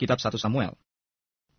Kitab 1 Samuel.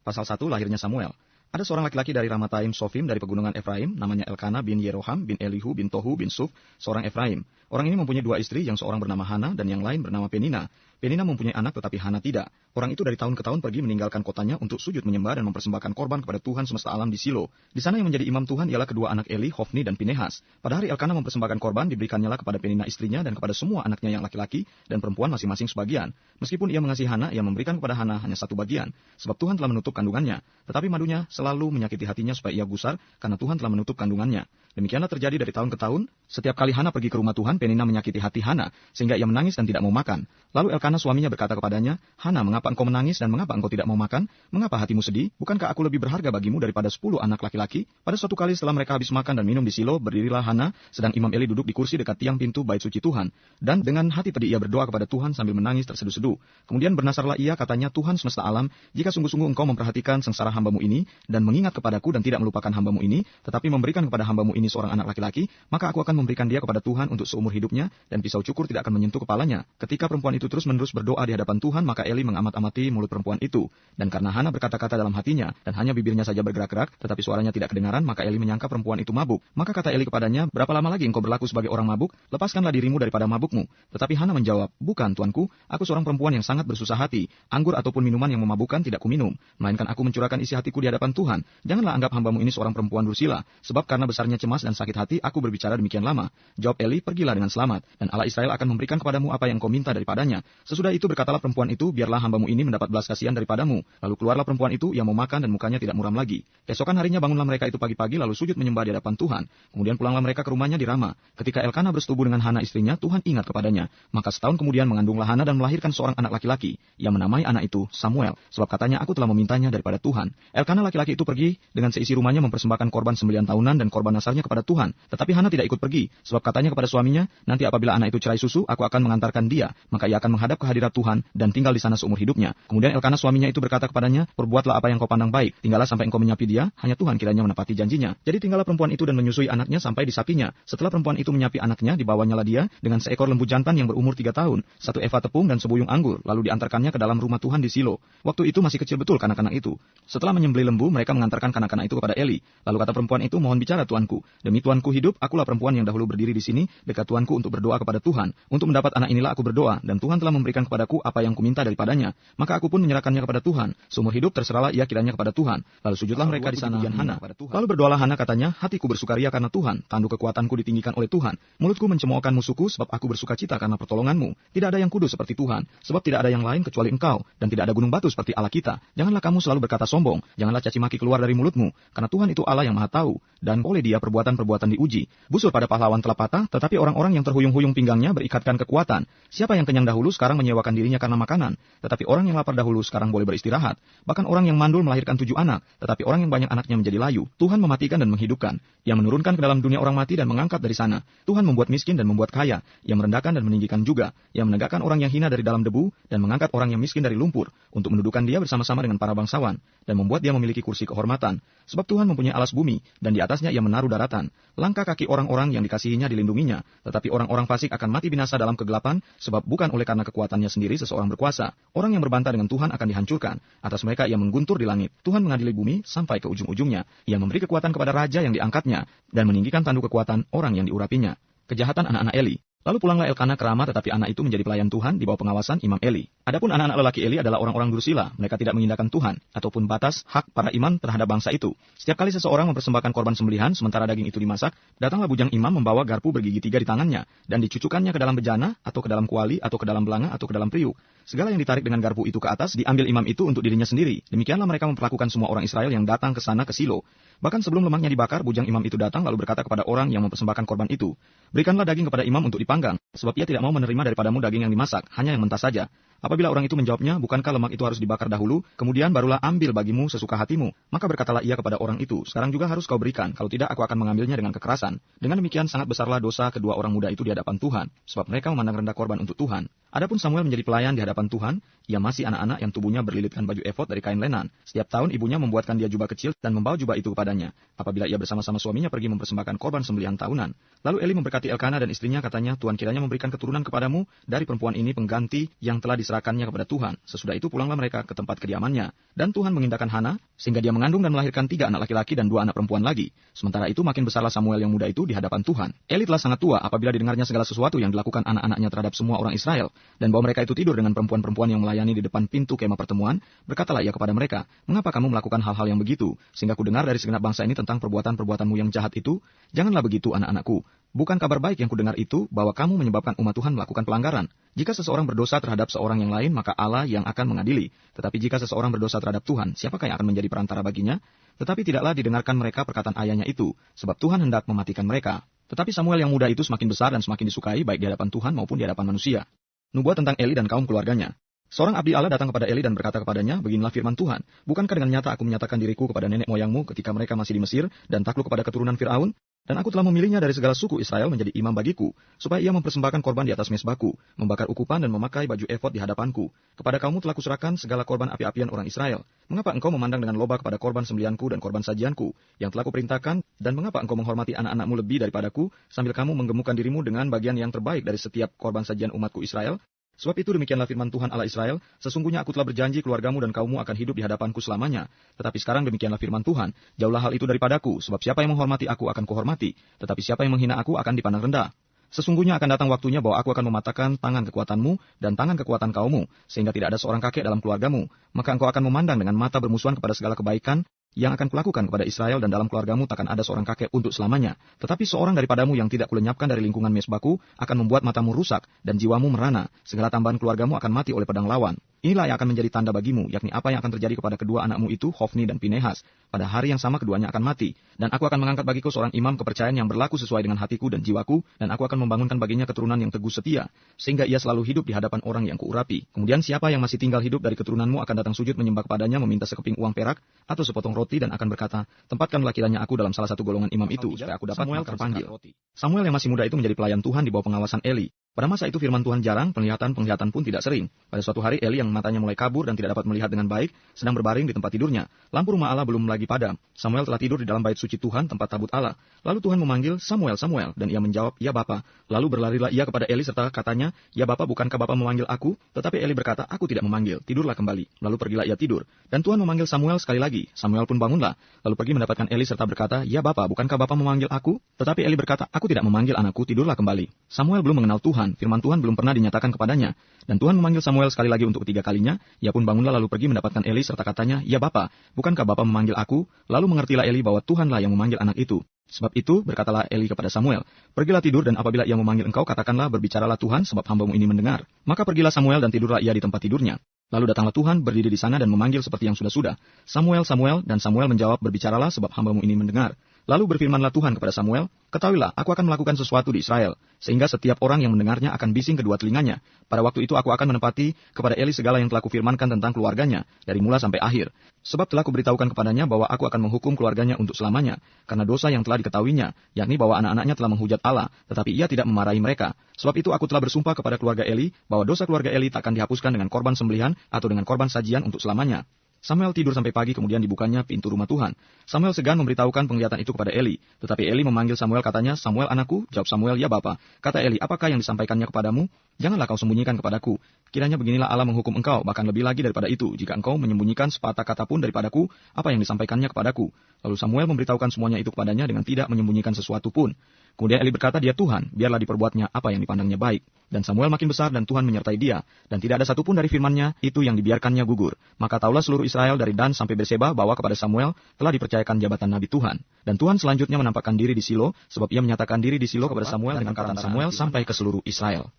Pasal 1, lahirnya Samuel. Ada seorang laki-laki dari Ramataim Sofim dari pegunungan Efraim, namanya Elkana bin Yeroham bin Elihu bin Tohu bin Suf, seorang Efraim. Orang ini mempunyai dua istri, yang seorang bernama Hana dan yang lain bernama Penina. Penina mempunyai anak tetapi Hana tidak. Orang itu dari tahun ke tahun pergi meninggalkan kotanya untuk sujud menyembah dan mempersembahkan korban kepada Tuhan semesta alam di Silo. Di sana yang menjadi imam Tuhan ialah kedua anak Eli, Hofni dan Pinehas. Pada hari Elkana mempersembahkan korban, diberikannya kepada Penina istrinya dan kepada semua anaknya yang laki-laki dan perempuan masing-masing sebagian. Meskipun ia mengasihi Hana, ia memberikan kepada Hana hanya satu bagian, sebab Tuhan telah menutup kandungannya. Tetapi madunya selalu menyakiti hatinya supaya ia gusar, karena Tuhan telah menutup kandungannya. Demikianlah terjadi dari tahun ke tahun. Setiap kali Hana pergi ke rumah Tuhan, Penina menyakiti hati Hana, sehingga ia menangis dan tidak mau makan. Lalu Elkana suaminya berkata kepadanya, Hana, mengapa engkau menangis dan mengapa engkau tidak mau makan? Mengapa hatimu sedih? Bukankah aku lebih berharga bagimu daripada 10 anak laki-laki? Pada suatu kali setelah mereka habis makan dan minum di Silo, berdirilah Hana, sedang Imam Eli duduk di kursi dekat tiang pintu bait suci Tuhan. Dan dengan hati pedih ia berdoa kepada Tuhan sambil menangis terseduh-seduh. Kemudian bernasarlah ia, katanya, Tuhan semesta alam, jika sungguh-sungguh engkau memperhatikan sengsara hambamu ini, dan mengingat kepadaku dan tidak melupakan hambamu ini, tetapi memberikan kepada hambamu ini seorang anak laki-laki, maka aku akan memberikan dia kepada Tuhan untuk seumur hidupnya, dan pisau cukur tidak akan menyentuh kepalanya. Ketika perempuan itu terus-menerus berdoa di hadapan Tuhan, maka Eli mengamat-amati mulut perempuan itu. Dan karena Hana berkata-kata dalam hatinya, dan hanya bibirnya saja bergerak-gerak, tetapi suaranya tidak kedengaran, maka Eli menyangka perempuan itu mabuk. Maka kata Eli kepadanya, berapa lama lagi engkau berlaku sebagai orang mabuk? Lepaskanlah dirimu daripada mabukmu. Tetapi Hana menjawab, bukan, tuanku, aku seorang perempuan yang sangat bersusah hati. Anggur ataupun minuman yang memabukkan tidak kuminum, melainkan aku mencurahkan isi hatiku di hadapan Tuhan. Janganlah anggap hambamu ini seorang perempuan dursila, sebab karena besarnya cemas dan sakit hati, aku berbicara demikian lama. Jawab Eli, pergilah dengan selamat, dan Allah Israel akan memberikan kepadamu apa yang kau minta daripadanya. Sesudah itu berkatalah perempuan itu, biarlah hambamu ini mendapat belas kasihan daripadamu. Lalu keluarlah perempuan itu, ia mau makan dan mukanya tidak muram lagi. Keesokan harinya bangunlah mereka itu pagi-pagi lalu sujud menyembah di hadapan Tuhan. Kemudian pulanglah mereka ke rumahnya di Rama. Ketika Elkana bersetubuh dengan Hana istrinya, Tuhan ingat kepadanya. Maka setahun kemudian mengandunglah Hana dan melahirkan seorang anak laki-laki. Ia menamai anak itu Samuel, sebab katanya, aku telah memintanya daripada Tuhan. Elkana laki-laki itu pergi dengan seisi rumahnya mempersembahkan korban sembelihan tahunan dan korban nasarnya kepada Tuhan. Tetapi Hana tidak ikut pergi, sebab katanya kepada suaminya, nanti apabila anak itu cerai susu, aku akan mengantarkan dia, maka ia akan menghadap ke hadirat Tuhan dan tinggal di sana seumur hidupnya. Kemudian Elkana suaminya itu berkata kepadanya, perbuatlah apa yang kau pandang baik, tinggallah sampai engkau menyapi dia, hanya Tuhan kiranya menepati janjinya. Jadi tinggallah perempuan itu dan menyusui anaknya sampai disapinya. Setelah perempuan itu menyapi anaknya, dibawanyalah dia dengan seekor lembu jantan yang berumur 3 tahun, 1 eva tepung dan sebuyung anggur, lalu diantarkannya ke dalam rumah Tuhan di Silo. Waktu itu masih kecil betul kanak-kanak itu. Setelah menyembelih lembu, mereka mengantarkan kanak-kanak itu kepada Eli. Lalu kata perempuan itu, mohon bicara tuanku, demi tuanku hidup, akulah perempuan yang dahulu berdiri di sini dekat tuanku untuk berdoa kepada Tuhan. Untuk mendapat anak inilah aku berdoa, dan Tuhan telah memberikan kepadaku apa yang kuminta daripadanya. Maka aku pun menyerahkannya kepada Tuhan. Seumur hidup terserahlah ia kiranya kepada Tuhan. Lalu sujudlah mereka di sana Hana. Lalu berdoalah Hana, katanya, hatiku bersukaria karena Tuhan, tanduk kekuatanku ditinggikan oleh Tuhan. Mulutku mencemoohkan musuhku, sebab aku bersukacita karena pertolonganmu. Tidak ada yang kudus seperti Tuhan, sebab tidak ada yang lain kecuali Engkau, dan tidak ada gunung batu seperti Allah kita. Janganlah kamu selalu berkata sombong, janganlah caci maki keluar dari mulutmu, karena Tuhan itu Allah yang Maha Tahu, dan oleh Dia perbuatan-perbuatan diuji. Busur pada pahlawan telah patah, tetapi orang-orang yang terhuyung-huyung pinggangnya berikatkan kekuatan. Siapa yang kenyang dahulu sekarang menyewakan dirinya karena makanan, tetapi orang yang lapar dahulu sekarang boleh beristirahat. Bahkan orang yang mandul melahirkan 7 anak, tetapi orang yang banyak anaknya menjadi layu. Tuhan mematikan dan menghidupkan. Ia menurunkan ke dalam dunia orang mati dan mengangkat dari sana. Tuhan membuat miskin dan membuat kaya. Ia merendahkan dan meninggikan juga. Ia menegakkan orang yang hina dari dalam debu dan mengangkat orang yang miskin dari lumpur untuk mendudukan dia bersama-sama dengan para bangsawan dan membuat dia memiliki kursi kehormatan. Sebab Tuhan mempunyai alas bumi dan di atasnya ia menaruh daratan. Langkah kaki orang-orang yang dikasihinya dilindunginya, tetapi orang-orang fasik akan mati binasa dalam kegelapan, sebab bukan oleh karena kekuatannya sendiri seseorang berkuasa. Orang yang berbantah dengan Tuhan akan dihancurkan. Atas mereka ia mengguntur di langit. Tuhan mengadili bumi sampai ke ujung-ujungnya. Ia memberi kekuatan kepada raja yang diangkatnya dan meninggikan tanduk kekuatan orang yang diurapinya. Kejahatan anak-anak Eli. Lalu pulanglah Elkana ke Rama, tetapi anak itu menjadi pelayan Tuhan di bawah pengawasan Imam Eli. Adapun anak-anak lelaki Eli adalah orang-orang dursila. Mereka tidak mengindahkan Tuhan ataupun batas hak para imam terhadap bangsa itu. Setiap kali seseorang mempersembahkan korban sembelihan, sementara daging itu dimasak, datanglah bujang imam membawa garpu bergigi 3 di tangannya dan dicucukkannya ke dalam bejana atau ke dalam kuali atau ke dalam belanga atau ke dalam periuk. Segala yang ditarik dengan garpu itu ke atas diambil imam itu untuk dirinya sendiri. Demikianlah mereka memperlakukan semua orang Israel yang datang ke sana ke Silo. Bahkan sebelum lemaknya dibakar, bujang imam itu datang lalu berkata kepada orang yang mempersembahkan korban itu, berikanlah daging kepada imam untuk dipanggang, sebab ia tidak mau menerima daripadamu daging yang dimasak, hanya yang mentah saja. Apabila orang itu menjawabnya, bukankah lemak itu harus dibakar dahulu, kemudian barulah ambil bagimu sesuka hatimu? Maka berkatalah ia kepada orang itu, sekarang juga harus kau berikan, kalau tidak aku akan mengambilnya dengan kekerasan. Dengan demikian sangat besarlah dosa kedua orang muda itu di hadapan Tuhan, sebab mereka memandang rendah korban untuk Tuhan. Adapun Samuel menjadi pelayan di hadapan Tuhan, ia masih anak-anak yang tubuhnya berlilitkan baju efod dari kain lenan. Setiap tahun ibunya membuatkan dia jubah kecil dan membawa jubah itu kepadanya, apabila ia bersama-sama suaminya pergi mempersembahkan korban sembelihan tahunan. Lalu Eli memberkati Elkana dan istrinya, katanya, Tuhan kiranya memberikan keturunan kepadamu dari perempuan ini pengganti yang telah diserahkannya kepada Tuhan. Sesudah itu pulanglah mereka ke tempat kediamannya. Dan Tuhan mengindahkan Hana, sehingga dia mengandung dan melahirkan 3 anak laki-laki dan 2 anak perempuan lagi. Sementara itu makin besarlah Samuel yang muda itu di hadapan Tuhan. Eli telah sangat tua apabila didengarnya segala sesuatu yang dilakukan anak-anaknya terhadap semua orang Israel. Dan bahwa mereka itu tidur dengan perempuan-perempuan yang melayani di depan pintu kemah pertemuan, berkatalah ia kepada mereka, "Mengapa kamu melakukan hal-hal yang begitu? Sehingga ku dengar dari segenap bangsa ini tentang perbuatan-perbuatanmu yang jahat itu. Janganlah begitu, anak-anakku. Bukan kabar baik yang kudengar itu, bahwa kamu menyebabkan umat Tuhan melakukan pelanggaran. Jika seseorang berdosa terhadap seorang yang lain, maka Allah yang akan mengadili. Tetapi jika seseorang berdosa terhadap Tuhan, siapakah yang akan menjadi perantara baginya?" Tetapi tidaklah didengarkan mereka perkataan ayahnya itu, sebab Tuhan hendak mematikan mereka. Tetapi Samuel yang muda itu semakin besar dan semakin disukai, baik di hadapan Tuhan maupun di hadapan manusia. Nubuat tentang Eli dan kaum keluarganya. Seorang abdi Allah datang kepada Eli dan berkata kepadanya, "Beginilah firman Tuhan, bukankah dengan nyata aku menyatakan diriku kepada nenek moyangmu ketika mereka masih di Mesir dan takluk kepada keturunan Fir'aun? Dan aku telah memilihnya dari segala suku Israel menjadi imam bagiku, supaya ia mempersembahkan korban di atas mezbahku, membakar ukupan dan memakai baju efod di hadapanku. Kepada kamu telah kuserahkan segala korban api-apian orang Israel. Mengapa engkau memandang dengan loba kepada korban sembelihanku dan korban sajianku, yang telah kuperintahkan, dan mengapa engkau menghormati anak-anakmu lebih daripadaku, sambil kamu menggemukkan dirimu dengan bagian yang terbaik dari setiap korban sajian umatku Israel? Sebab itu demikianlah firman Tuhan Allah Israel, sesungguhnya aku telah berjanji keluargamu dan kaummu akan hidup di hadapanku selamanya. Tetapi sekarang demikianlah firman Tuhan, jauhlah hal itu daripadaku, sebab siapa yang menghormati aku akan kuhormati, tetapi siapa yang menghina aku akan dipandang rendah. Sesungguhnya akan datang waktunya bahwa aku akan mematahkan tangan kekuatanmu dan tangan kekuatan kaummu, sehingga tidak ada seorang kakek dalam keluargamu. Maka engkau akan memandang dengan mata bermusuhan kepada segala kebaikan yang akan kulakukan kepada Israel, dan dalam keluargamu takkan ada seorang kakek untuk selamanya. Tetapi seorang daripadamu yang tidak kulenyapkan dari lingkungan mezbahku akan membuat matamu rusak dan jiwamu merana. Segala tambahan keluargamu akan mati oleh pedang lawan. Inilah yang akan menjadi tanda bagimu, yakni apa yang akan terjadi kepada kedua anakmu itu, Hofni dan Pinehas. Pada hari yang sama keduanya akan mati. Dan aku akan mengangkat bagiku seorang imam kepercayaan yang berlaku sesuai dengan hatiku dan jiwaku, dan aku akan membangunkan baginya keturunan yang teguh setia, sehingga ia selalu hidup di hadapan orang yang kuurapi. Kemudian siapa yang masih tinggal hidup dari keturunanmu akan datang sujud menyembah kepadanya, meminta sekeping uang perak atau sepotong roti, dan akan berkata, "Tempatkanlah kiranya aku dalam salah satu golongan imam itu, supaya aku dapat Samuel terpanggil." Samuel yang masih muda itu menjadi pelayan Tuhan di bawah pengawasan Eli. Pada masa itu firman Tuhan jarang, penglihatan pun tidak sering. Pada suatu hari Eli yang matanya mulai kabur dan tidak dapat melihat dengan baik, sedang berbaring di tempat tidurnya. Lampu rumah Allah belum lagi padam. Samuel telah tidur di dalam bait suci Tuhan, tempat tabut Allah. Lalu Tuhan memanggil, "Samuel, Samuel." Dan ia menjawab, "Ya Bapa." Lalu berlarilah ia kepada Eli serta katanya, "Ya Bapa, bukankah Bapa memanggil aku?" Tetapi Eli berkata, "Aku tidak memanggil, tidurlah kembali." Lalu pergilah ia tidur. Dan Tuhan memanggil Samuel sekali lagi. Samuel pun bangunlah, lalu pergi mendapatkan Eli serta berkata, "Ya Bapa, bukankah Bapa memanggil aku?" Tetapi Eli berkata, "Aku tidak memanggil anakku, tidurlah kembali." Samuel belum mengenal Tuhan, firman Tuhan belum pernah dinyatakan kepadanya. Dan Tuhan memanggil Samuel sekali lagi untuk ketiga kalinya. Ia pun bangunlah lalu pergi mendapatkan Eli serta katanya, "Ya Bapa, bukankah Bapa memanggil aku?" Lalu mengertilah Eli bahwa Tuhanlah yang memanggil anak itu. Sebab itu berkatalah Eli kepada Samuel, "Pergilah tidur, dan apabila ia memanggil engkau, katakanlah, berbicaralah Tuhan, sebab hambamu ini mendengar." Maka pergilah Samuel dan tidurlah ia di tempat tidurnya. Lalu datanglah Tuhan berdiri di sana dan memanggil seperti yang sudah-sudah, "Samuel, Samuel." Dan Samuel menjawab, "Berbicaralah, sebab hambamu ini mendengar." Lalu berfirmanlah Tuhan kepada Samuel, "Ketahuilah, aku akan melakukan sesuatu di Israel, sehingga setiap orang yang mendengarnya akan bising kedua telinganya. Pada waktu itu aku akan menepati kepada Eli segala yang telah kufirmankan tentang keluarganya, dari mula sampai akhir. Sebab telah kuberitahukan kepadanya bahwa aku akan menghukum keluarganya untuk selamanya, karena dosa yang telah diketahuinya, yakni bahwa anak-anaknya telah menghujat Allah, tetapi ia tidak memarahi mereka. Sebab itu aku telah bersumpah kepada keluarga Eli, bahwa dosa keluarga Eli takkan dihapuskan dengan korban sembelihan atau dengan korban sajian untuk selamanya." Samuel tidur sampai pagi, kemudian dibukanya pintu rumah Tuhan. Samuel segan memberitahukan penglihatan itu kepada Eli. Tetapi Eli memanggil Samuel, katanya, "Samuel anakku." Jawab Samuel, "Ya Bapa." Kata Eli, "Apakah yang disampaikannya kepadamu? Janganlah kau sembunyikan kepadaku. Kiranya beginilah Allah menghukum engkau, bahkan lebih lagi daripada itu, jika engkau menyembunyikan sepatah kata pun daripadaku, apa yang disampaikannya kepadaku." Lalu Samuel memberitahukan semuanya itu kepadanya dengan tidak menyembunyikan sesuatu pun. Kemudian Eli berkata, "Dia Tuhan, biarlah diperbuatnya apa yang dipandangnya baik." Dan Samuel makin besar dan Tuhan menyertai dia, dan tidak ada satupun dari firman-Nya itu yang dibiarkannya gugur. Maka taulah seluruh Israel dari Dan sampai Berseba bahwa kepada Samuel telah dipercayakan jabatan Nabi Tuhan. Dan Tuhan selanjutnya menampakkan diri di Silo, sebab ia menyatakan diri di Silo kepada Samuel dengan kata Samuel sampai ke seluruh Israel.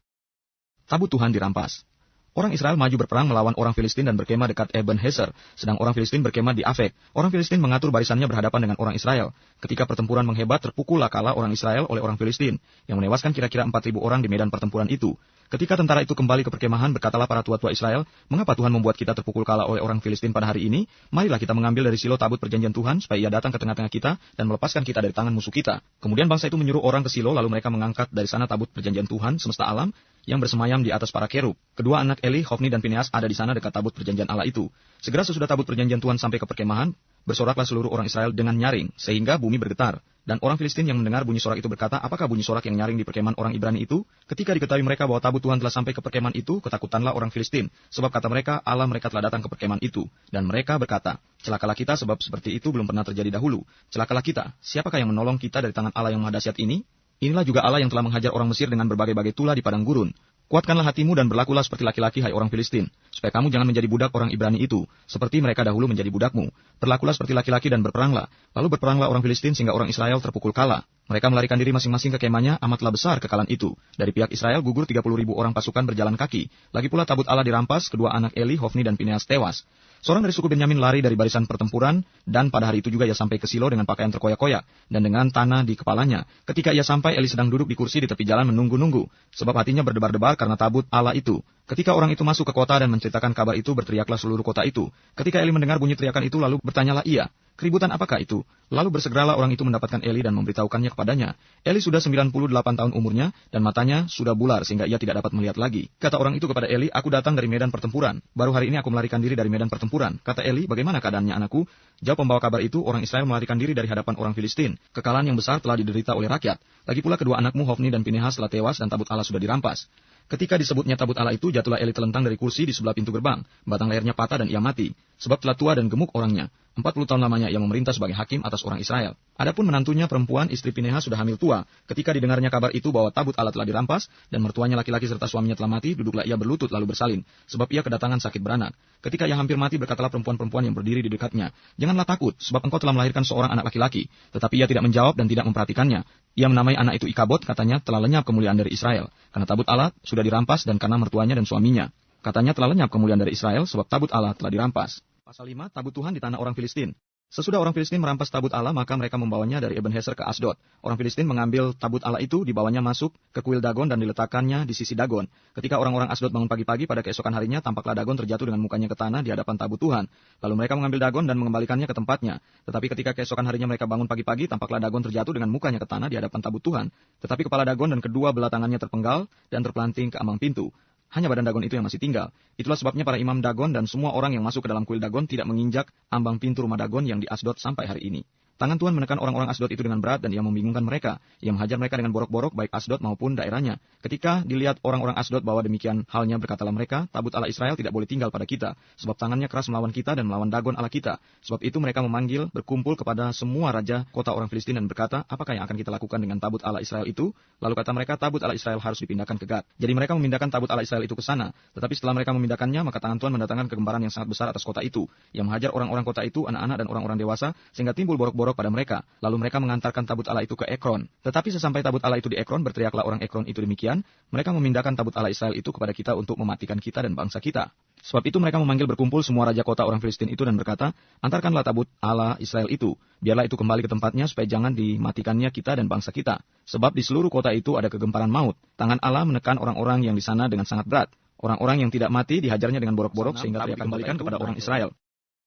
Tabut Tuhan dirampas. Orang Israel maju berperang melawan orang Filistin dan berkemah dekat Eben-Hezer, sedang orang Filistin berkemah di Afek. Orang Filistin mengatur barisannya berhadapan dengan orang Israel. Ketika pertempuran menghebat, terpukullah kala orang Israel oleh orang Filistin, yang menewaskan kira-kira 4.000 orang di medan pertempuran itu. Ketika tentara itu kembali ke perkemahan, berkatalah para tua-tua Israel, "Mengapa Tuhan membuat kita terpukul kala oleh orang Filistin pada hari ini? Marilah kita mengambil dari Silo tabut perjanjian Tuhan, supaya ia datang ke tengah-tengah kita dan melepaskan kita dari tangan musuh kita." Kemudian bangsa itu menyuruh orang ke Silo, lalu mereka mengangkat dari sana tabut perjanjian Tuhan semesta alam yang bersemayam di atas para kerub. Kedua anak Eli, Hofni dan Pinehas ada di sana dekat tabut perjanjian Allah itu. Segera sesudah tabut perjanjian Tuhan sampai ke perkemahan, bersoraklah seluruh orang Israel dengan nyaring, sehingga bumi bergetar. Dan orang Filistin yang mendengar bunyi sorak itu berkata, apakah bunyi sorak yang nyaring di perkemahan orang Ibrani itu? Ketika diketahui mereka bahwa tabut Tuhan telah sampai ke perkemahan itu, ketakutanlah orang Filistin. Sebab kata mereka, Allah mereka telah datang ke perkemahan itu. Dan mereka berkata, celakalah kita sebab seperti itu belum pernah terjadi dahulu. Celakalah kita, siapakah yang menolong kita dari tangan Allah yang Maha Dahsyat ini? Inilah juga Allah yang telah menghajar orang Mesir dengan berbagai-bagai tulah di padang gurun. Kuatkanlah hatimu dan berlakulah seperti laki-laki, hai orang Filistin, supaya kamu jangan menjadi budak orang Ibrani itu, seperti mereka dahulu menjadi budakmu. Berlakulah seperti laki-laki dan berperanglah. Lalu berperanglah orang Filistin sehingga orang Israel terpukul kalah. Mereka melarikan diri masing-masing ke kemahnya, amatlah besar kekalahan itu. Dari pihak Israel gugur 30.000 orang pasukan berjalan kaki. Lagi pula tabut Allah dirampas, kedua anak Eli, Hofni dan Pinehas tewas. Seorang dari suku Benyamin lari dari barisan pertempuran, dan pada hari itu juga ia sampai ke Silo dengan pakaian terkoyak-koyak, dan dengan tanah di kepalanya. Ketika ia sampai, Eli sedang duduk di kursi di tepi jalan menunggu-nunggu, sebab hatinya berdebar-debar karena tabut Allah itu. Ketika orang itu masuk ke kota dan menceritakan kabar itu, berteriaklah seluruh kota itu. Ketika Eli mendengar bunyi teriakan itu, lalu bertanyalah ia, keributan apakah itu? Lalu bersegeralah orang itu mendapatkan Eli dan memberitahukannya kepadanya. Eli sudah 98 tahun umurnya, dan matanya sudah bular sehingga ia tidak dapat melihat lagi. Kata orang itu kepada Eli, aku datang dari medan pertempuran. Baru hari ini aku melarikan diri dari medan pertempuran. Kata Eli, bagaimana keadaannya anakku? Jawab pembawa kabar itu, orang Israel melarikan diri dari hadapan orang Filistin. Kekalahan yang besar telah diderita oleh rakyat. Lagi pula kedua anakmu Hofni dan Pinehas telah tewas dan tabut Allah sudah dirampas. Ketika disebutnya tabut Allah itu, jatuhlah Eli telentang dari kursi di sebelah pintu gerbang. Batang lehernya patah dan ia mati, sebab telah tua dan gemuk orangnya. 40 tahun lamanya ia memerintah sebagai hakim atas orang Israel. Adapun menantunya perempuan, istri Pinehas sudah hamil tua. Ketika didengarnya kabar itu bahwa tabut Allah telah dirampas, dan mertuanya laki-laki serta suaminya telah mati, duduklah ia berlutut lalu bersalin, sebab ia kedatangan sakit beranak. Ketika ia hampir mati, berkatalah perempuan-perempuan yang berdiri di dekatnya, janganlah takut, sebab engkau telah melahirkan seorang anak laki-laki. Tetapi ia tidak menjawab dan tidak memperhatikannya. Ia menamai anak itu Ikabod, katanya telah lenyap kemuliaan dari Israel. Karena tabut Allah sudah dirampas dan karena mertuanya dan suaminya. Katanya telah lenyap kemuliaan dari Israel sebab tabut Allah telah dirampas. Pasal 5, tabut Tuhan di tanah orang Filistin. Sesudah orang Filistin merampas tabut Allah, maka mereka membawanya dari Ebenezer ke Asdod. Orang Filistin mengambil tabut Allah itu, dibawanya masuk ke kuil Dagon dan diletakkannya di sisi Dagon. Ketika orang-orang Asdod bangun pagi-pagi pada keesokan harinya, tampaklah Dagon terjatuh dengan mukanya ke tanah di hadapan tabut Tuhan. Lalu mereka mengambil Dagon dan mengembalikannya ke tempatnya. Tetapi ketika keesokan harinya mereka bangun pagi-pagi, tampaklah Dagon terjatuh dengan mukanya ke tanah di hadapan tabut Tuhan. Tetapi kepala Dagon dan kedua belah tangannya terpenggal dan terpelanting ke ambang pintu. Hanya badan Dagon itu yang masih tinggal. Itulah sebabnya para imam Dagon dan semua orang yang masuk ke dalam kuil Dagon tidak menginjak ambang pintu rumah Dagon yang di Asdod sampai hari ini. Tangan Tuhan menekan orang-orang Asdod itu dengan berat dan ia membingungkan mereka. Ia menghajar mereka dengan borok-borok baik Asdod maupun daerahnya. Ketika dilihat orang-orang Asdod bahwa demikian halnya, berkatalah mereka, tabut Allah Israel tidak boleh tinggal pada kita, sebab tangannya keras melawan kita dan melawan Dagon Allah kita. Sebab itu mereka memanggil berkumpul kepada semua raja kota orang Filistin dan berkata, apakah yang akan kita lakukan dengan tabut Allah Israel itu? Lalu kata mereka, tabut Allah Israel harus dipindahkan ke Gad. Jadi mereka memindahkan tabut Allah Israel itu ke sana. Tetapi setelah mereka memindahkannya, maka tangan Tuhan mendatangkan kegemparan yang sangat besar atas kota itu, yang menghajar orang-orang kota itu, anak-anak dan orang-orang dewasa, sehingga timbul borok-borok pada mereka. Lalu mereka mengantarkan tabut Allah itu ke Ekron. Tetapi sesampai tabut Allah itu di Ekron, berteriaklah orang Ekron itu demikian, mereka memindahkan tabut Allah Israel itu kepada kita untuk mematikan kita dan bangsa kita. Sebab itu mereka memanggil berkumpul semua raja kota orang Filistin itu dan berkata, antarkanlah tabut Allah Israel itu, biarlah itu kembali ke tempatnya supaya jangan dimatikannya kita dan bangsa kita. Sebab di seluruh kota itu ada kegemparan maut. Tangan Allah menekan orang-orang yang di sana dengan sangat berat. Orang-orang yang tidak mati dihajarnya dengan borok-borok sehingga teriakan kembalikan kepada orang Israel.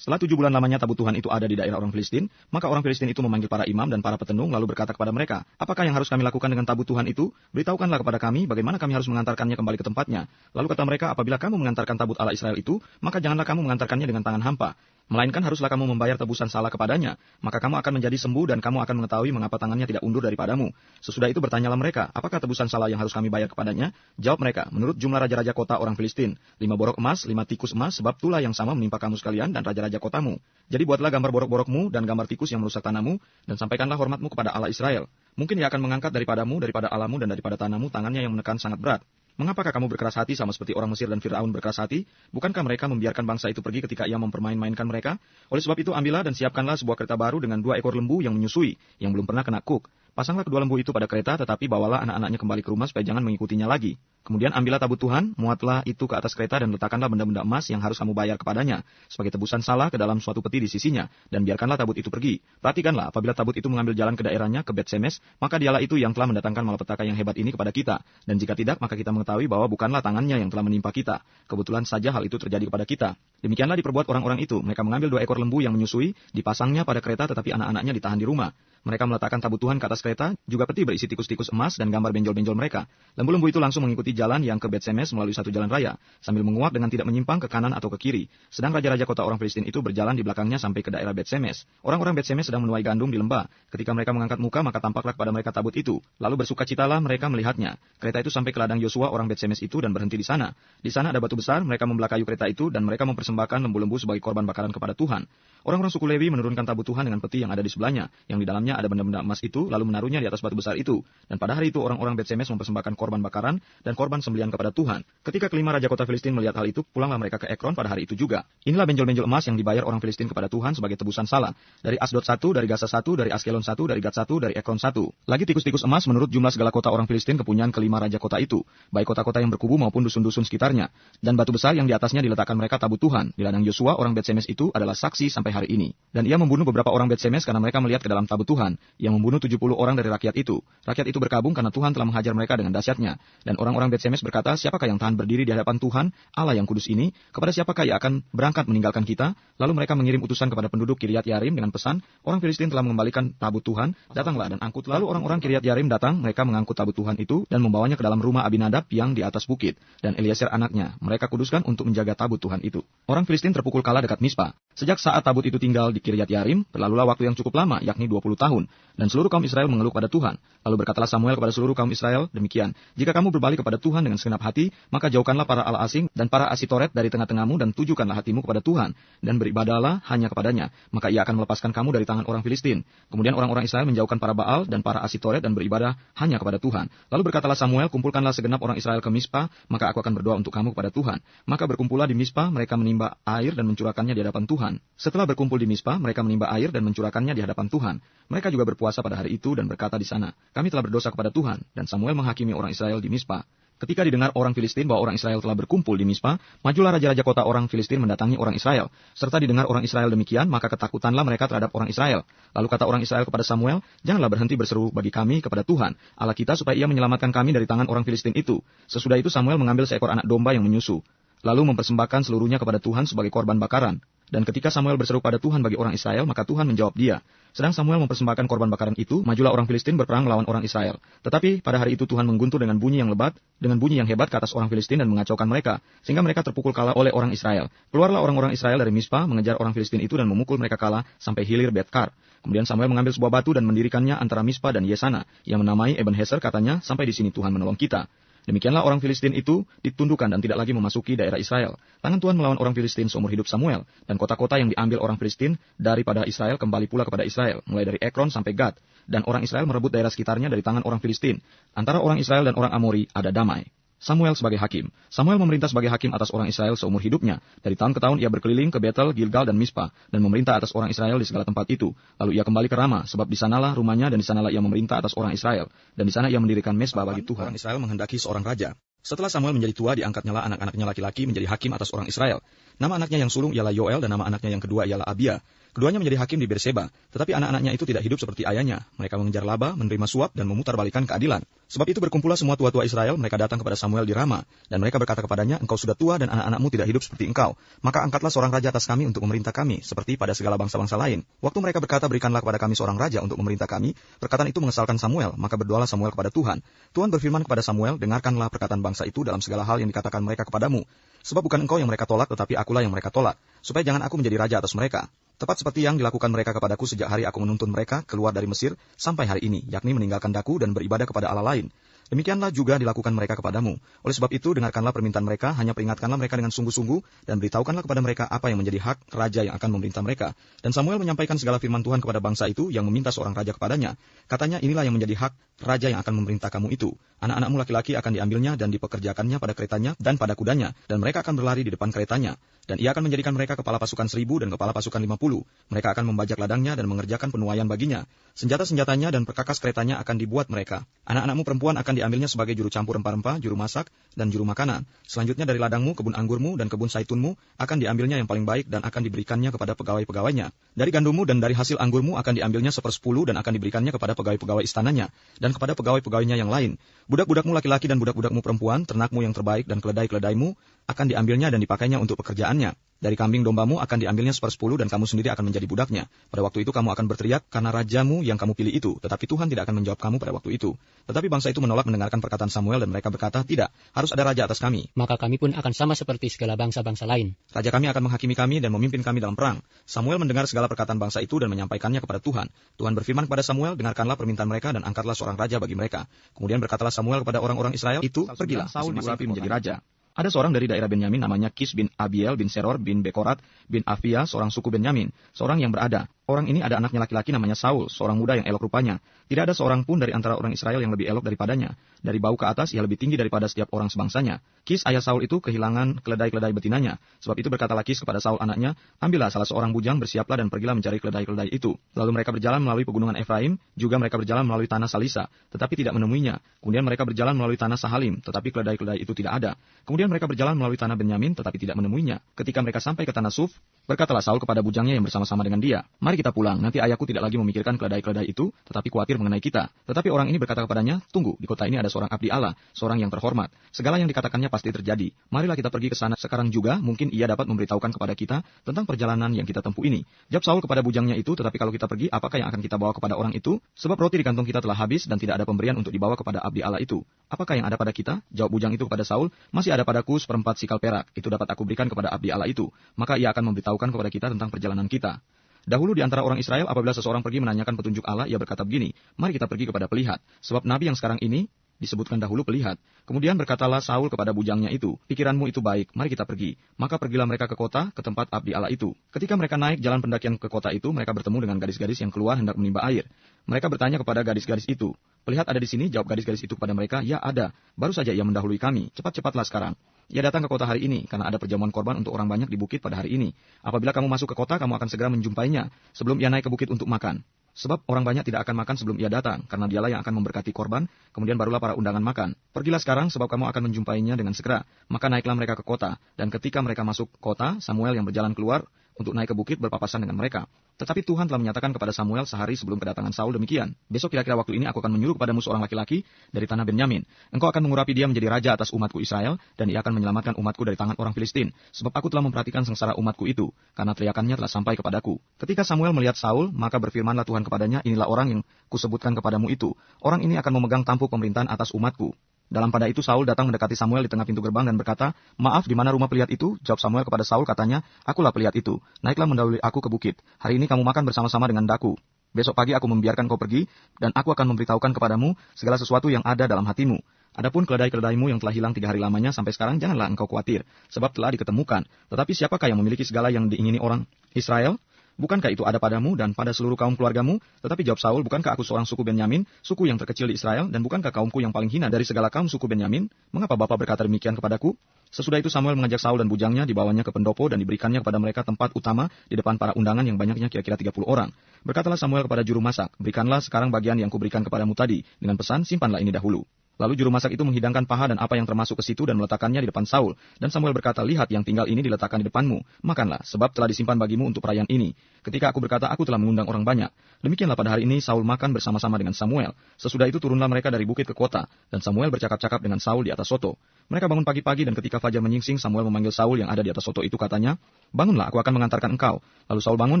Setelah 7 bulan lamanya tabut Tuhan itu ada di daerah orang Filistin, maka orang Filistin itu memanggil para imam dan para petenung lalu berkata kepada mereka, apakah yang harus kami lakukan dengan tabut Tuhan itu? Beritahukanlah kepada kami bagaimana kami harus mengantarkannya kembali ke tempatnya. Lalu kata mereka, apabila kamu mengantarkan tabut Allah Israel itu, maka janganlah kamu mengantarkannya dengan tangan hampa. Melainkan haruslah kamu membayar tebusan salah kepadanya, maka kamu akan menjadi sembuh dan kamu akan mengetahui mengapa tangannya tidak undur daripadamu. Sesudah itu bertanyalah mereka, apakah tebusan salah yang harus kami bayar kepadanya? Jawab mereka, menurut jumlah raja-raja kota orang Filistin, 5 borok emas, 5 tikus emas, sebab tulah yang sama menimpa kamu sekalian dan raja-raja kotamu. Jadi buatlah gambar borok-borokmu dan gambar tikus yang merusak tanahmu, dan sampaikanlah hormatmu kepada Allah Israel. Mungkin ia akan mengangkat daripadamu, daripada Allahmu dan daripada tanahmu tangannya yang menekan sangat berat. Mengapakah kamu berkeras hati sama seperti orang Mesir dan Fir'aun berkeras hati? Bukankah mereka membiarkan bangsa itu pergi ketika ia mempermain-mainkan mereka? Oleh sebab itu ambillah dan siapkanlah sebuah kereta baru dengan 2 ekor lembu yang menyusui, yang belum pernah kena kuk. Pasanglah kedua lembu itu pada kereta, tetapi bawalah anak-anaknya kembali ke rumah supaya jangan mengikutinya lagi. Kemudian ambillah tabut Tuhan, muatlah itu ke atas kereta dan letakkanlah benda-benda emas yang harus kamu bayar kepadanya, sebagai tebusan salah ke dalam suatu peti di sisinya, dan biarkanlah tabut itu pergi. Perhatikanlah, apabila tabut itu mengambil jalan ke daerahnya, ke Bet-Semes, maka dialah itu yang telah mendatangkan malapetaka yang hebat ini kepada kita. Dan jika tidak, maka kita mengetahui bahwa bukanlah tangannya yang telah menimpa kita. Kebetulan saja hal itu terjadi kepada kita. Demikianlah diperbuat orang-orang itu. Mereka mengambil 2 ekor lembu yang menyusui, dipasangnya pada kereta, tetapi anak-anaknya ditahan di rumah. Mereka meletakkan tabut Tuhan ke atas atas kereta juga peti berisi tikus-tikus emas dan gambar benjol-benjol mereka. Lembu-lembu itu langsung mengikuti jalan yang ke Bet-Semes melalui satu jalan raya, sambil menguak dengan tidak menyimpang ke kanan atau ke kiri. Sedang raja-raja kota orang Filistin itu berjalan di belakangnya sampai ke daerah Bet-Semes. Orang-orang Bet-Semes sedang menuai gandum di lembah. Ketika mereka mengangkat muka, maka tampaklah kepada mereka tabut itu. Lalu bersukacitalah mereka melihatnya. Kereta itu sampai ke ladang Yosua orang Bet-Semes itu dan berhenti di sana. Di sana ada batu besar, mereka membelah kayu kereta itu dan mereka mempersembahkan lembu-lembu sebagai korban bakaran kepada Tuhan. Orang-orang suku Lewi menurunkan tabut Tuhan dengan peti yang ada di sebelahnya, yang di dalamnya ada benda-benda emas itu, lalu menaruhnya di atas batu besar itu. Dan pada hari itu orang-orang Bet-Semes mempersembahkan korban bakaran dan korban sembelihan kepada Tuhan. Ketika kelima raja kota Filistin melihat hal itu, pulanglah mereka ke Ekron pada hari itu juga. Inilah benjol-benjol emas yang dibayar orang Filistin kepada Tuhan sebagai tebusan salah. Dari Asdod 1, dari Gaza 1, dari Askelon 1, dari Gat 1, dari Ekron 1. Lagi tikus-tikus emas menurut jumlah segala kota orang Filistin kepunyaan kelima raja kota itu, baik kota-kota yang berkubu maupun dusun-dusun sekitarnya. Dan batu besar yang di atasnya diletakkan mereka tabut Tuhan di ladang Yosua orang Bet-Semes itu adalah saksi sampai hari ini. Dan ia membunuh beberapa orang Bet-Semes karena mereka melihat ke dalam tabut Tuhan. Ia membunuh 70 orang dari rakyat itu. Rakyat itu berkabung karena Tuhan telah menghajar mereka dengan dahsyatnya. Dan orang-orang Bet-Semes berkata, siapakah yang tahan berdiri di hadapan Tuhan, Allah yang kudus ini? Kepada siapakah ia akan berangkat meninggalkan kita? Lalu mereka mengirim utusan kepada penduduk Kiryat Yarim dengan pesan, orang Filistin telah mengembalikan tabut Tuhan, datanglah dan angkutlah. Lalu orang-orang Kiryat Yarim datang, mereka mengangkut tabut Tuhan itu dan membawanya ke dalam rumah Abinadab yang di atas bukit. Dan Eliezer anaknya, mereka kuduskan untuk menjaga tabut Tuhan itu. Orang Filistin terpukul kalah dekat Mispa. Sejak saat tabut itu tinggal di Kiryat Yarim, berlalulah waktu yang cukup lama, yakni 20 tahun. Dan seluruh kaum Israel mengeluh pada Tuhan. Lalu berkatalah Samuel kepada seluruh kaum Israel, demikian, jika kamu berbalik kepada Tuhan dengan segenap hati, maka jauhkanlah para Allah asing dan para Asitoret dari tengah-tengahmu dan tujukanlah hatimu kepada Tuhan, dan beribadahlah hanya kepadanya, maka ia akan melepaskan kamu dari tangan orang Filistin. Kemudian orang-orang Israel menjauhkan para Baal dan para Asitoret dan beribadah hanya kepada Tuhan. Lalu berkatalah Samuel, kumpulkanlah segenap orang Israel ke Mispa, maka aku akan berdoa untuk kamu kepada Tuhan. Maka berkumpullah di Mispa, mereka menimba air dan mencurahkannya di hadapan Tuhan. Setelah berkumpul di Mispa, mereka menimba air dan mencurahkannya di hadapan Tuhan. Mereka juga berpuasa pada hari itu dan berkata di sana, kami telah berdosa kepada Tuhan. Dan Samuel menghakimi orang Israel di Mispa. Ketika didengar orang Filistin bahwa orang Israel telah berkumpul di Mispa, majulah raja-raja kota orang Filistin mendatangi orang Israel. Serta didengar orang Israel demikian, maka ketakutanlah mereka terhadap orang Israel. Lalu kata orang Israel kepada Samuel, janganlah berhenti berseru bagi kami kepada Tuhan, Allah kita, supaya ia menyelamatkan kami dari tangan orang Filistin itu. Sesudah itu Samuel mengambil seekor anak domba yang menyusu, lalu mempersembahkan seluruhnya kepada Tuhan sebagai korban bakaran. Dan ketika Samuel berseru pada Tuhan bagi orang Israel, maka Tuhan menjawab dia. Sedang Samuel mempersembahkan korban bakaran itu, majulah orang Filistin berperang melawan orang Israel. Tetapi pada hari itu Tuhan mengguntur dengan bunyi yang lebat, dengan bunyi yang hebat ke atas orang Filistin dan mengacaukan mereka, sehingga mereka terpukul kalah oleh orang Israel. Keluarlah orang-orang Israel dari Mispa, mengejar orang Filistin itu dan memukul mereka kalah sampai hilir Bet-Kar. Kemudian Samuel mengambil sebuah batu dan mendirikannya antara Mispa dan Yesana, yang menamai Ebenezer, katanya, sampai di sini Tuhan menolong kita. Demikianlah orang Filistin itu ditundukkan dan tidak lagi memasuki daerah Israel. Tangan Tuhan melawan orang Filistin seumur hidup Samuel, dan kota-kota yang diambil orang Filistin daripada Israel kembali pula kepada Israel, mulai dari Ekron sampai Gad. Dan orang Israel merebut daerah sekitarnya dari tangan orang Filistin. Antara orang Israel dan orang Amori ada damai. Samuel sebagai hakim. Samuel memerintah sebagai hakim atas orang Israel seumur hidupnya. Dari tahun ke tahun ia berkeliling ke Betel, Gilgal, dan Mispa, dan memerintah atas orang Israel di segala tempat itu. Lalu ia kembali ke Rama, sebab di sanalah rumahnya dan di sanalah ia memerintah atas orang Israel. Dan di sana ia mendirikan mezbah bagi Tuhan. Orang Israel menghendaki seorang raja. Setelah Samuel menjadi tua, diangkatnyalah anak-anaknya laki-laki menjadi hakim atas orang Israel. Nama anaknya yang sulung ialah Yoel dan nama anaknya yang kedua ialah Abia. Keduanya menjadi hakim di Berseba, tetapi anak-anaknya itu tidak hidup seperti ayahnya. Mereka mengejar laba, menerima suap, dan memutarbalikkan keadilan. Sebab itu berkumpullah semua tua-tua Israel, mereka datang kepada Samuel di Rama, dan mereka berkata kepadanya, engkau sudah tua dan anak-anakmu tidak hidup seperti engkau. Maka angkatlah seorang raja atas kami untuk memerintah kami, seperti pada segala bangsa-bangsa lain. Waktu mereka berkata, berikanlah kepada kami seorang raja untuk memerintah kami, perkataan itu mengesalkan Samuel, maka berdoalah Samuel kepada Tuhan. Tuhan berfirman kepada Samuel, dengarkanlah perkataan bangsa itu dalam segala hal yang dikatakan mereka kepadamu. Sebab bukan engkau yang mereka tolak, tetapi akulah yang mereka tolak, supaya jangan aku menjadi raja atas mereka. Tepat seperti yang dilakukan mereka kepadaku sejak hari aku menuntun mereka keluar dari Mesir sampai hari ini, yakni meninggalkan daku dan beribadah kepada Allah lain. Demikianlah juga dilakukan mereka kepadamu. Oleh sebab itu, dengarkanlah permintaan mereka, hanya peringatkanlah mereka dengan sungguh-sungguh, dan beritahukanlah kepada mereka apa yang menjadi hak raja yang akan memerintah mereka. Dan Samuel menyampaikan segala firman Tuhan kepada bangsa itu yang meminta seorang raja kepadanya. Katanya, inilah yang menjadi hak raja yang akan memerintah kamu itu. Anak-anakmu laki-laki akan diambilnya dan dipekerjakannya pada keretanya dan pada kudanya, dan mereka akan berlari di depan keretanya. Dan ia akan menjadikan mereka kepala pasukan 1,000 dan kepala pasukan 50. Mereka akan membajak ladangnya dan mengerjakan penuaian baginya. Senjata-senjatanya dan perkakas keretanya akan dibuat mereka. Anak-anakmu perempuan akan diambilnya sebagai juru campur rempah-rempah, juru masak, dan juru makanan. Selanjutnya dari ladangmu, kebun anggurmu, dan kebun saitunmu akan diambilnya yang paling baik dan akan diberikannya kepada pegawai-pegawainya. Dari gandummu dan dari hasil anggurmu akan diambilnya 1/10 dan akan diberikannya kepada pegawai-pegawai istananya dan kepada pegawai-pegawainya yang lain. Budak-budakmu laki-laki dan budak-budakmu perempuan, ternakmu yang terbaik dan keledai-keledaimu akan diambilnya dan dipakainya untuk pekerjaannya. Dari kambing dombamu akan diambilnya 1/10 dan kamu sendiri akan menjadi budaknya. Pada waktu itu kamu akan berteriak karena rajamu yang kamu pilih itu, tetapi Tuhan tidak akan menjawab kamu pada waktu itu. Tetapi bangsa itu menolak mendengarkan perkataan Samuel dan mereka berkata, tidak, harus ada raja atas kami. Maka kami pun akan sama seperti segala bangsa-bangsa lain. Raja kami akan menghakimi kami dan memimpin kami dalam perang. Samuel mendengar segala perkataan bangsa itu dan menyampaikannya kepada Tuhan. Tuhan berfirman kepada Samuel, dengarkanlah permintaan mereka dan angkatlah seorang raja bagi mereka. Kemudian berkatalah Samuel kepada orang-orang Israel itu, pergilah, Saul diurapi menjadi raja. Ada seorang dari daerah Benyamin namanya Kis bin Abiel bin Seror bin Bekorat bin Afia, seorang suku Benyamin, seorang yang berada. Orang ini ada anaknya laki-laki namanya Saul, seorang muda yang elok rupanya. Tidak ada seorang pun dari antara orang Israel yang lebih elok daripadanya. Dari bau ke atas ia lebih tinggi daripada setiap orang sebangsanya. Kis ayah Saul itu kehilangan keledai-keledai betinanya. Sebab itu berkatalah Kis kepada Saul anaknya, ambillah salah seorang bujang, bersiaplah dan pergilah mencari keledai-keledai itu. Lalu mereka berjalan melalui pegunungan Efraim, juga mereka berjalan melalui tanah Salisa, tetapi tidak menemuinya. Kemudian mereka berjalan melalui tanah Sahalim, tetapi keledai-keledai itu tidak ada. Kemudian mereka berjalan melalui tanah Benyamin, tetapi tidak menemuinya. Ketika mereka sampai ke tanah Suf, berkatalah Saul kepada bujangnya yang bersama-sama dengan dia, mari kita pulang, nanti ayahku tidak lagi memikirkan keledai-keledai itu, tetapi khawatir mengenai kita. Tetapi orang ini berkata kepadanya, tunggu, di kota ini ada seorang abdi Allah, seorang yang terhormat. Segala yang dikatakannya pasti terjadi. Marilah kita pergi ke sana sekarang juga, mungkin ia dapat memberitahukan kepada kita tentang perjalanan yang kita tempuh ini. Jawab Saul kepada bujangnya itu, tetapi kalau kita pergi, apakah yang akan kita bawa kepada orang itu? Sebab roti di kantong kita telah habis dan tidak ada pemberian untuk dibawa kepada abdi Allah itu. Apakah yang ada pada kita? Jawab bujang itu kepada Saul, masih ada padaku 1/4 sikal perak, itu dapat aku berikan kepada abdi Allah itu. Maka ia akan memberitahukan kepada kita tentang perjalanan kita. Dahulu di antara orang Israel, apabila seseorang pergi menanyakan petunjuk Allah, ia berkata begini, mari kita pergi kepada pelihat. Sebab nabi yang sekarang ini disebutkan dahulu pelihat. Kemudian berkatalah Saul kepada bujangnya itu, pikiranmu itu baik, mari kita pergi. Maka pergilah mereka ke kota, ke tempat abdi Allah itu. Ketika mereka naik jalan pendakian ke kota itu, mereka bertemu dengan gadis-gadis yang keluar hendak menimba air. Mereka bertanya kepada gadis-gadis itu, pelihat ada di sini? Jawab gadis-gadis itu kepada mereka, ya ada, baru saja ia mendahului kami, cepat-cepatlah sekarang. Ia datang ke kota hari ini, karena ada perjamuan korban untuk orang banyak di bukit pada hari ini. Apabila kamu masuk ke kota, kamu akan segera menjumpainya, sebelum ia naik ke bukit untuk makan. Sebab orang banyak tidak akan makan sebelum ia datang, karena dialah yang akan memberkati korban, kemudian barulah para undangan makan. Pergilah sekarang, sebab kamu akan menjumpainya dengan segera. Maka naiklah mereka ke kota, dan ketika mereka masuk kota, Samuel yang berjalan keluar untuk naik ke bukit berpapasan dengan mereka. Tetapi Tuhan telah menyatakan kepada Samuel sehari sebelum kedatangan Saul demikian. Besok kira-kira waktu ini aku akan menyuruh kepadamu seorang laki-laki dari tanah Benyamin. Engkau akan mengurapi dia menjadi raja atas umatku Israel, dan ia akan menyelamatkan umatku dari tangan orang Filistin. Sebab aku telah memperhatikan sengsara umatku itu, karena teriakannya telah sampai kepadaku. Ketika Samuel melihat Saul, maka berfirmanlah Tuhan kepadanya, inilah orang yang kusebutkan kepadamu itu. Orang ini akan memegang tampuk pemerintahan atas umatku. Dalam pada itu Saul datang mendekati Samuel di tengah pintu gerbang dan berkata, maaf, di mana rumah pelihat itu? Jawab Samuel kepada Saul, katanya, akulah pelihat itu. Naiklah mendahului aku ke bukit. Hari ini kamu makan bersama-sama dengan daku. Besok pagi aku membiarkan kau pergi, dan aku akan memberitahukan kepadamu segala sesuatu yang ada dalam hatimu. Adapun keledai-keledaimu yang telah hilang 3 hari lamanya sampai sekarang, janganlah engkau khawatir, sebab telah diketemukan. Tetapi siapakah yang memiliki segala yang diingini orang Israel? Bukankah itu ada padamu dan pada seluruh kaum keluargamu? Tetapi jawab Saul, bukankah aku seorang suku Benyamin, suku yang terkecil di Israel, dan bukankah kaumku yang paling hina dari segala kaum suku Benyamin? Mengapa Bapa berkata demikian kepadaku? Sesudah itu Samuel mengajak Saul dan bujangnya, dibawanya ke pendopo dan diberikannya kepada mereka tempat utama di depan para undangan yang banyaknya kira-kira 30 orang. Berkatalah Samuel kepada juru masak, berikanlah sekarang bagian yang kuberikan kepadamu tadi, dengan pesan, simpanlah ini dahulu. Lalu juru masak itu menghidangkan paha dan apa yang termasuk ke situ dan meletakkannya di depan Saul. Dan Samuel berkata, lihat yang tinggal ini diletakkan di depanmu. Makanlah, sebab telah disimpan bagimu untuk perayaan ini. Ketika aku berkata, aku telah mengundang orang banyak. Demikianlah pada hari ini Saul makan bersama-sama dengan Samuel. Sesudah itu turunlah mereka dari bukit ke kota. Dan Samuel bercakap-cakap dengan Saul di atas soto. Mereka bangun pagi-pagi dan ketika fajar menyingsing, Samuel memanggil Saul yang ada di atas soto itu, katanya, bangunlah, aku akan mengantarkan engkau. Lalu Saul bangun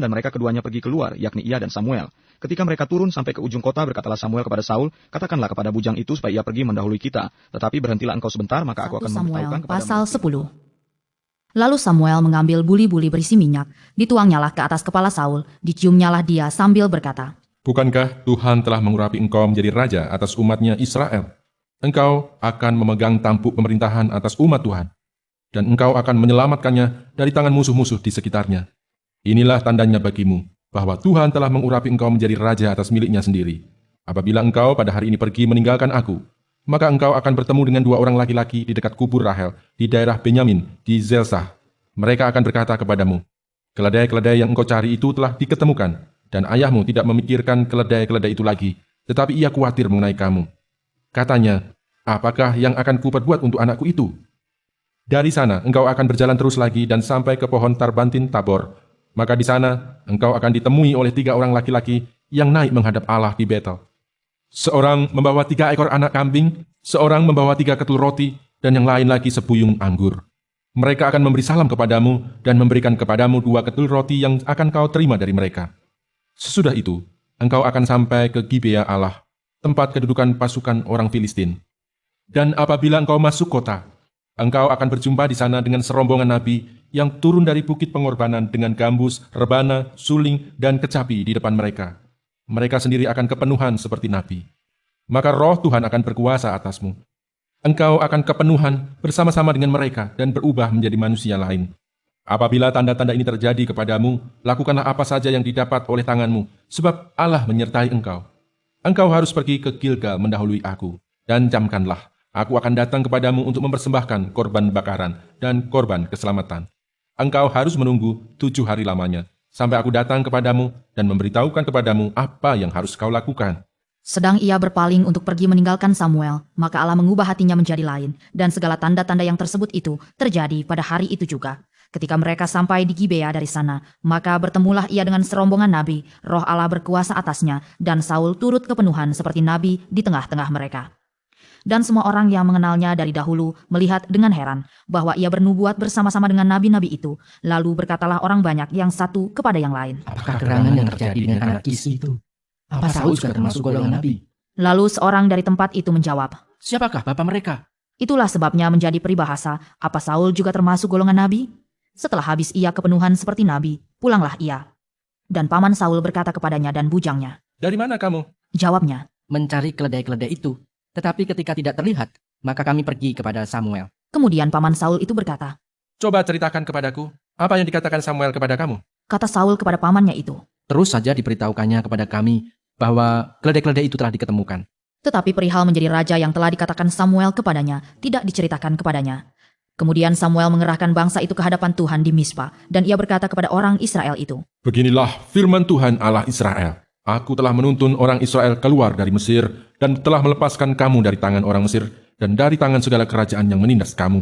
dan mereka keduanya pergi keluar, yakni ia dan Samuel. Ketika mereka turun sampai ke ujung kota, berkatalah Samuel kepada Saul, katakanlah kepada bujang itu supaya ia pergi mendahului kita. Tetapi berhentilah engkau sebentar, maka aku akan memberitahukan kepada Pasal 10. Lalu Samuel mengambil buli-buli berisi minyak, dituangnyalah ke atas kepala Saul, diciumnyalah dia sambil berkata, bukankah Tuhan telah mengurapi engkau menjadi raja atas umatnya Israel? Engkau akan memegang tampuk pemerintahan atas umat Tuhan, dan engkau akan menyelamatkannya dari tangan musuh-musuh di sekitarnya. Inilah tandanya bagimu, bahwa Tuhan telah mengurapi engkau menjadi raja atas miliknya sendiri. Apabila engkau pada hari ini pergi meninggalkan aku, maka engkau akan bertemu dengan 2 orang laki-laki di dekat kubur Rahel, di daerah Benyamin, di Zelsah. Mereka akan berkata kepadamu, keledai-keledai yang engkau cari itu telah diketemukan, dan ayahmu tidak memikirkan keledai-keledai itu lagi, tetapi ia khawatir mengenai kamu. Katanya, apakah yang akan kuperbuat untuk anakku itu? Dari sana engkau akan berjalan terus lagi dan sampai ke pohon Tarbantin Tabor. Maka di sana engkau akan ditemui oleh 3 orang laki-laki yang naik menghadap Allah di Betel. Seorang membawa 3 ekor anak kambing, seorang membawa 3 ketul roti, dan yang lain lagi sebuyung anggur. Mereka akan memberi salam kepadamu dan memberikan kepadamu 2 ketul roti yang akan kau terima dari mereka. Sesudah itu, engkau akan sampai ke Gibea Allah, tempat kedudukan pasukan orang Filistin. Dan apabila engkau masuk kota, engkau akan berjumpa di sana dengan serombongan nabi yang turun dari bukit pengorbanan dengan gambus, rebana, suling, dan kecapi di depan mereka. Mereka sendiri akan kepenuhan seperti nabi. Maka roh Tuhan akan berkuasa atasmu. Engkau akan kepenuhan bersama-sama dengan mereka dan berubah menjadi manusia lain. Apabila tanda-tanda ini terjadi kepadamu, lakukanlah apa saja yang didapat oleh tanganmu, sebab Allah menyertai engkau. Engkau harus pergi ke Gilgal mendahului aku, dan camkanlah, aku akan datang kepadamu untuk mempersembahkan korban bakaran dan korban keselamatan. Engkau harus menunggu 7 hari lamanya, sampai aku datang kepadamu dan memberitahukan kepadamu apa yang harus kau lakukan. Sedang ia berpaling untuk pergi meninggalkan Samuel, maka Allah mengubah hatinya menjadi lain, dan segala tanda-tanda yang tersebut itu terjadi pada hari itu juga. Ketika mereka sampai di Gibea dari sana, maka bertemulah ia dengan serombongan nabi, roh Allah berkuasa atasnya, dan Saul turut kepenuhan seperti nabi di tengah-tengah mereka. Dan semua orang yang mengenalnya dari dahulu melihat dengan heran bahwa ia bernubuat bersama-sama dengan nabi-nabi itu. Lalu berkatalah orang banyak yang satu kepada yang lain. Apakah gerangan yang terjadi dengan anak Kis itu? Apa Saul juga termasuk golongan nabi? Lalu seorang dari tempat itu menjawab, Siapakah bapak mereka? itulah sebabnya menjadi peribahasa, apa Saul juga termasuk golongan nabi? Setelah habis ia kepenuhan seperti nabi, pulanglah ia. Dan paman Saul berkata kepadanya dan bujangnya. Dari mana kamu? Jawabnya, Mencari keledai-keledai itu. Tetapi ketika tidak terlihat, maka kami pergi kepada Samuel. kemudian paman Saul itu berkata, Coba ceritakan kepadaku, apa yang dikatakan Samuel kepada kamu? kata Saul kepada pamannya itu. Terus saja diberitahukannya kepada kami bahwa keledai-keledai itu telah diketemukan. Tetapi perihal menjadi raja yang telah dikatakan Samuel kepadanya, tidak diceritakan kepadanya. Kemudian Samuel mengerahkan bangsa itu ke hadapan Tuhan di Mispa, dan ia berkata kepada orang Israel itu, Beginilah firman Tuhan Allah Israel. Aku telah menuntun orang Israel keluar dari Mesir dan telah melepaskan kamu dari tangan orang Mesir dan dari tangan segala kerajaan yang menindas kamu.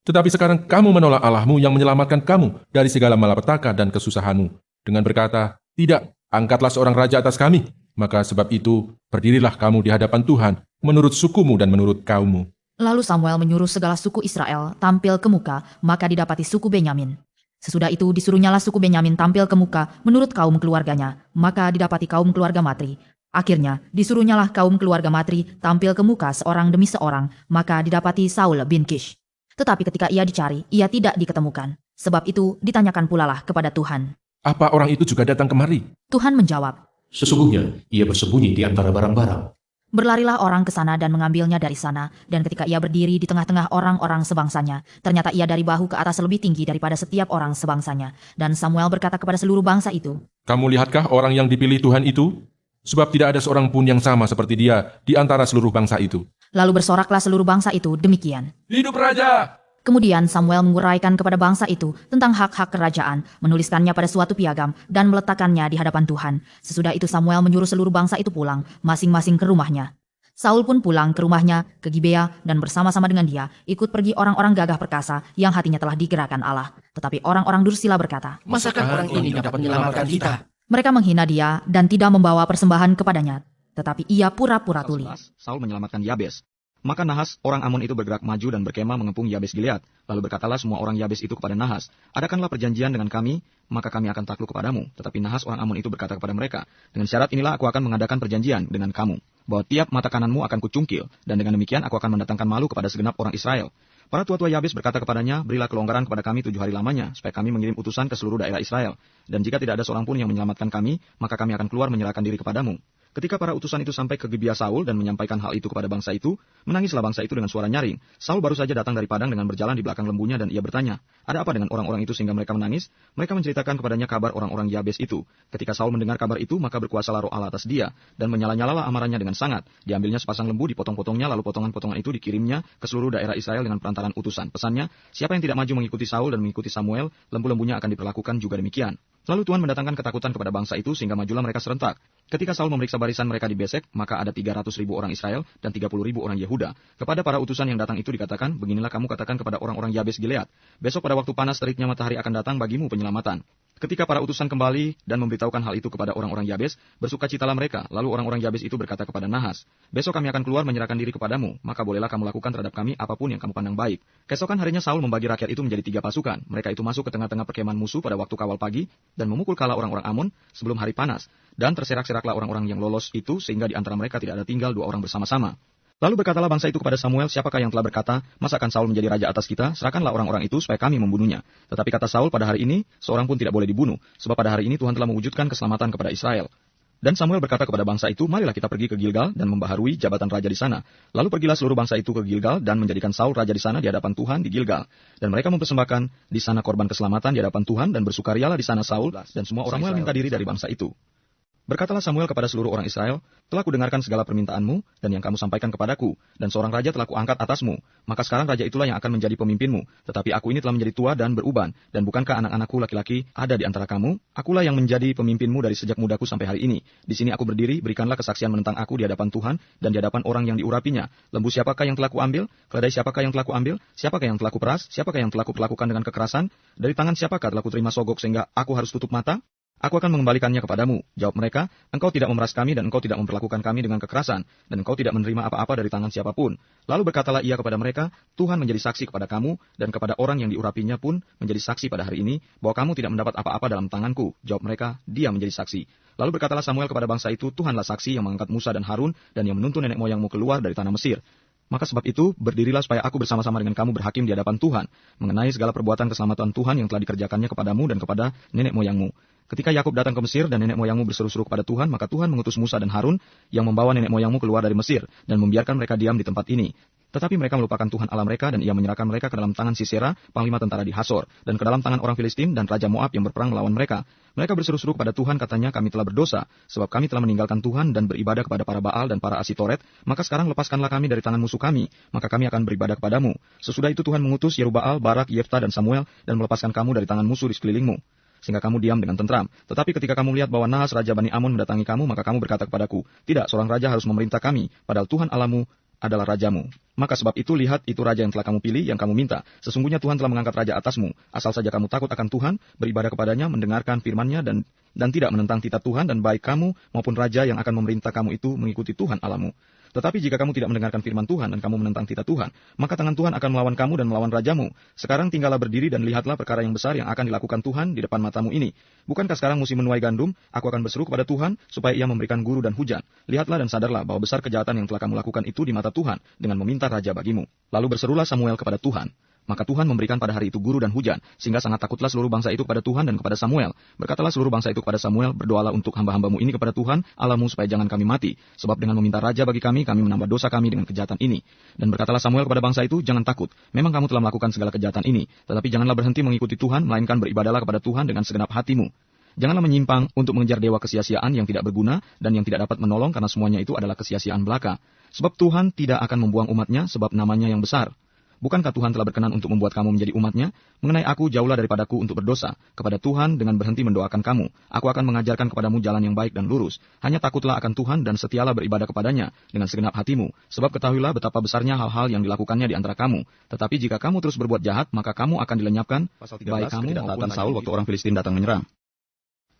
Tetapi sekarang kamu menolak Allahmu yang menyelamatkan kamu dari segala malapetaka dan kesusahanmu. Dengan berkata, tidak, angkatlah seorang raja atas kami. Maka sebab itu, berdirilah kamu di hadapan Tuhan menurut sukumu dan menurut kaummu. Lalu Samuel menyuruh segala suku Israel tampil ke muka, maka didapati suku Benyamin. Sesudah itu disuruhnyalah suku Benyamin tampil ke muka menurut kaum keluarganya, maka didapati kaum keluarga Matri. Akhirnya disuruhnyalah kaum keluarga Matri tampil ke muka seorang demi seorang, maka didapati Saul bin Kish. Tetapi ketika ia dicari, ia tidak diketemukan. Sebab itu ditanyakan pulalah kepada Tuhan. Apa orang itu juga datang kemari? Tuhan menjawab, Sesungguhnya ia bersembunyi di antara barang-barang. berlarilah orang ke sana dan mengambilnya dari sana, dan ketika ia berdiri di tengah-tengah orang-orang sebangsanya, ternyata ia dari bahu ke atas lebih tinggi daripada setiap orang sebangsanya. Dan Samuel berkata kepada seluruh bangsa itu, Kamu lihatkah orang yang dipilih Tuhan itu? Sebab tidak ada seorang pun yang sama seperti dia di antara seluruh bangsa itu. lalu bersoraklah seluruh bangsa itu demikian. Hidup Raja! Kemudian Samuel menguraikan kepada bangsa itu tentang hak-hak kerajaan, menuliskannya pada suatu piagam, dan meletakkannya di hadapan Tuhan. Sesudah itu Samuel menyuruh seluruh bangsa itu pulang, masing-masing ke rumahnya. Saul pun pulang ke rumahnya, ke Gibea, dan bersama-sama dengan dia, ikut pergi orang-orang gagah perkasa yang hatinya telah digerakkan Allah. Tetapi orang-orang dursila berkata, Masakah orang ini dapat menyelamatkan kita? mereka menghina dia dan tidak membawa persembahan kepadanya. Tetapi ia pura-pura tuli. Saul menyelamatkan Yabes. Maka Nahas, orang Amon itu bergerak maju dan berkemah mengepung Yabes Gilead. Lalu berkatalah semua orang Yabes itu kepada Nahas, adakanlah perjanjian dengan kami, maka kami akan takluk kepadamu. Tetapi Nahas orang Amon itu berkata kepada mereka, dengan syarat inilah aku akan mengadakan perjanjian dengan kamu, bahwa tiap mata kananmu akan kucungkil, dan dengan demikian aku akan mendatangkan malu kepada segenap orang Israel. Para tua-tua Yabes berkata kepadanya, berilah kelonggaran kepada kami 7 hari lamanya, supaya kami mengirim utusan ke seluruh daerah Israel. Dan jika tidak ada seorang pun yang menyelamatkan kami, maka kami akan keluar menyerahkan diri kepadamu. Ketika para utusan itu sampai ke Gibea Saul dan menyampaikan hal itu kepada bangsa itu, menangislah bangsa itu dengan suara nyaring. Saul baru saja datang dari padang dengan berjalan di belakang lembunya dan ia bertanya, ada apa dengan orang-orang itu sehingga mereka menangis? Mereka menceritakan kepadanya kabar orang-orang Yabes itu. Ketika Saul mendengar kabar itu, maka berkuasalah roh Allah atas dia, dan menyala-nyalalah amarahnya dengan sangat. Diambilnya sepasang lembu, dipotong-potongnya, lalu potongan-potongan itu dikirimnya ke seluruh daerah Israel dengan perantaran utusan. Pesannya, siapa yang tidak maju mengikuti Saul dan mengikuti Samuel, lembu-lembunya akan diperlakukan juga demikian. Lalu Tuhan mendatangkan ketakutan kepada bangsa itu sehingga majulah mereka serentak. Ketika Saul memeriksa barisan mereka di Besek, maka ada 300.000 orang Israel dan 30.000 orang Yehuda. Kepada para utusan yang datang itu dikatakan, beginilah kamu katakan kepada orang-orang Yabes Gilead, besok pada waktu panas teriknya matahari akan datang bagimu penyelamatan. Ketika para utusan kembali dan memberitahukan hal itu kepada orang-orang Yabes, bersukacitalah mereka. Lalu orang-orang Yabes itu berkata kepada Nahas, "Besok kami akan keluar menyerahkan diri kepadamu, maka bolehlah kamu lakukan terhadap kami apapun yang kamu pandang baik." Keesokan harinya Saul membagi rakyat itu menjadi 3 pasukan. Mereka itu masuk ke tengah-tengah perkemahan musuh pada waktu kawal pagi dan memukul kala orang-orang Amon sebelum hari panas. Dan terserak-seraklah orang-orang yang lolos itu sehingga di antara mereka tidak ada tinggal 2 orang bersama-sama. Lalu berkatalah bangsa itu kepada Samuel, "Siapakah yang telah berkata, masakan Saul menjadi raja atas kita? Serahkanlah orang-orang itu supaya kami membunuhnya." Tetapi kata Saul, "Pada hari ini, seorang pun tidak boleh dibunuh, sebab pada hari ini Tuhan telah mewujudkan keselamatan kepada Israel." Dan Samuel berkata kepada bangsa itu, "Marilah kita pergi ke Gilgal dan membaharui jabatan raja di sana." Lalu pergilah seluruh bangsa itu ke Gilgal dan menjadikan Saul raja di sana di hadapan Tuhan di Gilgal. Dan mereka mempersembahkan di sana korban keselamatan di hadapan Tuhan dan bersukarialah di sana Saul dan semua orang Samuel minta diri dari bangsa itu. Berkatalah Samuel kepada seluruh orang Israel, "Telah kudengarkan segala permintaanmu dan yang kamu sampaikan kepadaku, dan seorang raja telah kuangkat atasmu. Maka sekarang raja itulah yang akan menjadi pemimpinmu. Tetapi aku ini telah menjadi tua dan beruban, dan bukankah anak-anakku laki-laki ada di antara kamu? Akulah yang menjadi pemimpinmu dari sejak mudaku sampai hari ini. Di sini aku berdiri, berikanlah kesaksian menentang aku di hadapan Tuhan dan di hadapan orang yang diurapinya. Lembu siapakah yang telah kuambil? Keledai siapakah yang telah kuambil? Siapakah yang telah kuperas? Siapakah yang telah kuperlakukan dengan kekerasan? Dari tangan siapakah telah kuterima sogok sehingga aku harus tutup mata? Aku akan mengembalikannya kepadamu." Jawab mereka, "Engkau tidak memeras kami dan engkau tidak memperlakukan kami dengan kekerasan, dan engkau tidak menerima apa-apa dari tangan siapapun." Lalu berkatalah ia kepada mereka, "Tuhan menjadi saksi kepada kamu, dan kepada orang yang diurapinya pun menjadi saksi pada hari ini, bahwa kamu tidak mendapat apa-apa dalam tanganku." Jawab mereka, "Dia menjadi saksi." Lalu berkatalah Samuel kepada bangsa itu, "Tuhanlah saksi yang mengangkat Musa dan Harun, dan yang menuntun nenek moyangmu keluar dari tanah Mesir. Maka sebab itu, berdirilah supaya aku bersama-sama dengan kamu berhakim di hadapan Tuhan, mengenai segala perbuatan keselamatan Tuhan yang telah dikerjakannya kepadamu dan kepada nenek moyangmu. Ketika Yakub datang ke Mesir dan nenek moyangmu berseru-seru kepada Tuhan, maka Tuhan mengutus Musa dan Harun yang membawa nenek moyangmu keluar dari Mesir dan membiarkan mereka diam di tempat ini. Tetapi mereka melupakan Tuhan Allah mereka dan ia menyerahkan mereka ke dalam tangan Sisera, panglima tentara di Hasor, dan ke dalam tangan orang Filistin dan Raja Moab yang berperang melawan mereka. Mereka berseru-seru kepada Tuhan, katanya, "Kami telah berdosa, sebab kami telah meninggalkan Tuhan dan beribadah kepada para Baal dan para Asitoret. Maka sekarang lepaskanlah kami dari tangan musuh kami, maka kami akan beribadah kepadamu." Sesudah itu Tuhan mengutus Yerubbaal, Barak, Yefta, dan Samuel dan melepaskan kamu dari tangan musuh di sekelilingmu, sehingga kamu diam dengan tentram. Tetapi ketika kamu melihat bahwa Nahas Raja Bani Amon mendatangi kamu, maka kamu berkata kepadaku, "Tidak, seorang raja harus memerintah kami, padahal Tuhan Allahmu adalah rajamu." Maka sebab itu lihat, itu raja yang telah kamu pilih, yang kamu minta. Sesungguhnya Tuhan telah mengangkat raja atasmu. Asal saja kamu takut akan Tuhan, beribadah kepadanya, mendengarkan firman-Nya, dan tidak menentang titah Tuhan, dan baik kamu maupun raja yang akan memerintah kamu itu mengikuti Tuhan Allahmu. Tetapi jika kamu tidak mendengarkan firman Tuhan dan kamu menentang titah Tuhan, maka tangan Tuhan akan melawan kamu dan melawan rajamu. Sekarang tinggallah berdiri dan lihatlah perkara yang besar yang akan dilakukan Tuhan di depan matamu ini. Bukankah sekarang musim menuai gandum? Aku akan berseru kepada Tuhan supaya ia memberikan guru dan hujan. Lihatlah dan sadarlah bahwa besar kejahatan yang telah kamu lakukan itu di mata Tuhan dengan meminta raja bagimu. Lalu berserulah Samuel kepada Tuhan. Maka Tuhan memberikan pada hari itu guru dan hujan, sehingga sangat takutlah seluruh bangsa itu kepada Tuhan dan kepada Samuel. Berkatalah seluruh bangsa itu kepada Samuel, "Berdoalah untuk hamba-hambamu ini kepada Tuhan, Allahmu, supaya jangan kami mati. Sebab dengan meminta raja bagi kami menambah dosa kami dengan kejahatan ini." Dan berkatalah Samuel kepada bangsa itu, "Jangan takut, memang kamu telah melakukan segala kejahatan ini. Tetapi janganlah berhenti mengikuti Tuhan, melainkan beribadahlah kepada Tuhan dengan segenap hatimu. Janganlah menyimpang untuk mengejar dewa kesia-siaan yang tidak berguna dan yang tidak dapat menolong, karena semuanya itu adalah kesia-siaan belaka. Sebab Tuhan tidak akan membuang umatnya, sebab namanya yang besar. Bukankah Tuhan telah berkenan untuk membuat kamu menjadi umatnya? Mengenai aku, jauhlah daripadaku untuk berdosa kepada Tuhan dengan berhenti mendoakan kamu. Aku akan mengajarkan kepadamu jalan yang baik dan lurus. Hanya takutlah akan Tuhan dan setialah beribadah kepadanya dengan segenap hatimu. Sebab ketahuilah betapa besarnya hal-hal yang dilakukannya di antara kamu. Tetapi jika kamu terus berbuat jahat, maka kamu akan dilenyapkan, baik kamu maupun Saul waktu orang Filistin datang menyerang.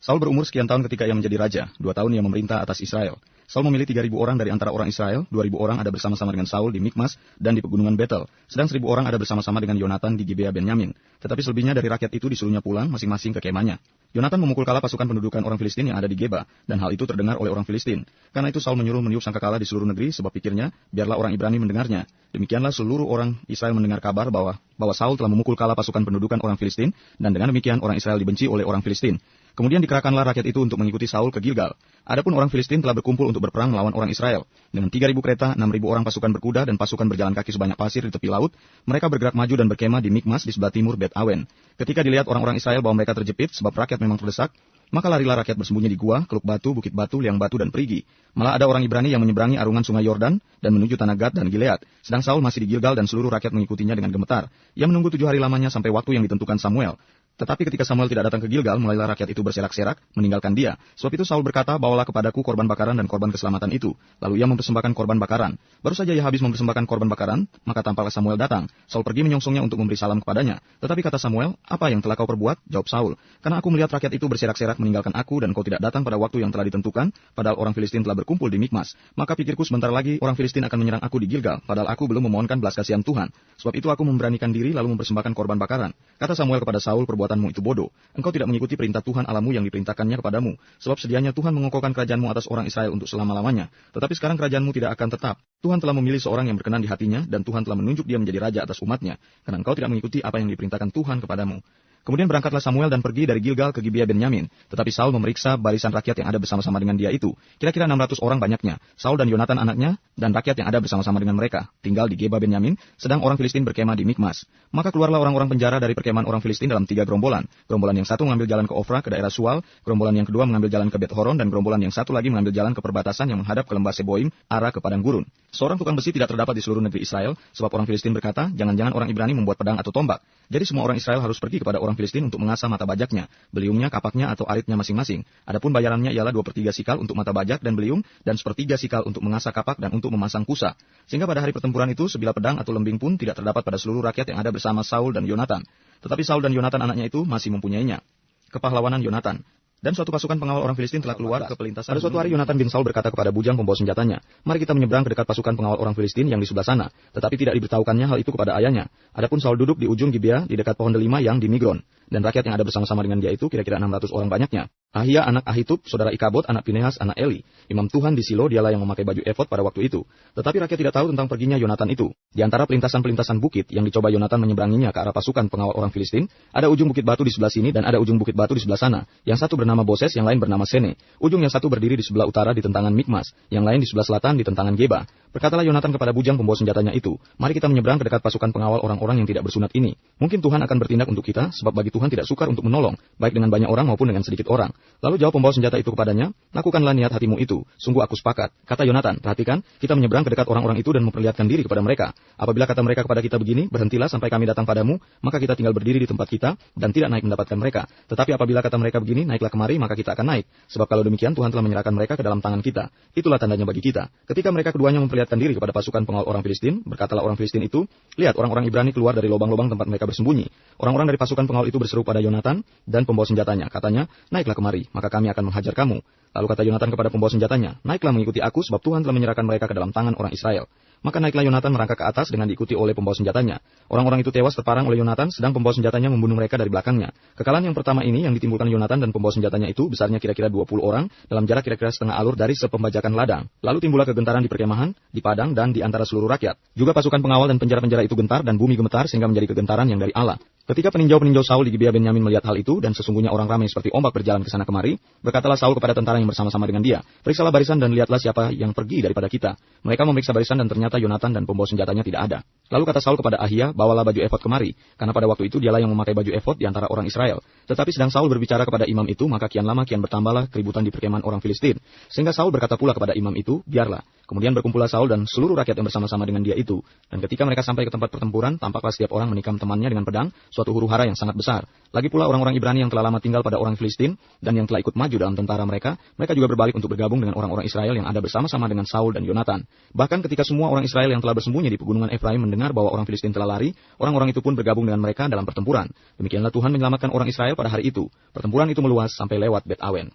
Saul berumur sekian tahun ketika ia menjadi raja, 2 tahun ia memerintah atas Israel. Saul memilih 3.000 orang dari antara orang Israel, 2.000 orang ada bersama-sama dengan Saul di Mikmas dan di pegunungan Betel, sedang 1.000 orang ada bersama-sama dengan Yonatan di Gibea Benyamin. Tetapi selebihnya dari rakyat itu disuruhnya pulang masing-masing ke kemahnya. Yonatan memukul kala pasukan pendudukan orang Filistin yang ada di Geba, dan hal itu terdengar oleh orang Filistin. Karena itu Saul menyuruh meniup sangkakala di seluruh negeri, sebab pikirnya, biarlah orang Ibrani mendengarnya. Demikianlah seluruh orang Israel mendengar kabar bahwa Saul telah memukul kala pasukan pendudukan orang Filistin, dan dengan demikian orang Israel dibenci oleh orang Filistin. Kemudian dikerahkanlah rakyat itu untuk mengikuti Saul ke Gilgal. Adapun orang Filistin telah berkumpul untuk berperang melawan orang Israel. Dengan 3.000 kereta, 6.000 orang pasukan berkuda, dan pasukan berjalan kaki sebanyak pasir di tepi laut, mereka bergerak maju dan berkemah di Mikmas di sebelah timur Bet Awen. Ketika dilihat orang-orang Israel bahwa mereka terjepit, sebab rakyat memang terdesak, maka larilah rakyat bersembunyi di gua, keluk batu, bukit batu, liang batu, dan perigi. Malah ada orang Ibrani yang menyeberangi arungan sungai Yordan dan menuju tanah Gad dan Gilead. Sedang Saul masih di Gilgal dan seluruh rakyat mengikutinya dengan gemetar. Ia menunggu 7 hari lamanya sampai waktu yang ditentukan Samuel. Tetapi ketika Samuel tidak datang ke Gilgal, mulailah rakyat itu berserak-serak, meninggalkan dia. Sebab itu Saul berkata, bawalah kepadaku korban bakaran dan korban keselamatan itu. Lalu ia mempersembahkan korban bakaran. Baru saja ia habis mempersembahkan korban bakaran, maka tampaklah Samuel datang. Saul pergi menyongsongnya untuk memberi salam kepadanya. Tetapi kata Samuel, apa yang telah kau perbuat? Jawab Saul, karena aku melihat rakyat itu berserak-serak meninggalkan aku dan kau tidak datang pada waktu yang telah ditentukan, padahal orang Filistin telah berkumpul di Mikmas. Maka pikirku sebentar lagi orang Filistin akan menyerang aku di Gilgal, padahal aku belum memohonkan belas kasihan Tuhan. Sebab itu aku memberanikan diri lalu mempersembahkan korban bakaran. Kata Samuel kepada Saul, perbuatanmu itu bodoh. Engkau tidak mengikuti perintah Tuhan Allahmu yang diperintahkannya kepadamu. Sebab sedianya Tuhan mengokohkan kerajaanmu atas orang Israel untuk selama-lamanya. Tetapi sekarang kerajaanmu tidak akan tetap. Tuhan telah memilih seorang yang berkenan di hatinya, dan Tuhan telah menunjuk dia menjadi raja atas umatnya. Karena engkau tidak mengikuti apa yang diperintahkan Tuhan kepadamu. Kemudian berangkatlah Samuel dan pergi dari Gilgal ke Gibeah Benyamin. Tetapi Saul memeriksa barisan rakyat yang ada bersama-sama dengan dia itu. Kira-kira 600 orang banyaknya. Saul dan Yonatan anaknya dan rakyat yang ada bersama-sama dengan mereka tinggal di Geba Benyamin, sedang orang Filistin berkemah di Mikmas. Maka keluarlah orang-orang penjara dari perkemahan orang Filistin dalam 3 gerombolan. Gerombolan yang satu mengambil jalan ke Ofra ke daerah Sual, gerombolan yang kedua mengambil jalan ke Bet Horon, dan gerombolan yang satu lagi mengambil jalan ke perbatasan yang menghadap ke lembah Seboim, arah ke padang gurun. Seorang tukang besi tidak terdapat di seluruh negeri Israel, sebab orang Filistin berkata, jangan-jangan orang Ibrani membuat pedang atau tombak. Jadi semua orang Israel harus pergi kepada orang Filistin untuk mengasah mata bajaknya, beliungnya, kapaknya, atau aritnya masing-masing. Adapun bayarannya ialah 2/3 sikal untuk mata bajak dan beliung, dan 1/3 sikal untuk mengasah kapak dan untuk memasang kusa. Sehingga pada hari pertempuran itu, sebilah pedang atau lembing pun tidak terdapat pada seluruh rakyat yang ada bersama Saul dan Yonatan. Tetapi Saul dan Yonatan anaknya itu masih mempunyainya. Kepahlawanan Yonatan. Dan suatu pasukan pengawal orang Filistin telah keluar ke pelintasan. Pada suatu hari Yonatan bin Saul berkata kepada bujang pembawa senjatanya, mari kita menyeberang ke dekat pasukan pengawal orang Filistin yang di sebelah sana. Tetapi tidak diberitahukannya hal itu kepada ayahnya. Adapun Saul duduk di ujung Gibeah di dekat pohon delima yang di Migron. Dan rakyat yang ada bersama-sama dengan dia itu kira-kira 600 orang banyaknya. Ahia anak Ahitub, saudara Ikabod, anak Pinehas, anak Eli. Imam Tuhan di Silo, dialah yang memakai baju efod pada waktu itu. Tetapi rakyat tidak tahu tentang perginya Yonatan itu. Di antara pelintasan-pelintasan bukit yang dicoba Yonatan menyeberanginya ke arah pasukan pengawal orang Filistin, ada ujung bukit batu di sebelah sini dan ada ujung bukit batu di sebelah sana. Yang satu bernama Boses, yang lain bernama Sene. Ujung yang satu berdiri di sebelah utara di tentangan Mikmas, yang lain di sebelah selatan di tentangan Geba. Berkatalah Yonatan kepada bujang pembawa senjatanya itu, mari kita menyeberang ke dekat pasukan pengawal orang-orang yang tidak bersunat ini. Mungkin Tuhan akan bertindak untuk kita, sebab bagi Tuhan tidak sukar untuk menolong, baik dengan banyak orang maupun dengan sedikit orang. Lalu jawab pembawa senjata itu kepadanya, lakukanlah niat hatimu itu, sungguh aku sepakat. Kata Yonatan, perhatikan, kita menyeberang ke dekat orang-orang itu dan memperlihatkan diri kepada mereka. Apabila kata mereka kepada kita begini, berhentilah sampai kami datang padamu, maka kita tinggal berdiri di tempat kita dan tidak naik mendapatkan mereka. Tetapi apabila kata mereka begini, naiklah kemari, maka kita akan naik. Sebab kalau demikian Tuhan telah menyerahkan mereka ke dalam tangan kita. Itulah tandanya bagi kita. Ketika mereka keduanya memperlihatkan diri kepada pasukan pengawal orang Filistin, berkatalah orang Filistin itu, lihat orang-orang Ibrani keluar dari lubang-lubang tempat mereka bersembunyi. Orang-orang dari pasukan pengawal itu berseru pada Yonatan dan pembawa senjatanya. Katanya, naiklah kemari, maka kami akan menghajar kamu. Lalu kata Yonatan kepada pembawa senjatanya, naiklah mengikuti aku sebab Tuhan telah menyerahkan mereka ke dalam tangan orang Israel. Maka naiklah Yonatan merangkak ke atas dengan diikuti oleh pembawa senjatanya. Orang-orang itu tewas terparang oleh Yonatan, sedang pembawa senjatanya membunuh mereka dari belakangnya. Kekalahan yang pertama ini yang ditimbulkan Yonatan dan pembawa senjatanya itu besarnya kira-kira 20 orang dalam jarak kira-kira setengah alur dari sepembajakan ladang. Lalu timbullah kegentaran di perkemahan, di padang dan di antara seluruh rakyat. Juga pasukan pengawal dan penjara-penjara itu gentar dan bumi gemetar sehingga menjadi kegentaran yang dari Allah. Ketika peninjau-peninjau Saul di Gibeah Benyamin melihat hal itu dan sesungguhnya orang ramai seperti ombak berjalan ke sana kemari, berkatalah Saul kepada tentara yang bersama-sama dengan dia, periksalah barisan dan lihatlah siapa yang pergi daripada kita. Mereka memeriksa barisan dan ternyata Yonatan dan pembawa senjatanya tidak ada. Lalu kata Saul kepada Ahia, bawalah baju efod kemari, karena pada waktu itu dialah yang memakai baju efod di antara orang Israel. Tetapi sedang Saul berbicara kepada imam itu, maka kian lama kian bertambahlah keributan di perkemahan orang Filistin. Sehingga Saul berkata pula kepada imam itu, biarlah. Kemudian berkumpullah Saul dan seluruh rakyat yang bersama-sama dengan dia itu. Dan ketika mereka sampai ke tempat pertempuran, tampaklah setiap orang menikam temannya dengan pedang, suatu huru-hara yang sangat besar. Lagi pula orang-orang Ibrani yang telah lama tinggal pada orang Filistin dan yang telah ikut maju dalam tentara mereka juga berbalik untuk bergabung dengan orang-orang Israel yang ada bersama-sama dengan Saul dan Yonatan. Bahkan ketika semua orang Israel yang telah bersembunyi di pegunungan Efraim mendengar bahwa orang Filistin telah lari, orang-orang itu pun bergabung dengan mereka dalam pertempuran. Demikianlah Tuhan menyelamatkan orang Israel pada hari itu. Pertempuran itu meluas sampai lewat Bet Awen.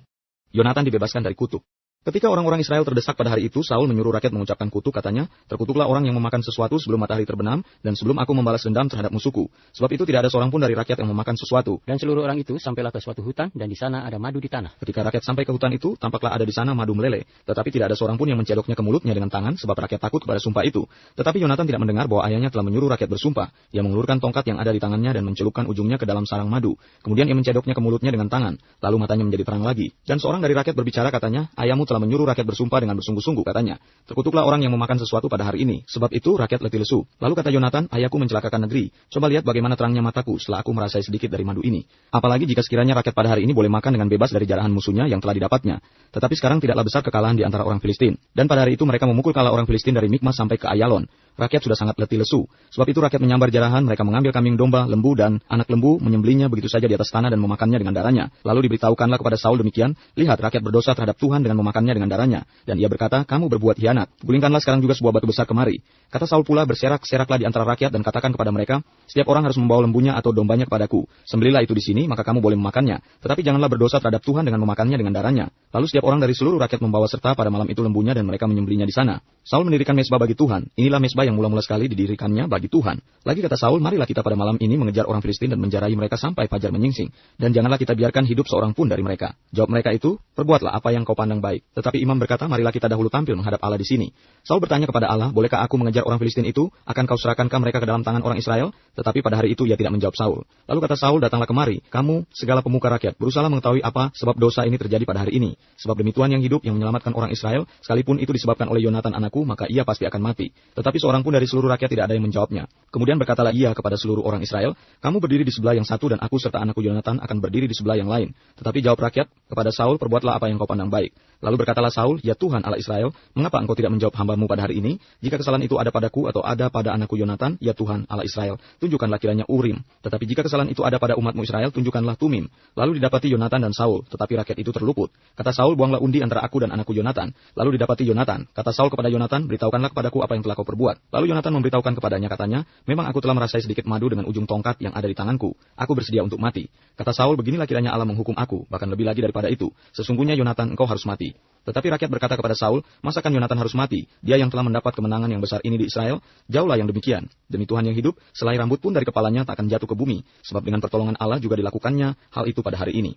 Yonatan dibebaskan dari kutuk. Ketika orang-orang Israel terdesak pada hari itu, Saul menyuruh rakyat mengucapkan kutuk, katanya, terkutuklah orang yang memakan sesuatu sebelum matahari terbenam, dan sebelum aku membalas dendam terhadap musuhku. Sebab itu tidak ada seorang pun dari rakyat yang memakan sesuatu. Dan seluruh orang itu sampailah ke suatu hutan, dan di sana ada madu di tanah. Ketika rakyat sampai ke hutan itu, tampaklah ada di sana madu meleleh. Tetapi tidak ada seorang pun yang mencedoknya ke mulutnya dengan tangan, sebab rakyat takut kepada sumpah itu. Tetapi Yonatan tidak mendengar bahwa ayahnya telah menyuruh rakyat bersumpah. Ia mengulurkan tongkat yang ada di tangannya dan mencelupkan ujungnya ke dalam sarang madu. Kemudian ia mencedoknya ke mulutnya dengan tangan. Lalu matanya menjadi terang lagi. Dan seorang dari rakyat berbicara, katanya, ayahmu telah menyuruh rakyat bersumpah dengan bersungguh-sungguh, katanya, terkutuklah orang yang memakan sesuatu pada hari ini, sebab itu rakyat letih lesu. Lalu kata Yonatan, ayahku mencelakakan negeri. Coba lihat bagaimana terangnya mataku setelah aku merasai sedikit dari madu ini. Apalagi jika sekiranya rakyat pada hari ini boleh makan dengan bebas dari jarahan musuhnya yang telah didapatnya. Tetapi sekarang tidaklah besar kekalahan di antara orang Filistin. Dan pada hari itu mereka memukul kalah orang Filistin dari Mikmas sampai ke Ayalon. Rakyat sudah sangat letih lesu. Sebab itu rakyat menyambar jarahan, mereka mengambil kambing domba, lembu dan anak lembu, menyembelihnya begitu saja di atas tanah dan memakannya dengan darahnya. Lalu diberitahukanlah kepada Saul demikian, lihat rakyat berdosa terhadap Tuhan dengan memakannya dengan darahnya. Dan ia berkata, kamu berbuat hianat. Gulingkanlah sekarang juga sebuah batu besar kemari. Kata Saul pula, berserak-seraklah di antara rakyat dan katakan kepada mereka, setiap orang harus membawa lembunya atau dombanya kepadaku. Sembelilah itu di sini, maka kamu boleh memakannya. Tetapi janganlah berdosa terhadap Tuhan dengan memakannya dengan darahnya. Lalu setiap orang dari seluruh rakyat membawa serta pada malam itu lembunya dan mereka menyembelihnya di sana. Saul mendirikan mesbah bagi Tuhan. Inilah mesbah yang mula-mula sekali didirikannya bagi Tuhan. Lagi kata Saul, marilah kita pada malam ini mengejar orang Filistin dan menjarahi mereka sampai fajar menyingsing. Dan janganlah kita biarkan hidup seorang pun dari mereka. Jawab mereka itu, perbuatlah apa yang kau pandang baik. Tetapi imam berkata, marilah kita dahulu tampil menghadap Allah di sini. Saul bertanya kepada Allah, bolehkah aku mengejar orang Filistin itu? Akan kau serahkankah mereka ke dalam tangan orang Israel? Tetapi pada hari itu ia tidak menjawab Saul. Lalu kata Saul, datanglah kemari, kamu segala pemuka rakyat, berusaha mengetahui apa sebab dosa ini terjadi pada hari ini. Sebab demi Tuhan yang hidup, yang menyelamatkan orang Israel, sekalipun itu disebabkan oleh Yonatan anakku, maka ia pasti akan mati. Tetapi seorang pun dari seluruh rakyat tidak ada yang menjawabnya. Kemudian berkatalah ia kepada seluruh orang Israel, kamu berdiri di sebelah yang satu dan aku serta anakku Yonatan akan berdiri di sebelah yang lain. Tetapi jawab rakyat kepada Saul, perbuatlah apa yang kau pandang baik. Lalu berkatalah Saul, ya Tuhan Allah Israel, mengapa engkau tidak menjawab hambamu pada hari ini? Jika kesalahan itu ada padaku atau ada pada anakku Yonatan, ya Tuhan Allah Israel, tunjukkanlah kiranya Urim. Tetapi jika kesalahan itu ada pada umatmu Israel, tunjukkanlah Tumim. Lalu didapati Yonatan dan Saul, tetapi rakyat itu terluput. Kata Saul, buanglah undi antara aku dan anakku Yonatan. Lalu didapati Yonatan. Kata Saul kepada Yonatan, beritahukanlah kepadaku apa yang telah kau perbuat. Lalu Yonatan memberitahukan kepadanya, katanya, memang aku telah merasai sedikit madu dengan ujung tongkat yang ada di tanganku. Aku bersedia untuk mati. Kata Saul, beginilah kiranya Allah menghukum aku, bahkan lebih lagi daripada itu. Sesungguhnya Yonatan, engkau harus mati. Tetapi rakyat berkata kepada Saul, masakan Yonatan harus mati? Dia yang telah mendapat kemenangan yang besar ini di Israel, jauhlah yang demikian. Demi Tuhan yang hidup, selai rambut pun dari kepalanya tak akan jatuh ke bumi, sebab dengan pertolongan Allah juga dilakukannya hal itu pada hari ini.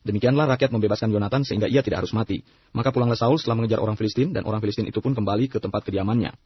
Demikianlah rakyat membebaskan Yonatan sehingga ia tidak harus mati. Maka pulanglah Saul setelah mengejar orang Filistin, dan orang Filistin itu pun kembali ke tempat kediamannya.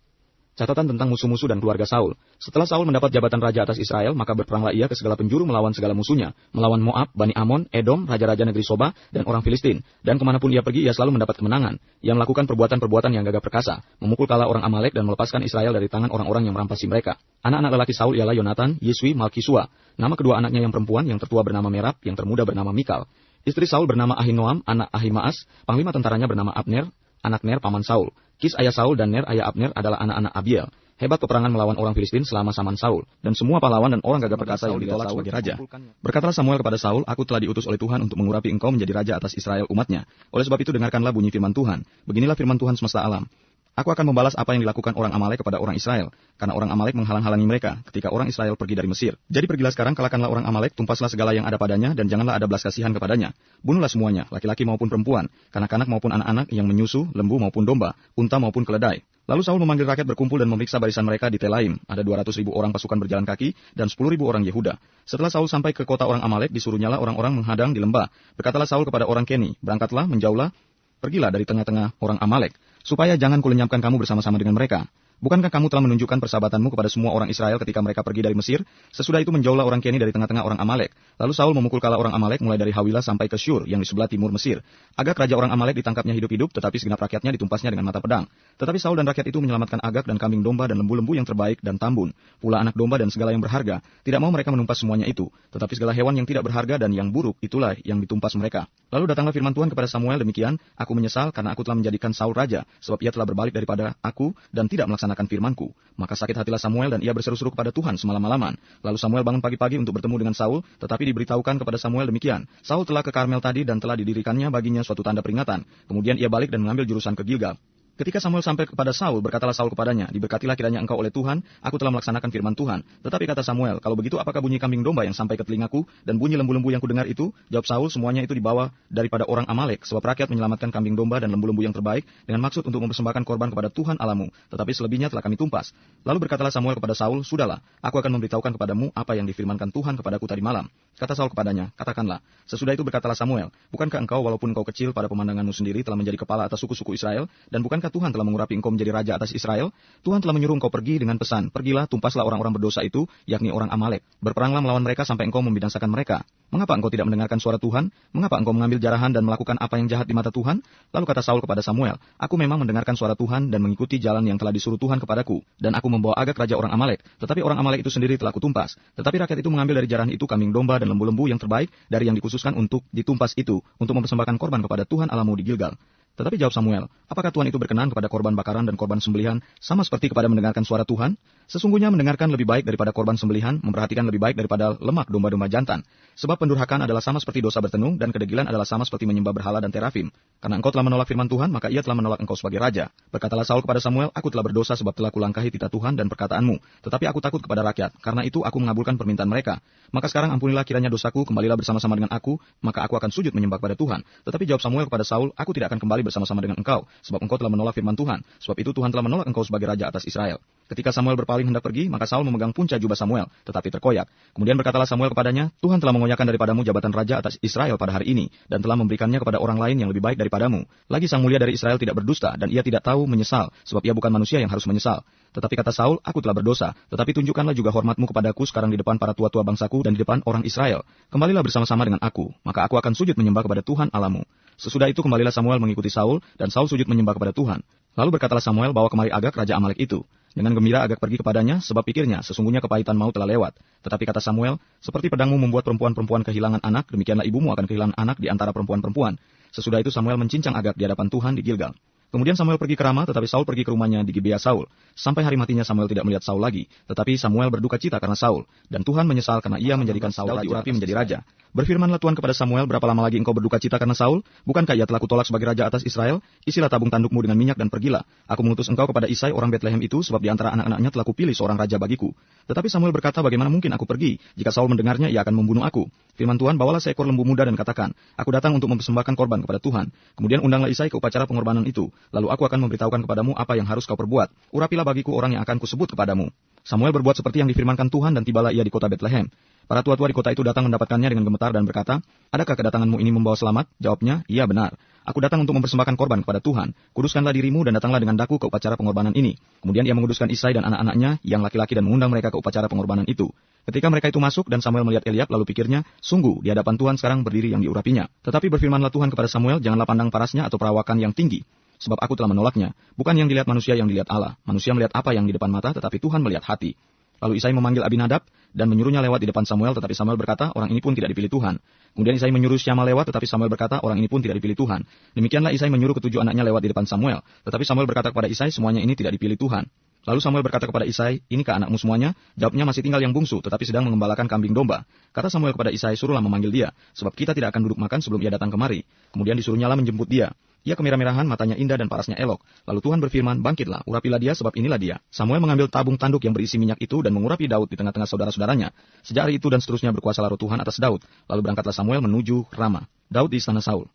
Catatan tentang musuh-musuh dan keluarga Saul. Setelah Saul mendapat jabatan raja atas Israel, maka berperanglah ia ke segala penjuru melawan segala musuhnya, melawan Moab, Bani Amon, Edom, raja-raja negeri Soba, dan orang Filistin. Dan kemanapun ia pergi, ia selalu mendapat kemenangan. Ia melakukan perbuatan-perbuatan yang gagah perkasa, memukul kala orang Amalek dan melepaskan Israel dari tangan orang-orang yang merampasi mereka. Anak-anak lelaki Saul ialah Yonatan, Yiswi, Malkisua. Nama kedua anaknya yang perempuan, yang tertua bernama Merab, yang termuda bernama Mikal. Istri Saul bernama Ahinoam, anak Ahimaas, panglima tentaranya bernama Abner, anak Ner, paman Saul. Kis ayah Saul dan Ner ayah Abner adalah anak-anak Abiel. Hebat peperangan melawan orang Filistin selama zaman Saul, dan semua pahlawan dan orang gagah perkasa yang ditolak sebagai raja. Berkatalah Samuel kepada Saul, aku telah diutus oleh Tuhan untuk mengurapi engkau menjadi raja atas Israel umatnya. Oleh sebab itu dengarkanlah bunyi firman Tuhan. Beginilah firman Tuhan semesta alam. Aku akan membalas apa yang dilakukan orang Amalek kepada orang Israel, karena orang Amalek menghalang-halangi mereka ketika orang Israel pergi dari Mesir. Jadi pergilah sekarang, kalahkanlah orang Amalek, tumpaslah segala yang ada padanya, dan janganlah ada belas kasihan kepadanya. Bunuhlah semuanya, laki-laki maupun perempuan, kanak-kanak maupun anak-anak yang menyusu, lembu maupun domba, unta maupun keledai. Lalu Saul memanggil rakyat berkumpul dan memeriksa barisan mereka di Telaim. Ada 200.000 orang pasukan berjalan kaki dan 10.000 orang Yehuda. Setelah Saul sampai ke kota orang Amalek, disuruhnyalah orang-orang menghadang di lembah. Berkatalah Saul kepada orang Keni, berangkatlah, menjauhlah, pergilah dari tengah-tengah orang Amalek, supaya jangan kulenyapkan kamu bersama-sama dengan mereka. Bukankah kamu telah menunjukkan persahabatanmu kepada semua orang Israel ketika mereka pergi dari Mesir? Sesudah itu menjauhlah orang Keni dari tengah-tengah orang Amalek. Lalu Saul memukul kala orang Amalek mulai dari Hawilah sampai ke Syur yang di sebelah timur Mesir. Agag raja orang Amalek ditangkapnya hidup-hidup, tetapi segenap rakyatnya ditumpasnya dengan mata pedang. Tetapi Saul dan rakyat itu menyelamatkan Agag dan kambing domba dan lembu-lembu yang terbaik dan tambun, pula anak domba dan segala yang berharga. Tidak mau mereka menumpas semuanya itu, tetapi segala hewan yang tidak berharga dan yang buruk itulah yang ditumpas mereka. Lalu datanglah firman Tuhan kepada Samuel demikian, aku menyesal karena aku telah menjadikan Saul raja, sebab ia telah berbalik daripada aku dan tidak melaksanakan firmanku. Maka sakit hatilah Samuel dan ia berseru-seru kepada Tuhan semalam-malaman. Lalu Samuel bangun pagi-pagi untuk bertemu dengan Saul, tetapi diberitahukan kepada Samuel demikian, Saul telah ke Karmel tadi dan telah didirikannya baginya suatu tanda peringatan. Kemudian ia balik dan mengambil jurusan ke Gilgal. Ketika Samuel sampai kepada Saul, berkatalah Saul kepadanya, diberkatilah kiranya engkau oleh Tuhan, aku telah melaksanakan firman Tuhan. Tetapi kata Samuel, kalau begitu apakah bunyi kambing domba yang sampai ke telingaku, dan bunyi lembu-lembu yang kudengar itu? Jawab Saul, semuanya itu dibawa daripada orang Amalek, sebab rakyat menyelamatkan kambing domba dan lembu-lembu yang terbaik, dengan maksud untuk mempersembahkan korban kepada Tuhan Allahmu, tetapi selebihnya telah kami tumpas. Lalu berkatalah Samuel kepada Saul, sudahlah, aku akan memberitahukan kepadamu apa yang difirmankan Tuhan kepadaku tadi malam. Kata Saul kepadanya, katakanlah. Sesudah itu berkatalah Samuel, bukankah engkau walaupun engkau kecil pada pemandanganmu sendiri telah menjadi kepala atas suku-suku Israel, dan bukankah Tuhan telah mengurapi engkau menjadi raja atas Israel? Tuhan telah menyuruh engkau pergi dengan pesan, pergilah, tumpaslah orang-orang berdosa itu, yakni orang Amalek. Berperanglah melawan mereka sampai engkau membinasakan mereka. Mengapa engkau tidak mendengarkan suara Tuhan? Mengapa engkau mengambil jarahan dan melakukan apa yang jahat di mata Tuhan? Lalu kata Saul kepada Samuel, aku memang mendengarkan suara Tuhan dan mengikuti jalan yang telah disuruh Tuhan kepadaku, dan aku membawa Agag raja orang Amalek, tetapi orang Amalek itu sendiri telah kutumpas. Tetapi rakyat itu mengambil dari jarahan itu kambing domba dan lembu-lembu yang terbaik dari yang dikhususkan untuk ditumpas itu, untuk mempersembahkan korban kepada Tuhan Allahmu di Gilgal. Tetapi jawab Samuel, apakah Tuhan itu berkenan kepada korban bakaran dan korban sembelihan sama seperti kepada mendengarkan suara Tuhan? Sesungguhnya mendengarkan lebih baik daripada korban sembelihan, memperhatikan lebih baik daripada lemak domba-domba jantan. Sebab pendurhakaan adalah sama seperti dosa bertenung, dan kedegilan adalah sama seperti menyembah berhala dan terafim. Karena engkau telah menolak firman Tuhan, maka ia telah menolak engkau sebagai raja. Berkatalah Saul kepada Samuel, aku telah berdosa sebab telah kulangkahi titah Tuhan dan perkataanmu. Tetapi aku takut kepada rakyat, karena itu aku mengabulkan permintaan mereka. Maka sekarang ampunilah kiranya dosaku, kembalilah bersama-sama dengan aku, maka aku akan sujud menyembah kepada Tuhan. Tetapi jawab Samuel kepada Saul, aku tidak akan kembali bersama-sama dengan engkau, sebab engkau telah menolak firman Tuhan. Sebab itu Tuhan telah menolak engkau sebagai raja atas Israel. Ketika Samuel berpaling hendak pergi, maka Saul memegang punca jubah Samuel, tetapi terkoyak. Kemudian berkatalah Samuel kepadanya, Tuhan telah mengoyakkan daripadamu jabatan raja atas Israel pada hari ini, dan telah memberikannya kepada orang lain yang lebih baik daripadamu. Lagi sang mulia dari Israel tidak berdusta, dan ia tidak tahu menyesal, sebab ia bukan manusia yang harus menyesal. Tetapi kata Saul, aku telah berdosa, tetapi tunjukkanlah juga hormatmu kepadaku sekarang di depan para tua-tua bangsaku dan di depan orang Israel. Kembalilah bersama-sama dengan aku, maka aku akan sujud menyembah kepada Tuhan Allahmu. Sesudah itu kembalilah Samuel mengikuti Saul, dan Saul sujud menyembah kepada Tuhan. Lalu berkatalah Samuel, bawa kemari Agag raja Amalek itu. Dengan gembira Agag pergi kepadanya, sebab pikirnya, sesungguhnya kepahitan maut telah lewat. Tetapi kata Samuel, seperti pedangmu membuat perempuan-perempuan kehilangan anak, demikianlah ibumu akan kehilangan anak di antara perempuan-perempuan. Sesudah itu Samuel mencincang Agag di hadapan Tuhan di Gilgal. Kemudian Samuel pergi ke Rama, tetapi Saul pergi ke rumahnya di Gibea Saul. Sampai hari matinya Samuel tidak melihat Saul lagi, tetapi Samuel berduka cita karena Saul. Dan Tuhan menyesal karena ia menjadikan Saul diurapi menjadi raja. Berfirmanlah Tuhan kepada Samuel, berapa lama lagi engkau berduka cita karena Saul? Bukankah ia telah kutolak sebagai raja atas Israel? Isilah tabung tandukmu dengan minyak dan pergilah. Aku mengutus engkau kepada Isai orang Betlehem itu, sebab di antara anak-anaknya telah kupilih seorang raja bagiku. Tetapi Samuel berkata, bagaimana mungkin aku pergi? Jika Saul mendengarnya, ia akan membunuh aku. Firman Tuhan, bawalah seekor lembu muda dan katakan, aku datang untuk mempersembahkan korban kepada Tuhan. Kemudian undanglah Isai ke upacara pengorbanan itu. Lalu aku akan memberitahukan kepadamu apa yang harus kau perbuat. Urapilah bagiku orang yang akan kusebut kepadamu. Samuel berbuat seperti yang difirmankan Tuhan dan tibalah ia di kota Betlehem. Para tua-tua di kota itu datang mendapatkannya dengan gemetar dan berkata, adakah kedatanganmu ini membawa selamat? Jawabnya, iya benar. Aku datang untuk mempersembahkan korban kepada Tuhan. Kuduskanlah dirimu dan datanglah dengan daku ke upacara pengorbanan ini. Kemudian ia menguduskan Isai dan anak-anaknya yang laki-laki dan mengundang mereka ke upacara pengorbanan itu. Ketika mereka itu masuk dan Samuel melihat Eliab, lalu pikirnya, sungguh di hadapan Tuhan sekarang berdiri yang diurapinya. Tetapi berfirmanlah Tuhan kepada Samuel, janganlah pandang parasnya atau perawakan yang tinggi. Sebab aku telah menolaknya. Bukan yang dilihat manusia yang dilihat Allah. Manusia melihat apa yang di depan mata, tetapi Tuhan melihat hati. Lalu Isai memanggil Abinadab dan menyuruhnya lewat di depan Samuel, tetapi Samuel berkata, orang ini pun tidak dipilih Tuhan. Kemudian Isai menyuruh Syama lewat, tetapi Samuel berkata, orang ini pun tidak dipilih Tuhan. Demikianlah Isai menyuruh ketujuh anaknya lewat di depan Samuel, tetapi Samuel berkata kepada Isai, semuanya ini tidak dipilih Tuhan. Lalu Samuel berkata kepada Isai, inikah anakmu semuanya? Jawabnya, masih tinggal yang bungsu, tetapi sedang mengembalakan kambing domba. Kata Samuel kepada Isai, suruhlah memanggil dia, sebab kita tidak akan duduk makan sebelum ia datang kemari. Kemudian disuruhnyalah menjemput dia. Ia kemerah-merahan, matanya indah dan parasnya elok. Lalu Tuhan berfirman, bangkitlah, urapilah dia sebab inilah dia. Samuel mengambil tabung tanduk yang berisi minyak itu dan mengurapi Daud di tengah-tengah saudara-saudaranya. Sejak hari itu dan seterusnya berkuasalah roh Tuhan atas Daud. Lalu berangkatlah Samuel menuju Rama. Daud di istana Saul.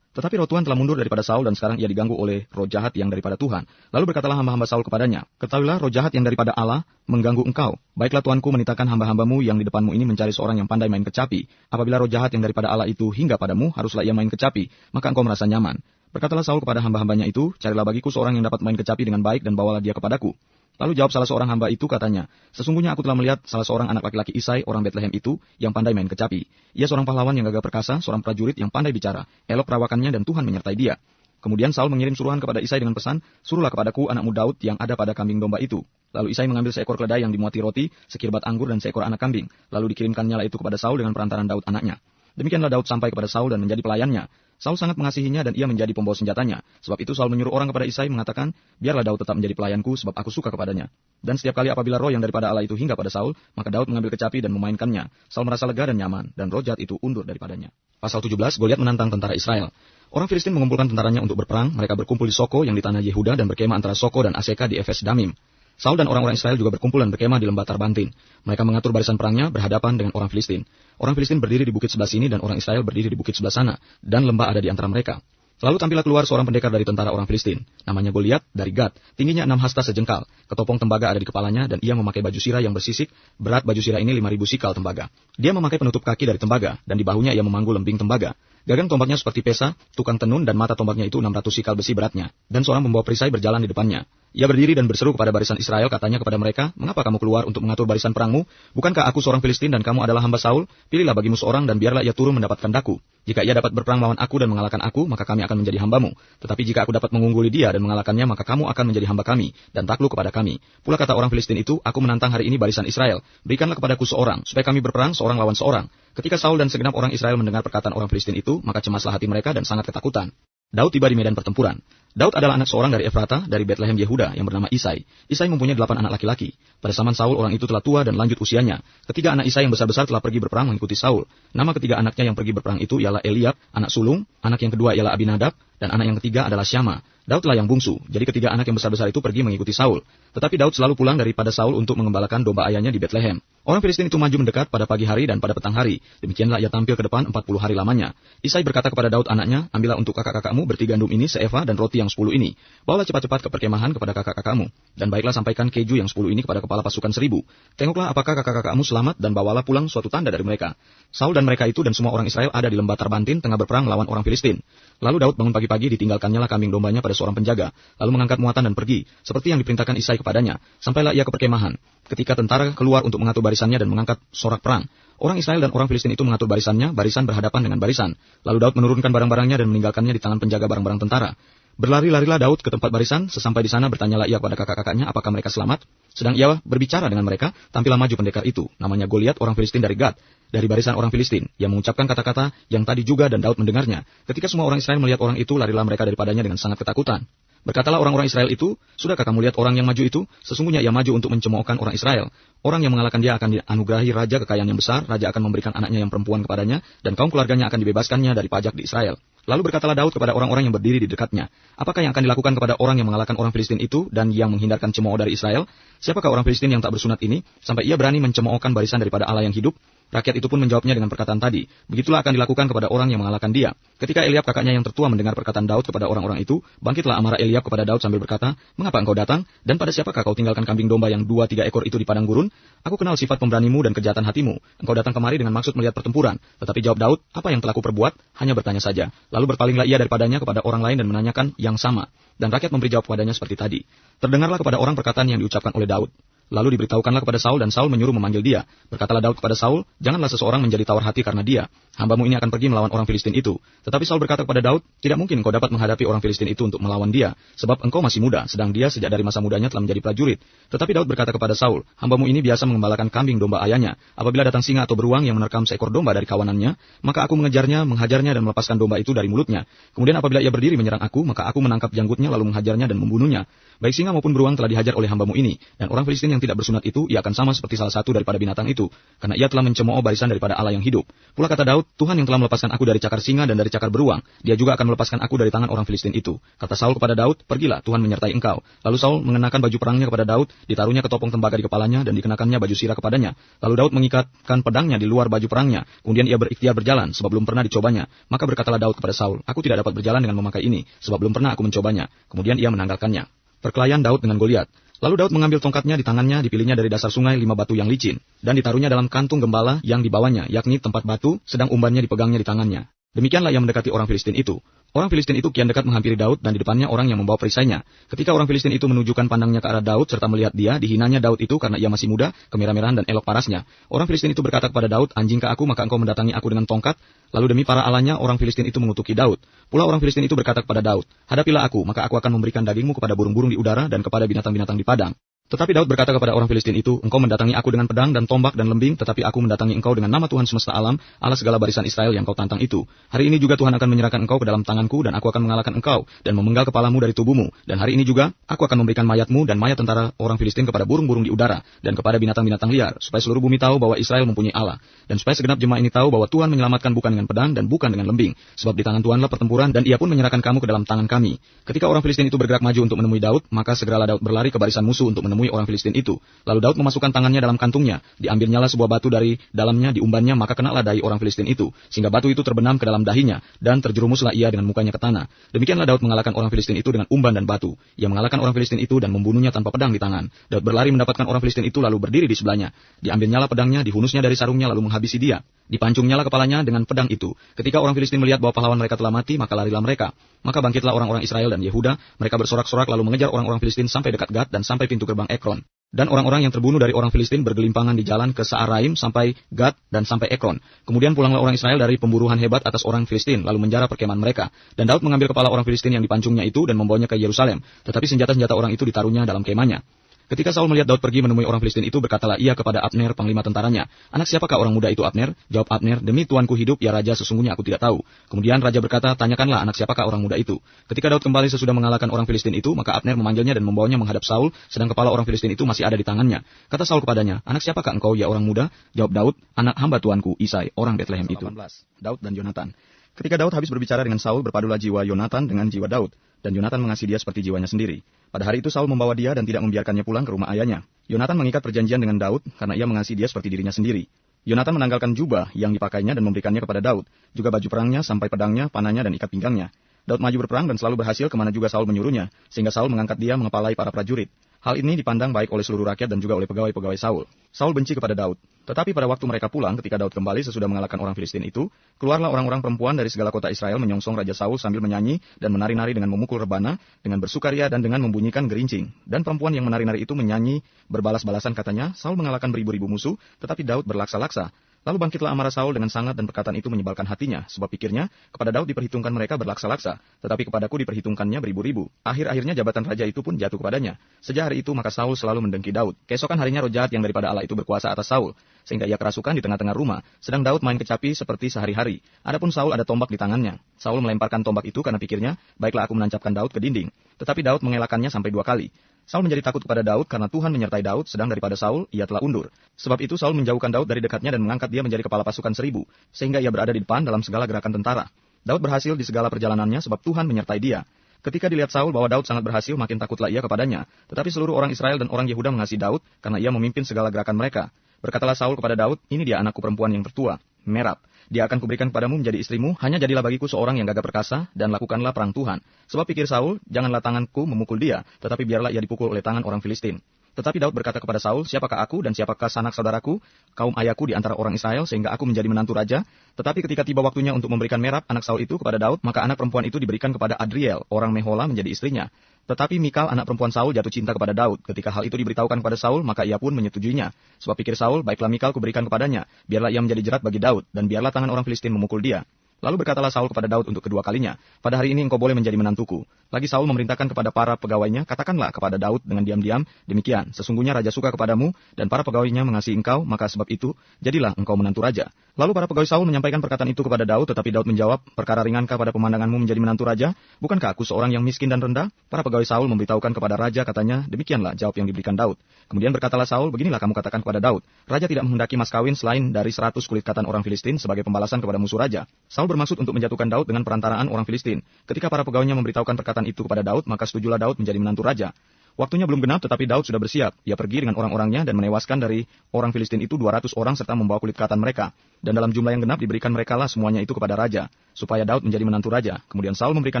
Tetapi roh Tuhan telah mundur daripada Saul dan sekarang ia diganggu oleh roh jahat yang daripada Tuhan. Lalu berkatalah hamba-hamba Saul kepadanya, ketahuilah roh jahat yang daripada Allah mengganggu engkau. Baiklah Tuanku menitahkan hamba-hambamu yang di depanmu ini mencari seorang yang pandai main kecapi. Apabila roh jahat yang daripada Allah itu hingga padamu, haruslah ia main kecapi, maka engkau merasa nyaman. Berkatalah Saul kepada hamba-hambanya itu, carilah bagiku seorang yang dapat main kecapi dengan baik dan bawalah dia kepadaku. Lalu jawab salah seorang hamba itu katanya, sesungguhnya aku telah melihat salah seorang anak laki-laki Isai orang Betlehem itu yang pandai main kecapi. Ia seorang pahlawan yang gagah perkasa, seorang prajurit yang pandai bicara, elok perawakannya dan Tuhan menyertai dia. Kemudian Saul mengirim suruhan kepada Isai dengan pesan, suruhlah kepadaku anakmu Daud yang ada pada kambing domba itu. Lalu Isai mengambil seekor keledai yang dimuati roti, sekirbat anggur dan seekor anak kambing. Lalu dikirimkannya itu kepada Saul dengan perantaran Daud anaknya. Demikianlah Daud sampai kepada Saul dan menjadi pelayannya. Saul sangat mengasihinya dan ia menjadi pembawa senjatanya. Sebab itu Saul menyuruh orang kepada Isai mengatakan, biarlah Daud tetap menjadi pelayanku sebab aku suka kepadanya. Dan setiap kali apabila roh yang daripada Allah itu hingga pada Saul, maka Daud mengambil kecapi dan memainkannya. Saul merasa lega dan nyaman dan roh jahat itu undur daripadanya. Pasal 17, Goliat menantang tentara Israel. Orang Filistin mengumpulkan tentaranya untuk berperang. Mereka berkumpul di Soko yang di tanah Yehuda dan berkemah antara Soko dan Aseka di Efes Damim. Saul dan orang-orang Israel juga berkumpul dan berkemah di lembah Tarbantin. Mereka mengatur barisan perangnya berhadapan dengan orang Filistin. Orang Filistin berdiri di bukit sebelah sini dan orang Israel berdiri di bukit sebelah sana. Dan lembah ada di antara mereka. Lalu tampillah keluar seorang pendekar dari tentara orang Filistin. Namanya Goliat dari Gat. Tingginya 6 hasta sejengkal. Ketopong tembaga ada di kepalanya dan ia memakai baju sirah yang bersisik. Berat baju sirah ini 5.000 sikal tembaga. Dia memakai penutup kaki dari tembaga dan di bahunya ia memanggul lembing tembaga. Gagang tombaknya seperti pesa, tukang tenun dan mata tombaknya itu 600 sikal besi beratnya. Dan seorang pembawa perisai berjalan di depannya. Ia berdiri dan berseru kepada barisan Israel, katanya kepada mereka, mengapa kamu keluar untuk mengatur barisan perangmu? Bukankah aku seorang Filistin dan kamu adalah hamba Saul? Pilihlah bagimu seorang dan biarlah ia turun mendapatkan daku. Jika ia dapat berperang melawan aku dan mengalahkan aku, maka kami akan menjadi hambamu. Tetapi jika aku dapat mengungguli dia dan mengalahkannya, maka kamu akan menjadi hamba kami dan takluk kepada kami. Pula kata orang Filistin itu, aku menantang hari ini barisan Israel. Berikanlah kepadaku seorang, supaya kami berperang seorang lawan seorang. Ketika Saul dan segenap orang Israel mendengar perkataan orang Filistin itu, maka cemaslah hati mereka dan sangat ketakutan. Daud tiba di medan pertempuran. Daud adalah anak seorang dari Efrata, dari Betlehem Yehuda, yang bernama Isai. Isai mempunyai 8 anak laki-laki. Pada zaman Saul, orang itu telah tua dan lanjut usianya. Ketiga anak Isai yang besar-besar telah pergi berperang mengikuti Saul. Nama ketiga anaknya yang pergi berperang itu ialah Eliab, anak sulung, anak yang kedua ialah Abinadab, dan anak yang ketiga adalah Syama. Daud lah yang bungsu, jadi ketiga anak yang besar-besar itu pergi mengikuti Saul. Tetapi Daud selalu pulang daripada Saul untuk mengembalakan domba ayahnya di Betlehem. Orang Filistin itu maju mendekat pada pagi hari dan pada petang hari. Demikianlah ia tampil ke depan 40 hari lamanya. Isai berkata kepada Daud anaknya, ambillah untuk kakak-kakakmu berti gandum ini seeva dan roti yang 10 ini. Bawalah cepat-cepat ke perkemahan kepada kakak-kakakmu. Dan baiklah sampaikan keju yang 10 ini kepada kepala pasukan 1000. Tengoklah apakah kakak-kakakmu selamat dan bawalah pulang suatu tanda dari mereka. Saul dan mereka itu dan semua orang Israel ada di lembah Tarbantin tengah berperang melawan orang Filistin. Lalu Daud bangun pagi-pagi, ditinggalkannya lah kambing dombanya pada seorang penjaga, lalu mengangkat muatan dan pergi, seperti yang diperintahkan Isai kepadanya. Sampailah ia ke perkemahan. Ketika tentara keluar untuk mengatur barisannya dan mengangkat sorak perang, orang Israel dan orang Filistin itu mengatur barisannya, barisan berhadapan dengan barisan. Lalu Daud menurunkan barang-barangnya dan meninggalkannya di tangan penjaga barang-barang tentara. Berlari-larilah Daud ke tempat barisan, sesampai di sana bertanyalah ia kepada kakak-kakaknya apakah mereka selamat. Sedang ia berbicara dengan mereka, tampillah maju pendekar itu, namanya Goliat orang Filistin dari Gad, dari barisan orang Filistin. Ia mengucapkan kata-kata yang tadi juga dan Daud mendengarnya. Ketika semua orang Israel melihat orang itu, larilah mereka daripadanya dengan sangat ketakutan. Berkatalah orang-orang Israel itu, sudahkah kamu lihat orang yang maju itu? Sesungguhnya ia maju untuk mencemoohkan orang Israel. Orang yang mengalahkan dia akan dianugerahi raja kekayaan yang besar, raja akan memberikan anaknya yang perempuan kepadanya, dan kaum keluarganya akan dibebaskannya dari pajak di Israel. Lalu berkatalah Daud kepada orang-orang yang berdiri di dekatnya, apakah yang akan dilakukan kepada orang yang mengalahkan orang Filistin itu dan yang menghindarkan cemooh dari Israel? Siapakah orang Filistin yang tak bersunat ini, sampai ia berani mencemoohkan barisan daripada Allah yang hidup? Rakyat itu pun menjawabnya dengan perkataan tadi. Begitulah akan dilakukan kepada orang yang mengalahkan dia. Ketika Eliab kakaknya yang tertua mendengar perkataan Daud kepada orang-orang itu, bangkitlah amarah Eliab kepada Daud sambil berkata, mengapa engkau datang? Dan pada siapakah kau tinggalkan kambing domba yang 2-3 ekor itu di padang gurun? Aku kenal sifat pemberanimu dan kejahatan hatimu. Engkau datang kemari dengan maksud melihat pertempuran. Tetapi jawab Daud, apa yang telah kuperbuat? Hanya bertanya saja. Lalu berpalinglah ia daripadanya kepada orang lain dan menanyakan yang sama. Dan rakyat memberi jawab kepadanya seperti tadi. Terdengarlah kepada orang perkataan yang diucapkan oleh Daud. Lalu diberitahukanlah kepada Saul dan Saul menyuruh memanggil dia. Berkatalah Daud kepada Saul, janganlah seseorang menjadi tawar hati karena dia. Hambamu ini akan pergi melawan orang Filistin itu. Tetapi Saul berkata kepada Daud, tidak mungkin engkau dapat menghadapi orang Filistin itu untuk melawan dia, sebab engkau masih muda, sedang dia sejak dari masa mudanya telah menjadi prajurit. Tetapi Daud berkata kepada Saul, hambamu ini biasa mengembalakan kambing domba ayahnya. Apabila datang singa atau beruang yang menerkam seekor domba dari kawanannya, maka aku mengejarnya, menghajarnya dan melepaskan domba itu dari mulutnya. Kemudian apabila ia berdiri menyerang aku, maka aku menangkap janggutnya lalu menghajarnya dan membunuhnya. Baik singa maupun beruang telah dihajar oleh hambamu ini, dan orang Filistin yang tidak bersunat itu, ia akan sama seperti salah satu daripada binatang itu, karena ia telah mencemooh barisan daripada Allah yang hidup. Pula kata Daud, Tuhan yang telah melepaskan aku dari cakar singa dan dari cakar beruang, dia juga akan melepaskan aku dari tangan orang Filistin itu. Kata Saul kepada Daud, pergilah, Tuhan menyertai engkau. Lalu Saul mengenakan baju perangnya kepada Daud, ditaruhnya ketopong tembaga di kepalanya dan dikenakannya baju sirah kepadanya. Lalu Daud mengikatkan pedangnya di luar baju perangnya, kemudian ia berikhtiar berjalan, sebab belum pernah dicobanya. Maka berkatalah Daud kepada Saul, aku tidak dapat berjalan dengan memakai ini, sebab belum pernah aku mencobanya. Kemudian ia menanggalkannya. Perkelahian Daud dengan Goliat. Lalu Daud mengambil tongkatnya di tangannya, dipilihnya dari dasar sungai 5 batu yang licin, dan ditaruhnya dalam kantung gembala yang dibawanya, yakni tempat batu, sedang umbannya dipegangnya di tangannya. Demikianlah ia mendekati orang Filistin itu. Orang Filistin itu kian dekat menghampiri Daud dan di depannya orang yang membawa perisainya. Ketika orang Filistin itu menunjukkan pandangnya ke arah Daud serta melihat dia, dihinanya Daud itu karena ia masih muda, kemerah-merahan dan elok parasnya. Orang Filistin itu berkata kepada Daud, anjingkah aku maka engkau mendatangi aku dengan tongkat? Lalu demi para alanya orang Filistin itu mengutuki Daud. Pula orang Filistin itu berkata kepada Daud, hadapilah aku, maka aku akan memberikan dagingmu kepada burung-burung di udara dan kepada binatang-binatang di padang. Tetapi Daud berkata kepada orang Filistin itu, engkau mendatangi aku dengan pedang dan tombak dan lembing, tetapi aku mendatangi engkau dengan nama Tuhan semesta alam, Allah segala barisan Israel yang kau tantang itu. Hari ini juga Tuhan akan menyerahkan engkau ke dalam tanganku, dan aku akan mengalahkan engkau, dan memenggal kepalamu dari tubuhmu. Dan hari ini juga, aku akan memberikan mayatmu dan mayat tentara orang Filistin kepada burung-burung di udara, dan kepada binatang-binatang liar, supaya seluruh bumi tahu bahwa Israel mempunyai Allah. Dan supaya segenap jemaah ini tahu bahwa Tuhan menyelamatkan bukan dengan pedang dan bukan dengan lembing, sebab di tangan Tuhanlah pertempuran, dan ia pun menyerahkan kamu ke dalam tangan kami. Ketika orang Filistin itu bergerak maju untuk menemui Daud, maka segeralah Daud berlari ke barisan musuh untuk menemui orang Filistin itu. Lalu Daud memasukkan tangannya dalam kantungnya, diambilnyalah sebuah batu dari dalamnya, diumbannya, maka kenalah dahi orang Filistin itu, sehingga batu itu terbenam ke dalam dahinya, dan terjerumuslah ia dengan mukanya ke tanah. Demikianlah Daud mengalahkan orang Filistin itu dengan umban dan batu. Ia mengalahkan orang Filistin itu dan membunuhnya tanpa pedang di tangan. Daud berlari mendapatkan orang Filistin itu lalu berdiri di sebelahnya. Diambilnyalah pedangnya, dihunusnya dari sarungnya lalu menghabisi dia. Dipancungnyalah kepalanya dengan pedang itu. Ketika orang Filistin melihat bahwa pahlawan mereka telah mati, maka larilah mereka. Maka bangkitlah orang-orang Israel dan Yehuda, mereka bersorak-sorak lalu mengejar orang-orang Filistin sampai dekat Gad dan sampai pintu gerbang Ekron. Dan orang-orang yang terbunuh dari orang Filistin bergelimpangan di jalan ke Saaraim sampai Gad dan sampai Ekron. Kemudian pulanglah orang Israel dari pemburuan hebat atas orang Filistin, lalu menjara perkemahan mereka. Dan Daud mengambil kepala orang Filistin yang dipancungnya itu dan membawanya ke Yerusalem. Tetapi senjata-senjata orang itu ditaruhnya dalam kemahnya. Ketika Saul melihat Daud pergi menemui orang Filistin itu, berkatalah ia kepada Abner, panglima tentaranya, "Anak siapakah orang muda itu, Abner?" Jawab Abner, "Demi tuanku hidup, ya raja, sesungguhnya aku tidak tahu." Kemudian raja berkata, "Tanyakanlah anak siapakah orang muda itu." Ketika Daud kembali sesudah mengalahkan orang Filistin itu, maka Abner memanggilnya dan membawanya menghadap Saul, sedang kepala orang Filistin itu masih ada di tangannya. Kata Saul kepadanya, "Anak siapakah engkau, ya orang muda?" Jawab Daud, "Anak hamba tuanku Isai, orang Betlehem itu." 18. Daud dan Yonatan. Ketika Daud habis berbicara dengan Saul, berpadulah jiwa Yonatan dengan jiwa Daud, dan Yonatan mengasihi dia seperti jiwanya sendiri. Pada hari itu Saul membawa dia dan tidak membiarkannya pulang ke rumah ayahnya. Yonatan mengikat perjanjian dengan Daud karena ia mengasihi dia seperti dirinya sendiri. Yonatan menanggalkan jubah yang dipakainya dan memberikannya kepada Daud, juga baju perangnya sampai pedangnya, panahnya dan ikat pinggangnya. Daud maju berperang dan selalu berhasil kemana juga Saul menyuruhnya, sehingga Saul mengangkat dia mengepalai para prajurit. Hal ini dipandang baik oleh seluruh rakyat dan juga oleh pegawai-pegawai Saul. Saul benci kepada Daud. Tetapi pada waktu mereka pulang, ketika Daud kembali sesudah mengalahkan orang Filistin itu, keluarlah orang-orang perempuan dari segala kota Israel menyongsong Raja Saul sambil menyanyi dan menari-nari dengan memukul rebana, dengan bersukaria dan dengan membunyikan gerincing. Dan perempuan yang menari-nari itu menyanyi berbalas-balasan, katanya, "Saul mengalahkan beribu-ribu musuh, tetapi Daud berlaksa-laksa." Lalu bangkitlah amarah Saul dengan sangat dan perkataan itu menyebalkan hatinya, sebab pikirnya, kepada Daud diperhitungkan mereka berlaksa-laksa, tetapi kepadaku diperhitungkannya beribu-ribu. Akhir-akhirnya jabatan raja itu pun jatuh kepadanya. Sejak hari itu maka Saul selalu mendengki Daud. Keesokan harinya roh jahat yang daripada Allah itu berkuasa atas Saul, sehingga ia kerasukan di tengah-tengah rumah, sedang Daud main kecapi seperti sehari-hari. Adapun Saul ada tombak di tangannya. Saul melemparkan tombak itu karena pikirnya, baiklah aku menancapkan Daud ke dinding. Tetapi Daud mengelakkannya sampai 2 kali. Saul menjadi takut kepada Daud karena Tuhan menyertai Daud, sedang daripada Saul ia telah undur. Sebab itu Saul menjauhkan Daud dari dekatnya dan mengangkat dia menjadi kepala pasukan 1000, sehingga ia berada di depan dalam segala gerakan tentara. Daud berhasil di segala perjalanannya sebab Tuhan menyertai dia. Ketika dilihat Saul bahwa Daud sangat berhasil, makin takutlah ia kepadanya. Tetapi seluruh orang Israel dan orang Yehuda mengasihi Daud karena ia memimpin segala gerakan mereka. Berkatalah Saul kepada Daud, "Ini dia anakku perempuan yang tertua, Merab. Dia akan kuberikan kepadamu menjadi istrimu, hanya jadilah bagiku seorang yang gagah perkasa, dan lakukanlah perang Tuhan." Sebab pikir Saul, janganlah tanganku memukul dia, tetapi biarlah ia dipukul oleh tangan orang Filistin. Tetapi Daud berkata kepada Saul, "Siapakah aku dan siapakah sanak saudaraku, kaum ayahku di antara orang Israel, sehingga aku menjadi menantu raja?" Tetapi ketika tiba waktunya untuk memberikan Merab, anak Saul itu kepada Daud, maka anak perempuan itu diberikan kepada Adriel, orang Mehola, menjadi istrinya. Tetapi Mikal, anak perempuan Saul, jatuh cinta kepada Daud. Ketika hal itu diberitahukan kepada Saul, maka ia pun menyetujuinya. Sebab pikir Saul, baiklah Mikal kuberikan kepadanya, biarlah ia menjadi jerat bagi Daud, dan biarlah tangan orang Filistin memukul dia. Lalu berkatalah Saul kepada Daud untuk kedua kalinya, "Pada hari ini engkau boleh menjadi menantuku." Lagi Saul memerintahkan kepada para pegawainya, "Katakanlah kepada Daud dengan diam-diam, demikian, sesungguhnya raja suka kepadamu, dan para pegawainya mengasihi engkau, maka sebab itu, jadilah engkau menantu raja." Lalu para pegawai Saul menyampaikan perkataan itu kepada Daud, tetapi Daud menjawab, "Perkara ringankah pada pemandanganmu menjadi menantu raja? Bukankah aku seorang yang miskin dan rendah?" Para pegawai Saul memberitahukan kepada raja, katanya, "Demikianlah jawab yang diberikan Daud." Kemudian berkatalah Saul, "Beginilah kamu katakan kepada Daud, raja tidak menghendaki mas kawin selain dari 100 kulit katan orang Filistin sebagai pembalasan kepada musuh raja." Saul bermaksud untuk menjatuhkan Daud dengan perantaraan orang Filistin. Ketika para pegawainya memberitahukan perkataan itu kepada Daud, maka setujulah Daud menjadi menantu raja. Waktunya belum genap, tetapi Daud sudah bersiap. Ia pergi dengan orang-orangnya dan menewaskan dari orang Filistin itu 200 orang serta membawa kulit katan mereka. Dan dalam jumlah yang genap diberikan merekalah semuanya itu kepada raja, supaya Daud menjadi menantu raja. Kemudian Saul memberikan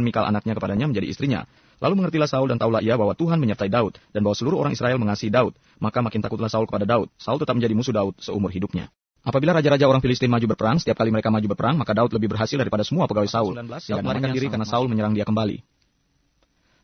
Mikal anaknya kepadanya menjadi istrinya. Lalu mengertilah Saul dan taulah ia bahwa Tuhan menyertai Daud, dan bahwa seluruh orang Israel mengasihi Daud. Maka makin takutlah Saul kepada Daud. Saul tetap menjadi musuh Daud seumur hidupnya. Apabila raja-raja orang Filistin maju berperang, setiap kali mereka maju berperang, maka Daud lebih berhasil daripada semua pegawai Saul. Daud melarikan diri karena Saul menyerang dia kembali.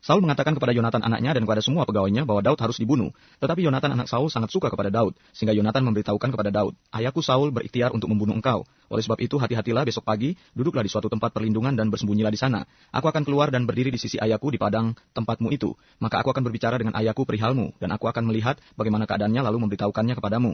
Saul mengatakan kepada Yonatan anaknya dan kepada semua pegawainya bahwa Daud harus dibunuh. Tetapi Yonatan anak Saul sangat suka kepada Daud, sehingga Yonatan memberitahukan kepada Daud, "Ayahku Saul berikhtiar untuk membunuh engkau. Oleh sebab itu hati-hatilah besok pagi, duduklah di suatu tempat perlindungan dan bersembunyilah di sana. Aku akan keluar dan berdiri di sisi ayahku di padang tempatmu itu. Maka aku akan berbicara dengan ayahku perihalmu, dan aku akan melihat bagaimana keadaannya lalu memberitahukannya kepadamu."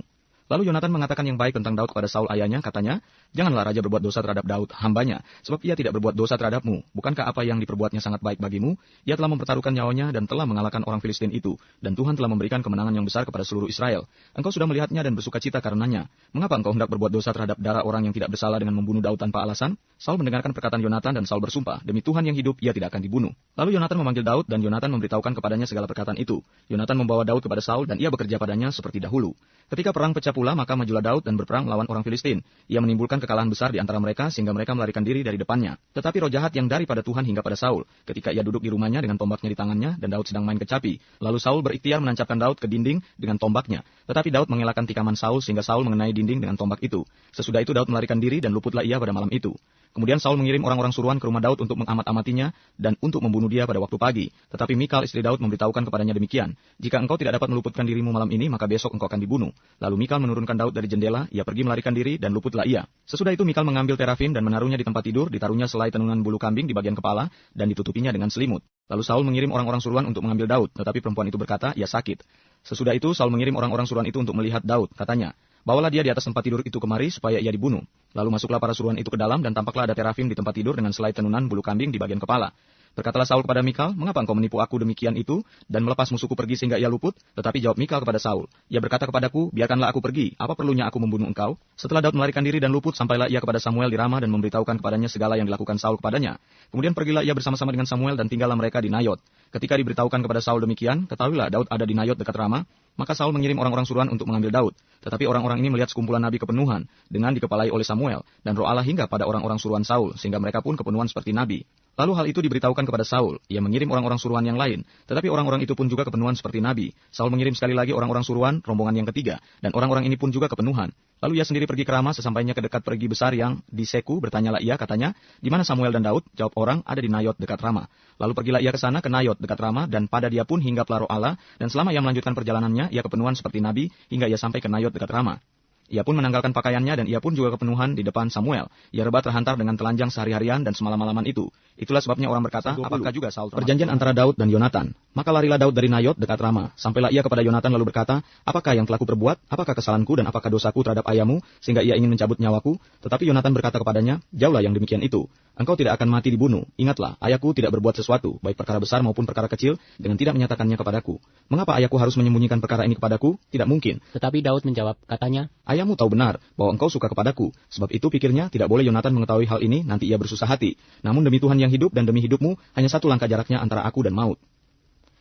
Lalu Yonatan mengatakan yang baik tentang Daud kepada Saul ayahnya, katanya, "Janganlah raja berbuat dosa terhadap Daud, hambanya, sebab ia tidak berbuat dosa terhadapmu. Bukankah apa yang diperbuatnya sangat baik bagimu? Ia telah mempertaruhkan nyawanya dan telah mengalahkan orang Filistin itu, dan Tuhan telah memberikan kemenangan yang besar kepada seluruh Israel. Engkau sudah melihatnya dan bersukacita karenanya. Mengapa engkau hendak berbuat dosa terhadap darah orang yang tidak bersalah dengan membunuh Daud tanpa alasan?" Saul mendengarkan perkataan Yonatan dan Saul bersumpah, "Demi Tuhan yang hidup, ia tidak akan dibunuh." Lalu Yonatan memanggil Daud dan Yonatan memberitahukan kepadanya segala perkataan itu. Yonatan membawa Daud kepada Saul dan ia bekerja padanya seperti dahulu. Ketika perang pecah pula, maka majulah Daud dan berperang melawan orang Filistin. Ia menimbulkan kekalahan besar di antara mereka sehingga mereka melarikan diri dari depannya. Tetapi roh jahat yang daripada Tuhan hingga pada Saul, ketika ia duduk di rumahnya dengan tombaknya di tangannya dan Daud sedang main kecapi. Lalu Saul berikhtiar menancapkan Daud ke dinding dengan tombaknya. Tetapi Daud mengelakkan tikaman Saul sehingga Saul mengenai dinding dengan tombak itu. Sesudah itu Daud melarikan diri dan luputlah ia pada malam itu. Kemudian Saul mengirim orang-orang suruhan ke rumah Daud untuk mengamat-amatinya dan untuk membunuh dia pada waktu pagi. Tetapi Mikal istri Daud memberitahukan kepadanya demikian, "Jika engkau tidak dapat meluputkan dirimu malam ini, maka besok engkau akan dibunuh." Lalu Mikal menurunkan Daud dari jendela, ia pergi melarikan diri dan luputlah ia. Sesudah itu Mikal mengambil terafim dan menaruhnya di tempat tidur, ditaruhnya selai tenunan bulu kambing di bagian kepala dan ditutupinya dengan selimut. Lalu Saul mengirim orang-orang suruhan untuk mengambil Daud, tetapi perempuan itu berkata, "Ia sakit." Sesudah itu Saul mengirim orang-orang suruhan itu untuk melihat Daud. Katanya, bawalah dia di atas tempat tidur itu kemari supaya ia dibunuh. Lalu masuklah para suruhan itu ke dalam dan tampaklah ada terafim di tempat tidur dengan selai tenunan bulu kambing di bagian kepala. Berkatalah Saul kepada Mikal, mengapa engkau menipu aku demikian itu dan melepas musuhku pergi sehingga ia luput? Tetapi jawab Mikal kepada Saul, ia berkata kepadaku, biarkanlah aku pergi, apa perlunya aku membunuh engkau? Setelah Daud melarikan diri dan luput, sampailah ia kepada Samuel di Rama dan memberitahukan kepadanya segala yang dilakukan Saul kepadanya. Kemudian pergilah ia bersama-sama dengan Samuel dan tinggallah mereka di Nayot. Ketika diberitahukan kepada Saul demikian, ketahuilah Daud ada di Nayot dekat Rama, maka Saul mengirim orang-orang suruhan untuk mengambil Daud. Tetapi orang-orang ini melihat sekumpulan nabi kepenuhan dengan dikepalai oleh Samuel, dan roh Allah hingga pada orang-orang suruhan Saul, sehingga mereka pun kepenuhan seperti nabi. Lalu hal itu diberitahukan kepada Saul. Ia mengirim orang-orang suruhan yang lain, tetapi orang-orang itu pun juga kepenuhan seperti nabi. Saul mengirim sekali lagi orang-orang suruhan, rombongan yang ketiga, dan orang-orang ini pun juga kepenuhan. Lalu ia sendiri pergi ke Rama, sesampainya ke dekat pergi besar yang di Seku, bertanyalah ia, katanya, di mana Samuel dan Daud? Jawab orang, ada di Nayot dekat Rama. Lalu pergilah ia ke sana, ke Nayot dekat Rama, dan pada dia pun hinggaplah roh Allah, dan selama ia melanjutkan perjalanannya, ia kepenuhan seperti nabi, hingga ia sampai ke Nayot dekat Rama. Ia pun menanggalkan pakaiannya dan ia pun juga kepenuhan di depan Samuel. Ia rebah terhantar dengan telanjang sehari-harian dan semalam-malaman itu. Itulah sebabnya orang berkata, apakah juga Saul perjanjian antara Daud dan Yonatan? Maka larilah Daud dari Nayot dekat Rama. Sampailah ia kepada Yonatan lalu berkata, apakah yang telah kuperbuat? Apakah kesalahanku dan apakah dosaku terhadap ayahmu sehingga ia ingin mencabut nyawaku? Tetapi Yonatan berkata kepadanya, jauhlah yang demikian itu. Engkau tidak akan mati dibunuh. Ingatlah, ayahku tidak berbuat sesuatu, baik perkara besar maupun perkara kecil, dengan tidak menyatakannya kepadaku. Mengapa ayahku harus menyembunyikan perkara ini kepadaku? Tidak mungkin. Tetapi Daud menjawab, katanya, ayahmu tahu benar bahwa engkau suka kepadaku. Sebab itu pikirnya tidak boleh Yonatan mengetahui hal ini, nanti ia bersusah hati. Namun demi Tuhan yang hidup dan demi hidupmu, hanya satu langkah jaraknya antara aku dan maut.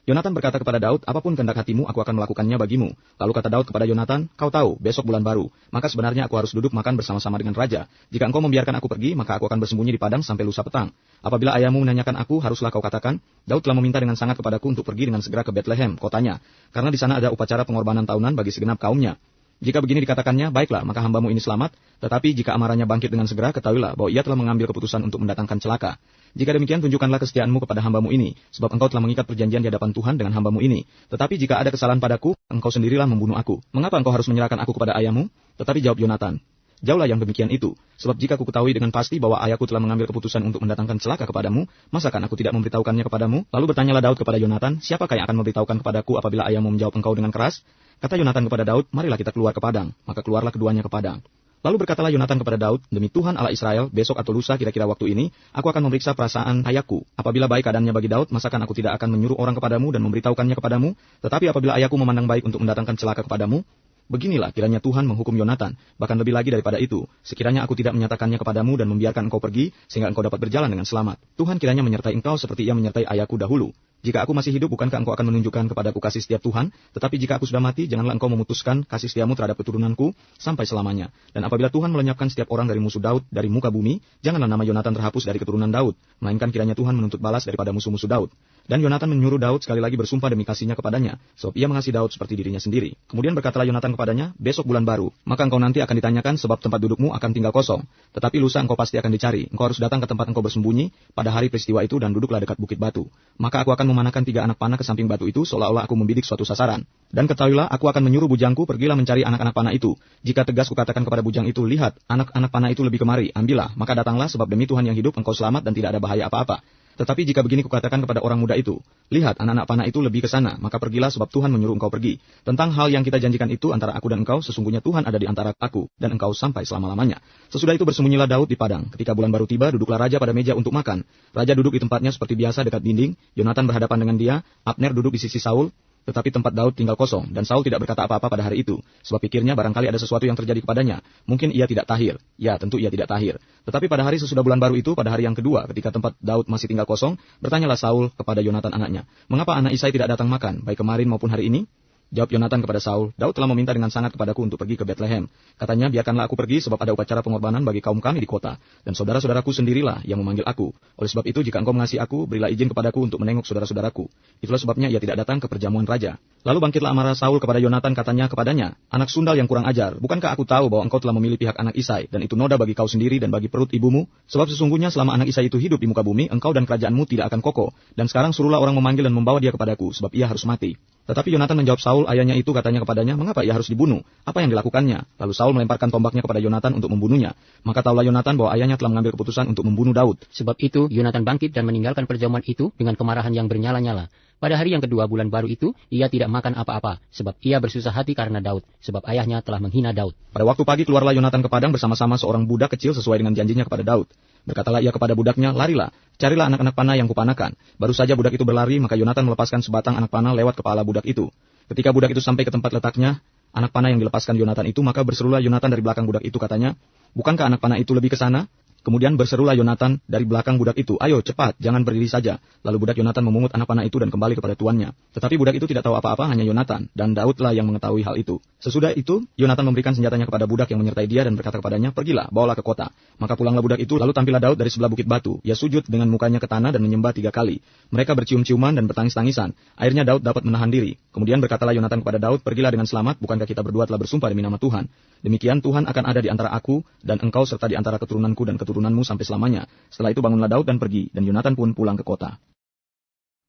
Yonatan berkata kepada Daud, apapun kehendak hatimu, aku akan melakukannya bagimu. Lalu kata Daud kepada Yonatan, kau tahu, besok bulan baru, maka sebenarnya aku harus duduk makan bersama-sama dengan raja. Jika engkau membiarkan aku pergi, maka aku akan bersembunyi di padang sampai lusa petang. Apabila ayahmu menanyakan aku, haruslah kau katakan, Daud telah meminta dengan sangat kepadaku untuk pergi dengan segera ke Bethlehem, kotanya, karena di sana ada upacara pengorbanan tahunan bagi segenap kaumnya. Jika begini dikatakannya, baiklah, maka hambamu ini selamat. Tetapi jika amarahnya bangkit dengan segera, ketahuilah bahwa ia telah mengambil keputusan untuk mendatangkan celaka. Jika demikian, tunjukkanlah kesetiaanmu kepada hambamu ini, sebab engkau telah mengikat perjanjian di hadapan Tuhan dengan hambamu ini. Tetapi jika ada kesalahan padaku, engkau sendirilah membunuh aku. Mengapa engkau harus menyerahkan aku kepada ayahmu? Tetapi jawab Yonatan, jauhlah yang demikian itu, sebab jika aku ketahui dengan pasti bahwa ayahku telah mengambil keputusan untuk mendatangkan celaka kepadamu, masakan aku tidak memberitahukannya kepadamu? Lalu bertanyalah Daud kepada Yonatan, siapakah yang akan memberitahukan kepadaku apabila ayahmu menjawab engkau dengan keras? Kata Yonatan kepada Daud, marilah kita keluar ke padang. Maka keluarlah keduanya ke padang. Lalu berkatalah Yonatan kepada Daud, demi Tuhan Allah Israel, besok atau lusa kira-kira waktu ini, aku akan memeriksa perasaan ayahku. Apabila baik keadaannya bagi Daud, masakan aku tidak akan menyuruh orang kepadamu dan memberitahukannya kepadamu? Tetapi apabila ayahku memandang baik untuk mendatangkan celaka kepadamu, beginilah kiranya Tuhan menghukum Yonatan. Bahkan lebih lagi daripada itu, sekiranya aku tidak menyatakannya kepadamu dan membiarkan engkau pergi, sehingga engkau dapat berjalan dengan selamat. Tuhan kiranya menyertai engkau seperti ia menyertai ayahku dahulu. Jika aku masih hidup, bukankah engkau akan menunjukkan kepadaku kasih setia Tuhan? Tetapi jika aku sudah mati, janganlah engkau memutuskan kasih setiamu terhadap keturunanku sampai selamanya. Dan apabila Tuhan melenyapkan setiap orang dari musuh Daud dari muka bumi, janganlah nama Yonatan terhapus dari keturunan Daud, melainkan kiranya Tuhan menuntut balas daripada musuh-musuh Daud. Dan Yonatan menyuruh Daud sekali lagi bersumpah demi kasihnya kepadanya, sebab ia mengasihi Daud seperti dirinya sendiri. Kemudian berkatalah Yonatan kepadanya, besok bulan baru, maka engkau nanti akan ditanyakan sebab tempat dudukmu akan tinggal kosong. Tetapi lusa engkau pasti akan dicari. Engkau harus datang ke tempat engkau bersembunyi pada hari peristiwa itu dan duduklah dekat bukit batu. Maka aku akan memanahkan 3 anak panah ke samping batu itu seolah-olah aku membidik suatu sasaran. Dan ketahuilah, aku akan menyuruh bujangku pergilah mencari anak-anak panah itu. Jika tegas kukatakan kepada bujang itu, lihat, anak-anak panah itu lebih kemari, ambillah, maka datanglah sebab demi Tuhan yang hidup engkau selamat dan tidak ada bahaya apa-apa. Tetapi jika begini kukatakan kepada orang muda itu, lihat, anak-anak panah itu lebih ke sana, maka pergilah sebab Tuhan menyuruh engkau pergi. Tentang hal yang kita janjikan itu antara aku dan engkau, sesungguhnya Tuhan ada di antara aku dan engkau sampai selama-lamanya. Sesudah itu bersembunyilah Daud di padang. Ketika bulan baru tiba, duduklah raja pada meja untuk makan. Raja duduk di tempatnya seperti biasa dekat dinding, Yonatan berhadapan dengan dia, Abner duduk di sisi Saul, tetapi tempat Daud tinggal kosong, dan Saul tidak berkata apa-apa pada hari itu, sebab pikirnya barangkali ada sesuatu yang terjadi kepadanya. Mungkin ia tidak tahir. Ya, tentu ia tidak tahir. Tetapi pada hari sesudah bulan baru itu, pada hari yang kedua, ketika tempat Daud masih tinggal kosong, bertanyalah Saul kepada Yonatan anaknya, mengapa anak Isai tidak datang makan, baik kemarin maupun hari ini? Jawab Yonatan kepada Saul, Daud telah meminta dengan sangat kepadaku untuk pergi ke Bethlehem. Katanya, biarkanlah aku pergi sebab ada upacara pengorbanan bagi kaum kami di kota. Dan saudara-saudaraku sendirilah yang memanggil aku. Oleh sebab itu, jika engkau mengasihi aku, berilah izin kepadaku untuk menengok saudara-saudaraku. Itulah sebabnya ia tidak datang ke perjamuan raja. Lalu bangkitlah amarah Saul kepada Yonatan, katanya kepadanya, anak sundal yang kurang ajar, bukankah aku tahu bahwa engkau telah memilih pihak anak Isai, dan itu noda bagi kau sendiri dan bagi perut ibumu? Sebab sesungguhnya selama anak Isai itu hidup di muka bumi, engkau dan kerajaanmu tidak akan kokoh. Dan sekarang suruhlah orang memanggil dan membawa dia kepadaku, sebab ia harus mati. Tetapi Yonatan menjawab Saul, ayahnya itu, katanya kepadanya, mengapa ia harus dibunuh? Apa yang dilakukannya? Lalu Saul melemparkan tombaknya kepada Yonatan untuk membunuhnya. Maka tahulah Yonatan bahwa ayahnya telah mengambil keputusan untuk membunuh Daud. Sebab itu Yonatan bangkit dan meninggalkan perjamuan itu dengan kemarahan yang bernyala-nyala. Pada hari yang kedua bulan baru itu, ia tidak makan apa-apa, sebab ia bersusah hati karena Daud, sebab ayahnya telah menghina Daud. Pada waktu pagi keluarlah Yonatan ke padang bersama-sama seorang budak kecil sesuai dengan janjinya kepada Daud. Berkatalah ia kepada budaknya, larilah, carilah anak-anak panah yang kupanakan. Baru saja budak itu berlari, maka Yonatan melepaskan sebatang anak panah lewat kepala budak itu. Ketika budak itu sampai ke tempat letaknya, anak panah yang dilepaskan Yonatan itu, maka berserulah Yonatan dari belakang budak itu, katanya, bukankah anak panah itu lebih ke sana? Kemudian berserulah Yonatan dari belakang budak itu, ayo cepat, jangan berdiri saja. Lalu budak Yonatan memungut anak panah itu dan kembali kepada tuannya. Tetapi budak itu tidak tahu apa-apa, hanya Yonatan, dan Daudlah yang mengetahui hal itu. Sesudah itu, Yonatan memberikan senjatanya kepada budak yang menyertai dia dan berkata kepadanya, pergilah, bawalah ke kota. Maka pulanglah budak itu, lalu tampillah Daud dari sebelah bukit batu. Ia sujud dengan mukanya ke tanah dan menyembah 3 kali. Mereka bercium-ciuman dan bertangis-tangisan. Akhirnya Daud dapat menahan diri. Kemudian berkatalah Yonatan kepada Daud, pergilah dengan selamat, bukankah kita berdua telah bersumpah demi nama Tuhan? Demikian Tuhan akan ada di antara aku dan engkau serta di antara keturunanku dan keturunanmu sampai selamanya. Setelah itu bangunlah Daud dan pergi, dan Yonatan pun pulang ke kota.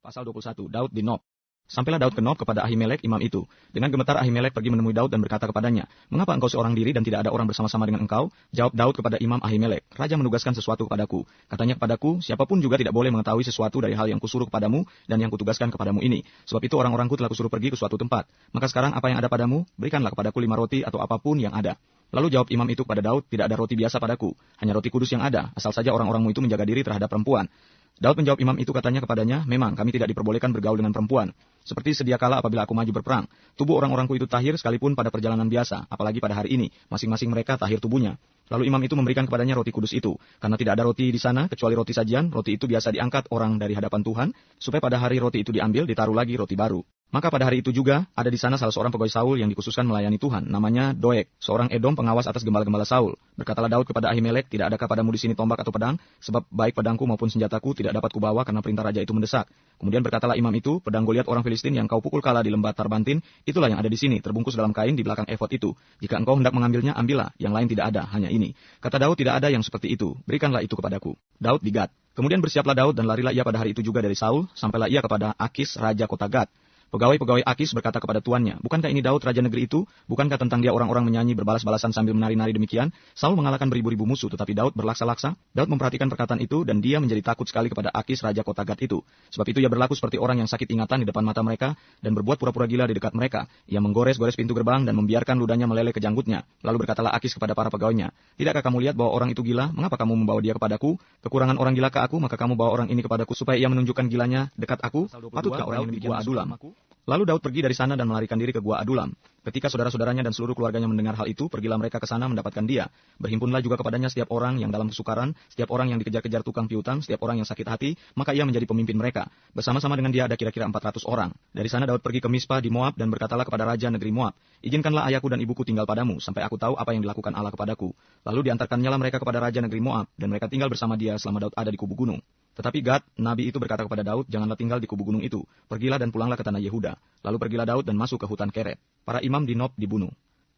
Pasal 21, Daud di Nob. Sampailah Daud ke Nob kepada Ahimelek imam itu. Dengan gemetar Ahimelek pergi menemui Daud dan berkata kepadanya, mengapa engkau seorang diri dan tidak ada orang bersama-sama dengan engkau? Jawab Daud kepada imam Ahimelek, raja menugaskan sesuatu kepadaku. Katanya kepadaku, siapapun juga tidak boleh mengetahui sesuatu dari hal yang kusuruh kepadamu dan yang kutugaskan kepadamu ini. Sebab itu orang-orangku telah kusuruh pergi ke suatu tempat. Maka sekarang apa yang ada padamu? Berikanlah kepadaku 5 roti atau apapun yang ada. Lalu jawab imam itu kepada Daud, tidak ada roti biasa padaku, hanya roti kudus yang ada, asal saja orang-orangmu itu menjaga diri terhadap perempuan. Daud menjawab imam itu, katanya kepadanya, memang kami tidak diperbolehkan bergaul dengan perempuan. Seperti sedia kala apabila aku maju berperang. Tubuh orang-orangku itu tahir sekalipun pada perjalanan biasa, apalagi pada hari ini, masing-masing mereka tahir tubuhnya. Lalu imam itu memberikan kepadanya roti kudus itu, karena tidak ada roti di sana kecuali roti sajian, roti itu biasa diangkat orang dari hadapan Tuhan, supaya pada hari roti itu diambil, ditaruh lagi roti baru. Maka pada hari itu juga, ada di sana salah seorang pegawai Saul yang dikhususkan melayani Tuhan, namanya Doeg, seorang Edom pengawas atas gembala-gembala Saul. Berkatalah Daud kepada Ahimelek, tidak adakah padamu di sini tombak atau pedang? Sebab baik pedangku maupun senjataku tidak dapat kubawa karena perintah raja itu mendesak. Kemudian berkatalah imam itu, pedang Goliat orang Filistin yang kau pukul kala di lembah Tarbantin, itulah yang ada di sini, terbungkus dalam kain di belakang efod itu. Jika engkau hendak mengambilnya, ambillah, yang lain tidak ada, hanya ini. Kata Daud, tidak ada yang seperti itu, berikanlah itu kepadaku. Daud di Gad. Kemudian bersiaplah Daud dan larilah ia pada hari itu juga dari Saul, sampailah ia kepada Akis, raja kota Gad. Pegawai-pegawai Akis berkata kepada tuannya, bukankah ini Daud raja negeri itu? Bukankah tentang dia orang-orang menyanyi berbalas-balasan sambil menari-nari demikian? Saul mengalahkan beribu-ribu musuh, tetapi Daud berlaksa-laksa. Daud memperhatikan perkataan itu dan dia menjadi takut sekali kepada Akis raja kota Gad itu. Sebab itu ia berlaku seperti orang yang sakit ingatan di depan mata mereka dan berbuat pura-pura gila di dekat mereka. Ia menggores-gores pintu gerbang dan membiarkan ludahnya meleleh ke janggutnya. Lalu berkatalah Akis kepada para pegawainya, tidakkah kamu lihat bahwa orang itu gila? Mengapa kamu membawa dia kepadaku? Kekurangan orang gila ke aku, maka kamu bawa orang ini kepadaku supaya ia menunjukkan gilanya dekat aku? Patutkah orang ini gua Adulam? Lalu Daud pergi dari sana dan melarikan diri ke gua Adulam. Ketika saudara-saudaranya dan seluruh keluarganya mendengar hal itu, pergilah mereka ke sana mendapatkan dia. Berhimpunlah juga kepadanya setiap orang yang dalam kesukaran, setiap orang yang dikejar-kejar tukang piutang, setiap orang yang sakit hati, maka ia menjadi pemimpin mereka. Bersama-sama dengan dia ada kira-kira 400 orang. Dari sana Daud pergi ke Mispa di Moab dan berkatalah kepada raja negeri Moab, izinkanlah ayahku dan ibuku tinggal padamu, sampai aku tahu apa yang dilakukan Allah kepadaku. Lalu diantarkannyalah mereka kepada raja negeri Moab, dan mereka tinggal bersama dia selama Daud ada di kubu gunung. Tetapi Gad, nabi itu berkata kepada Daud, janganlah tinggal di kubu gunung itu, pergilah dan pulanglah ke tanah Yehuda. Lalu pergilah Daud dan masuk ke hutan Keret. Para imam di Nob dibunuh.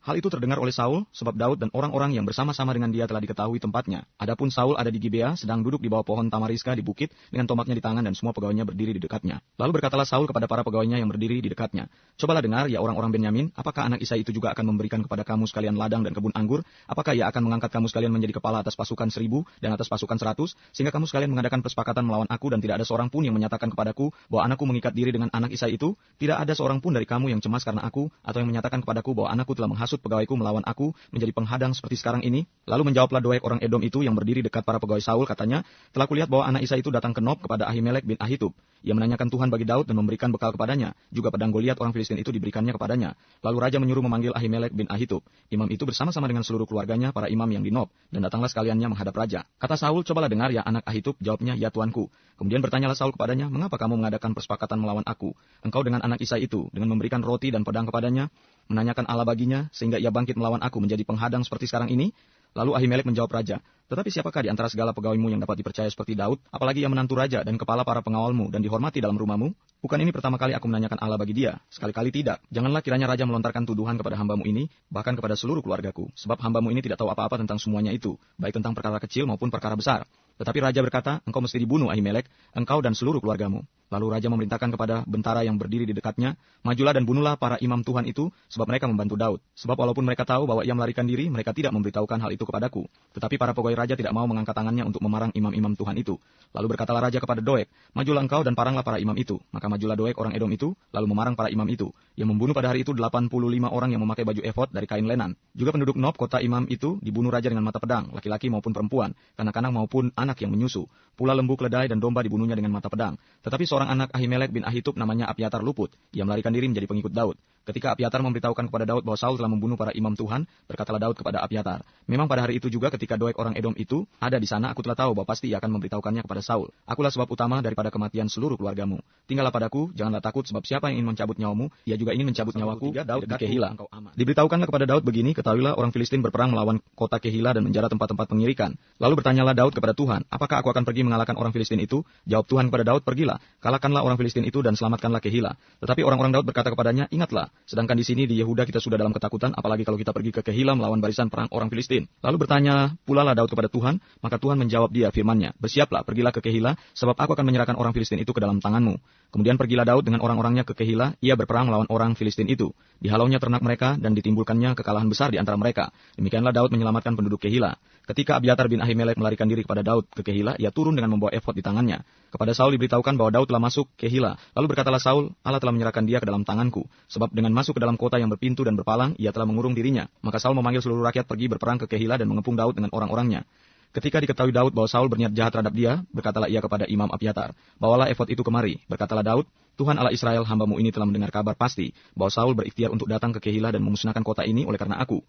Hal itu terdengar oleh Saul, sebab Daud dan orang-orang yang bersama-sama dengan dia telah diketahui tempatnya. Adapun Saul ada di Gibea, sedang duduk di bawah pohon tamariska di bukit, dengan tombaknya di tangan dan semua pegawainya berdiri di dekatnya. Lalu berkatalah Saul kepada para pegawainya yang berdiri di dekatnya, cobalah dengar, ya orang-orang Benyamin, apakah anak Isai itu juga akan memberikan kepada kamu sekalian ladang dan kebun anggur? Apakah ia akan mengangkat kamu sekalian menjadi kepala atas pasukan 1000 dan atas pasukan 100, sehingga kamu sekalian mengadakan persepakatan melawan aku dan tidak ada seorang pun yang menyatakan kepadaku bahwa anakku mengikat diri dengan anak Isai itu? Tidak ada seorang pun dari kamu yang cemas karena aku, atau yang menyatakan kepadaku bahwa anakku telah menghasut pegawaiku melawan aku menjadi penghadang seperti sekarang ini? Lalu menjawablah Doeg orang Edom itu yang berdiri dekat para pegawai Saul, katanya, telah kulihat bahwa anak Isai itu datang ke Nob kepada Ahimelek bin Ahitub. Ia menanyakan Tuhan bagi Daud dan memberikan bekal kepadanya. Juga pedang Goliat orang Filistin itu diberikannya kepadanya. Lalu raja menyuruh memanggil Ahimelek bin Ahitub. Imam itu bersama-sama dengan seluruh keluarganya, para imam yang di Nob, dan datanglah sekaliannya menghadap raja. Kata Saul, cobalah dengar ya anak Ahitub. Jawabnya, ya tuanku. Kemudian bertanyalah Saul kepadanya, mengapa kamu mengadakan persepakatan melawan aku? Engkau dengan anak Isai itu, dengan memberikan roti dan pedang kepadanya, menanyakan Allah baginya, sehingga ia bangkit melawan aku menjadi penghadang seperti sekarang ini? Lalu Ahimelek menjawab raja, tetapi siapakah di antara segala pegawaimu yang dapat dipercaya seperti Daud, apalagi ia menantu raja dan kepala para pengawalmu dan dihormati dalam rumahmu? Bukan ini pertama kali aku menanyakan Allah bagi dia, sekali-kali tidak. Janganlah kiranya raja melontarkan tuduhan kepada hambamu ini, bahkan kepada seluruh keluargaku, sebab hambamu ini tidak tahu apa-apa tentang semuanya itu, baik tentang perkara kecil maupun perkara besar. Tetapi raja berkata, engkau mesti dibunuh Ahimelek, engkau dan seluruh keluargamu. Lalu raja memerintahkan kepada bentara yang berdiri di dekatnya, majulah dan bunuhlah para imam Tuhan itu, sebab mereka membantu Daud. Sebab walaupun mereka tahu bahwa ia melarikan diri, mereka tidak memberitahukan hal itu kepadaku. Tetapi para pegawai raja tidak mau mengangkat tangannya untuk memarang imam-imam Tuhan itu. Lalu berkatalah raja kepada Doeg, majulah engkau dan paranglah para imam itu. Maka majulah Doeg orang Edom itu, lalu memarang para imam itu. Ia membunuh pada hari itu 85 orang yang memakai baju efod dari kain lenan. Juga penduduk Nob, kota imam itu, dibunuh raja dengan mata pedang, laki-laki maupun perempuan, kanak-kanak maupun anak yang menyusu. Pula lembu, keledai, dan domba dibunuhnya dengan mata pedang. Tetapi seorang anak Ahimelek bin Ahitub namanya Abiatar luput. Ia melarikan diri menjadi pengikut Daud. Ketika Abiatar memberitahukan kepada Daud bahwa Saul telah membunuh para imam Tuhan, berkatalah Daud kepada Abiatar, memang pada hari itu juga ketika Doeg orang Edom itu ada di sana, aku telah tahu bahwa pasti ia akan memberitahukannya kepada Saul. Akulah sebab utama daripada kematian seluruh keluargamu. Tinggallah padaku, janganlah takut, sebab siapa yang ingin mencabut nyawamu, ia juga ingin mencabut nyawaku. Daud di Kehila. Diberitahukanlah kepada Daud begini, ketahuilah orang Filistin berperang melawan kota Kehila dan menjara tempat-tempat pengirikan. Lalu bertanyalah Daud kepada Tuhan, apakah aku akan pergi mengalahkan orang Filistin itu? Jawab Tuhan kepada Daud, pergilah, kalahkanlah orang Filistin itu dan selamatkanlah Kehila. Tetapi orang-orang Daud berkata kepadanya, ingatlah, sedangkan di sini di Yehuda kita sudah dalam ketakutan, apalagi kalau kita pergi ke Kehila melawan barisan perang orang Filistin. Lalu bertanya pula lah Daud kepada Tuhan, maka Tuhan menjawab dia firman-Nya, bersiaplah, pergilah ke Kehila, sebab aku akan menyerahkan orang Filistin itu ke dalam tanganmu. Kemudian pergilah Daud dengan orang-orangnya ke Kehila, ia berperang melawan orang Filistin itu. Dihalaunya ternak mereka dan ditimbulkannya kekalahan besar di antara mereka. Demikianlah Daud menyelamatkan penduduk Kehila. Ketika Abiatar bin Ahimelek melarikan diri kepada Daud ke Kehila, ia turun dengan membawa efod di tangannya. Kepada Saul diberitahukan bahwa Daud telah masuk Kehila. Lalu berkatalah Saul, Allah telah menyerahkan dia ke dalam tanganku. Sebab dengan masuk ke dalam kota yang berpintu dan berpalang, ia telah mengurung dirinya. Maka Saul memanggil seluruh rakyat pergi berperang ke Kehila dan mengepung Daud dengan orang-orangnya. Ketika diketahui Daud bahwa Saul berniat jahat terhadap dia, berkatalah ia kepada Imam Abiatar, bawalah efod itu kemari. Berkatalah Daud, Tuhan Allah Israel, hambamu ini telah mendengar kabar pasti bahwa Saul berikhtiar untuk datang ke Kehila dan memusnahkan kota ini oleh karena aku.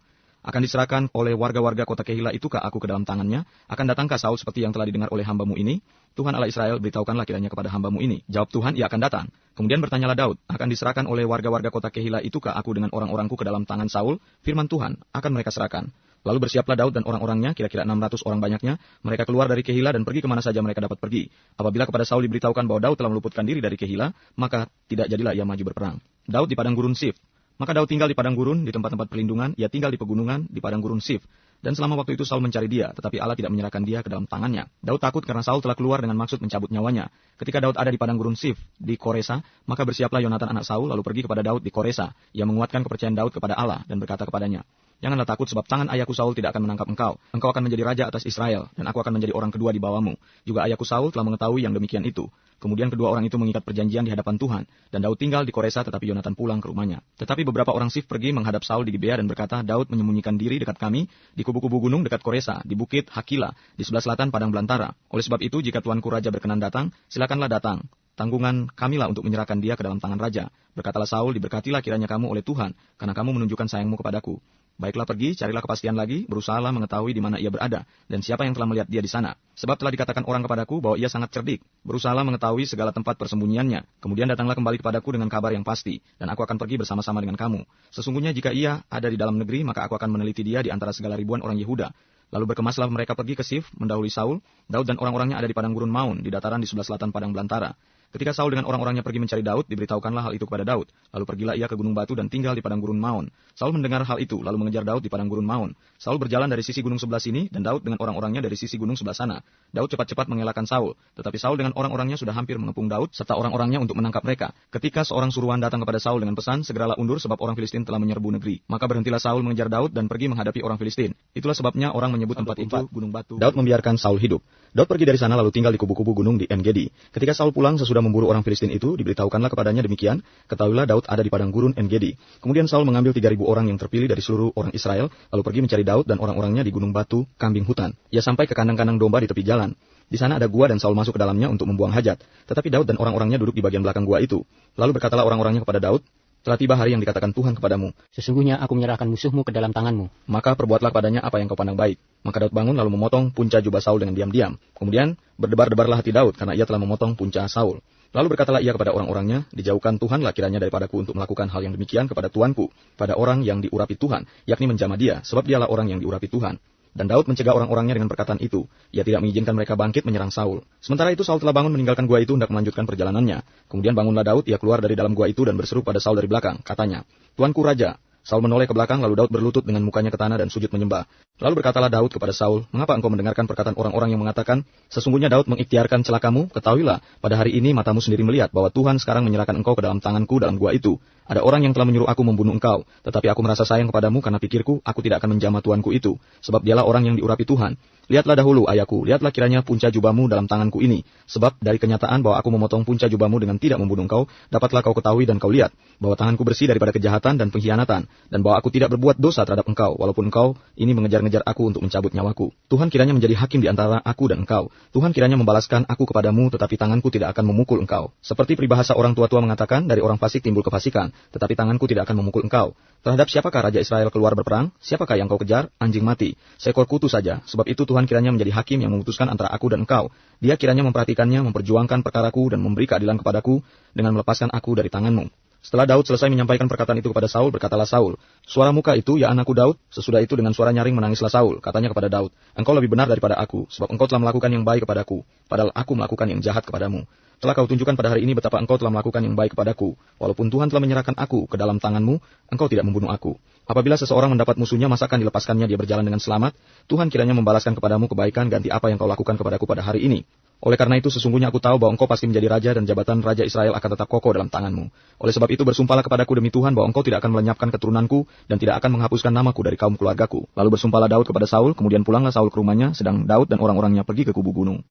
Akan diserahkan oleh warga-warga kota Kehila itukah aku ke dalam tangannya? Akan datangkah Saul seperti yang telah didengar oleh hambamu ini? Tuhan Allah Israel, beritahukanlah kiranya kepada hambamu ini. Jawab Tuhan, ia akan datang. Kemudian bertanyalah Daud, akan diserahkan oleh warga-warga kota Kehila itukah aku dengan orang-orangku ke dalam tangan Saul? Firman Tuhan, akan mereka serahkan. Lalu bersiaplah Daud dan orang-orangnya, kira-kira 600 orang banyaknya, mereka keluar dari Kehila dan pergi kemana saja mereka dapat pergi. Apabila kepada Saul diberitahukan bahwa Daud telah meluputkan diri dari Kehila, maka tidak jadilah ia maju berperang. Daud di padang gurun Sif. Maka Daud tinggal di padang gurun, di tempat-tempat perlindungan, ia tinggal di pegunungan, di padang gurun Sif. Dan selama waktu itu Saul mencari dia, tetapi Allah tidak menyerahkan dia ke dalam tangannya. Daud takut karena Saul telah keluar dengan maksud mencabut nyawanya. Ketika Daud ada di padang gurun Sif, di Koresa, maka bersiaplah Yonatan anak Saul lalu pergi kepada Daud di Koresa. Ia menguatkan kepercayaan Daud kepada Allah dan berkata kepadanya, janganlah takut sebab tangan ayahku Saul tidak akan menangkap engkau. Engkau akan menjadi raja atas Israel, dan aku akan menjadi orang kedua di bawahmu. Juga ayahku Saul telah mengetahui yang demikian itu. Kemudian kedua orang itu mengikat perjanjian di hadapan Tuhan, dan Daud tinggal di Koresa tetapi Yonatan pulang ke rumahnya. Tetapi beberapa orang Sif pergi menghadap Saul di Gibea dan berkata, Daud menyembunyikan diri dekat kami di kubu-kubu gunung dekat Koresa, di bukit Hakila, di sebelah selatan padang belantara. Oleh sebab itu jika tuanku raja berkenan datang, silakanlah datang. Tanggungan kamilah untuk menyerahkan dia ke dalam tangan raja. Berkatalah Saul, diberkatilah kiranya kamu oleh Tuhan, karena kamu menunjukkan sayangmu kepadaku. Baiklah pergi, carilah kepastian lagi, berusahalah mengetahui di mana ia berada, dan siapa yang telah melihat dia di sana. Sebab telah dikatakan orang kepadaku bahwa ia sangat cerdik. Berusahalah mengetahui segala tempat persembunyiannya. Kemudian datanglah kembali kepadaku dengan kabar yang pasti, dan aku akan pergi bersama-sama dengan kamu. Sesungguhnya jika ia ada di dalam negeri, maka aku akan meneliti dia di antara segala ribuan orang Yehuda. Lalu berkemaslah mereka pergi ke Sif, mendahului Saul. Daud dan orang-orangnya ada di padang gurun Maun, di dataran di sebelah selatan padang belantara. Ketika Saul dengan orang-orangnya pergi mencari Daud, diberitahukanlah hal itu kepada Daud. Lalu pergilah ia ke gunung batu dan tinggal di padang gurun Maon. Saul mendengar hal itu, lalu mengejar Daud di padang gurun Maon. Saul berjalan dari sisi gunung sebelah sini, dan Daud dengan orang-orangnya dari sisi gunung sebelah sana. Daud cepat-cepat mengelakkan Saul, tetapi Saul dengan orang-orangnya sudah hampir mengepung Daud, serta orang-orangnya untuk menangkap mereka. Ketika seorang suruhan datang kepada Saul dengan pesan, segeralah undur sebab orang Filistin telah menyerbu negeri. Maka berhentilah Saul mengejar Daud dan pergi menghadapi orang Filistin. Itulah sebabnya orang menyebut tempat itu gunung batu. Daud membiarkan Saul hidup. Daud pergi dari sana lalu tinggal di kubu-kubu gunung di En-Gedi. Ketika Saul pulang sesudah memburu orang Filistin itu, diberitahukanlah kepadanya demikian, ketahuilah Daud ada di padang gurun En-Gedi. Kemudian Saul mengambil 3.000 orang yang terpilih dari seluruh orang Israel, lalu pergi mencari Daud dan orang-orangnya di gunung batu, kambing hutan. Ia sampai ke kandang-kandang domba di tepi jalan. Di sana ada gua dan Saul masuk ke dalamnya untuk membuang hajat. Tetapi Daud dan orang-orangnya duduk di bagian belakang gua itu. Lalu berkatalah orang-orangnya kepada Daud, telah tiba hari yang dikatakan Tuhan kepadamu. Sesungguhnya aku menyerahkan musuhmu ke dalam tanganmu. Maka perbuatlah padanya apa yang kau pandang baik. Maka Daud bangun lalu memotong punca jubah Saul dengan diam-diam. Kemudian berdebar-debarlah hati Daud karena ia telah memotong punca Saul. Lalu berkatalah ia kepada orang-orangnya, dijauhkan Tuhanlah kiranya daripadaku untuk melakukan hal yang demikian kepada tuanku, pada orang yang diurapi Tuhan, yakni menjamah dia, sebab dialah orang yang diurapi Tuhan. Dan Daud mencegah orang-orangnya dengan perkataan itu. Ia tidak mengizinkan mereka bangkit menyerang Saul. Sementara itu Saul telah bangun meninggalkan gua itu hendak melanjutkan perjalanannya. Kemudian bangunlah Daud, ia keluar dari dalam gua itu dan berseru pada Saul dari belakang. Katanya, Tuanku Raja. Saul menoleh ke belakang, lalu Daud berlutut dengan mukanya ke tanah dan sujud menyembah. Lalu berkatalah Daud kepada Saul, "Mengapa engkau mendengarkan perkataan orang-orang yang mengatakan, sesungguhnya Daud mengikhtiarkan celakamu? Ketahuilah, pada hari ini matamu sendiri melihat bahwa Tuhan sekarang menyerahkan engkau ke dalam tanganku dalam gua itu. Ada orang yang telah menyuruh aku membunuh engkau, tetapi aku merasa sayang kepadamu karena pikirku, aku tidak akan menjamah tuanku itu, sebab dialah orang yang diurapi Tuhan. Lihatlah dahulu, ayahku, lihatlah kiranya punca jubahmu dalam tanganku ini. Sebab dari kenyataan bahwa aku memotong punca jubahmu dengan tidak membunuh engkau, dapatlah kau ketahui dan kau lihat, bahwa tanganku bersih daripada kejahatan dan pengkhianatan, dan bahwa aku tidak berbuat dosa terhadap engkau, walaupun engkau ini mengejar-ngejar aku untuk mencabut nyawaku. Tuhan kiranya menjadi hakim di antara aku dan engkau. Tuhan kiranya membalaskan aku kepadamu, tetapi tanganku tidak akan memukul engkau. Seperti peribahasa orang tua-tua mengatakan, dari orang fasik timbul kefasikan, tetapi tanganku tidak akan memukul engkau. Terhadap siapakah Raja Israel keluar berperang? Siapakah yang kau kejar? Anjing mati, seekor kutu saja. Sebab itu Tuhan kiranya menjadi hakim yang memutuskan antara aku dan engkau. Dia kiranya memperhatikannya, memperjuangkan perkaraku, dan memberi keadilan kepadaku dengan melepaskan aku dari tanganmu." Setelah Daud selesai menyampaikan perkataan itu kepada Saul, berkatalah Saul, "Suara muka itu, ya anakku Daud." Sesudah itu dengan suara nyaring menangislah Saul. Katanya kepada Daud, "Engkau lebih benar daripada aku, sebab engkau telah melakukan yang baik kepadaku, padahal aku melakukan yang jahat kepadamu. Telah kau tunjukkan pada hari ini betapa engkau telah melakukan yang baik kepadaku. Walaupun Tuhan telah menyerahkan aku ke dalam tanganmu, engkau tidak membunuh aku. Apabila seseorang mendapat musuhnya, masa akan dilepaskannya dia berjalan dengan selamat? Tuhan kiranya membalaskan kepadamu kebaikan ganti apa yang kau lakukan kepadaku pada hari ini. Oleh karena itu sesungguhnya aku tahu bahwa engkau pasti menjadi raja dan jabatan Raja Israel akan tetap kokoh dalam tanganmu. Oleh sebab itu bersumpahlah kepadaku demi Tuhan bahwa engkau tidak akan melenyapkan keturunanku dan tidak akan menghapuskan namaku dari kaum keluargaku." Lalu bersumpahlah Daud kepada Saul, kemudian pulanglah Saul ke rumahnya, sedang Daud dan orang-orangnya pergi ke kubu gunung.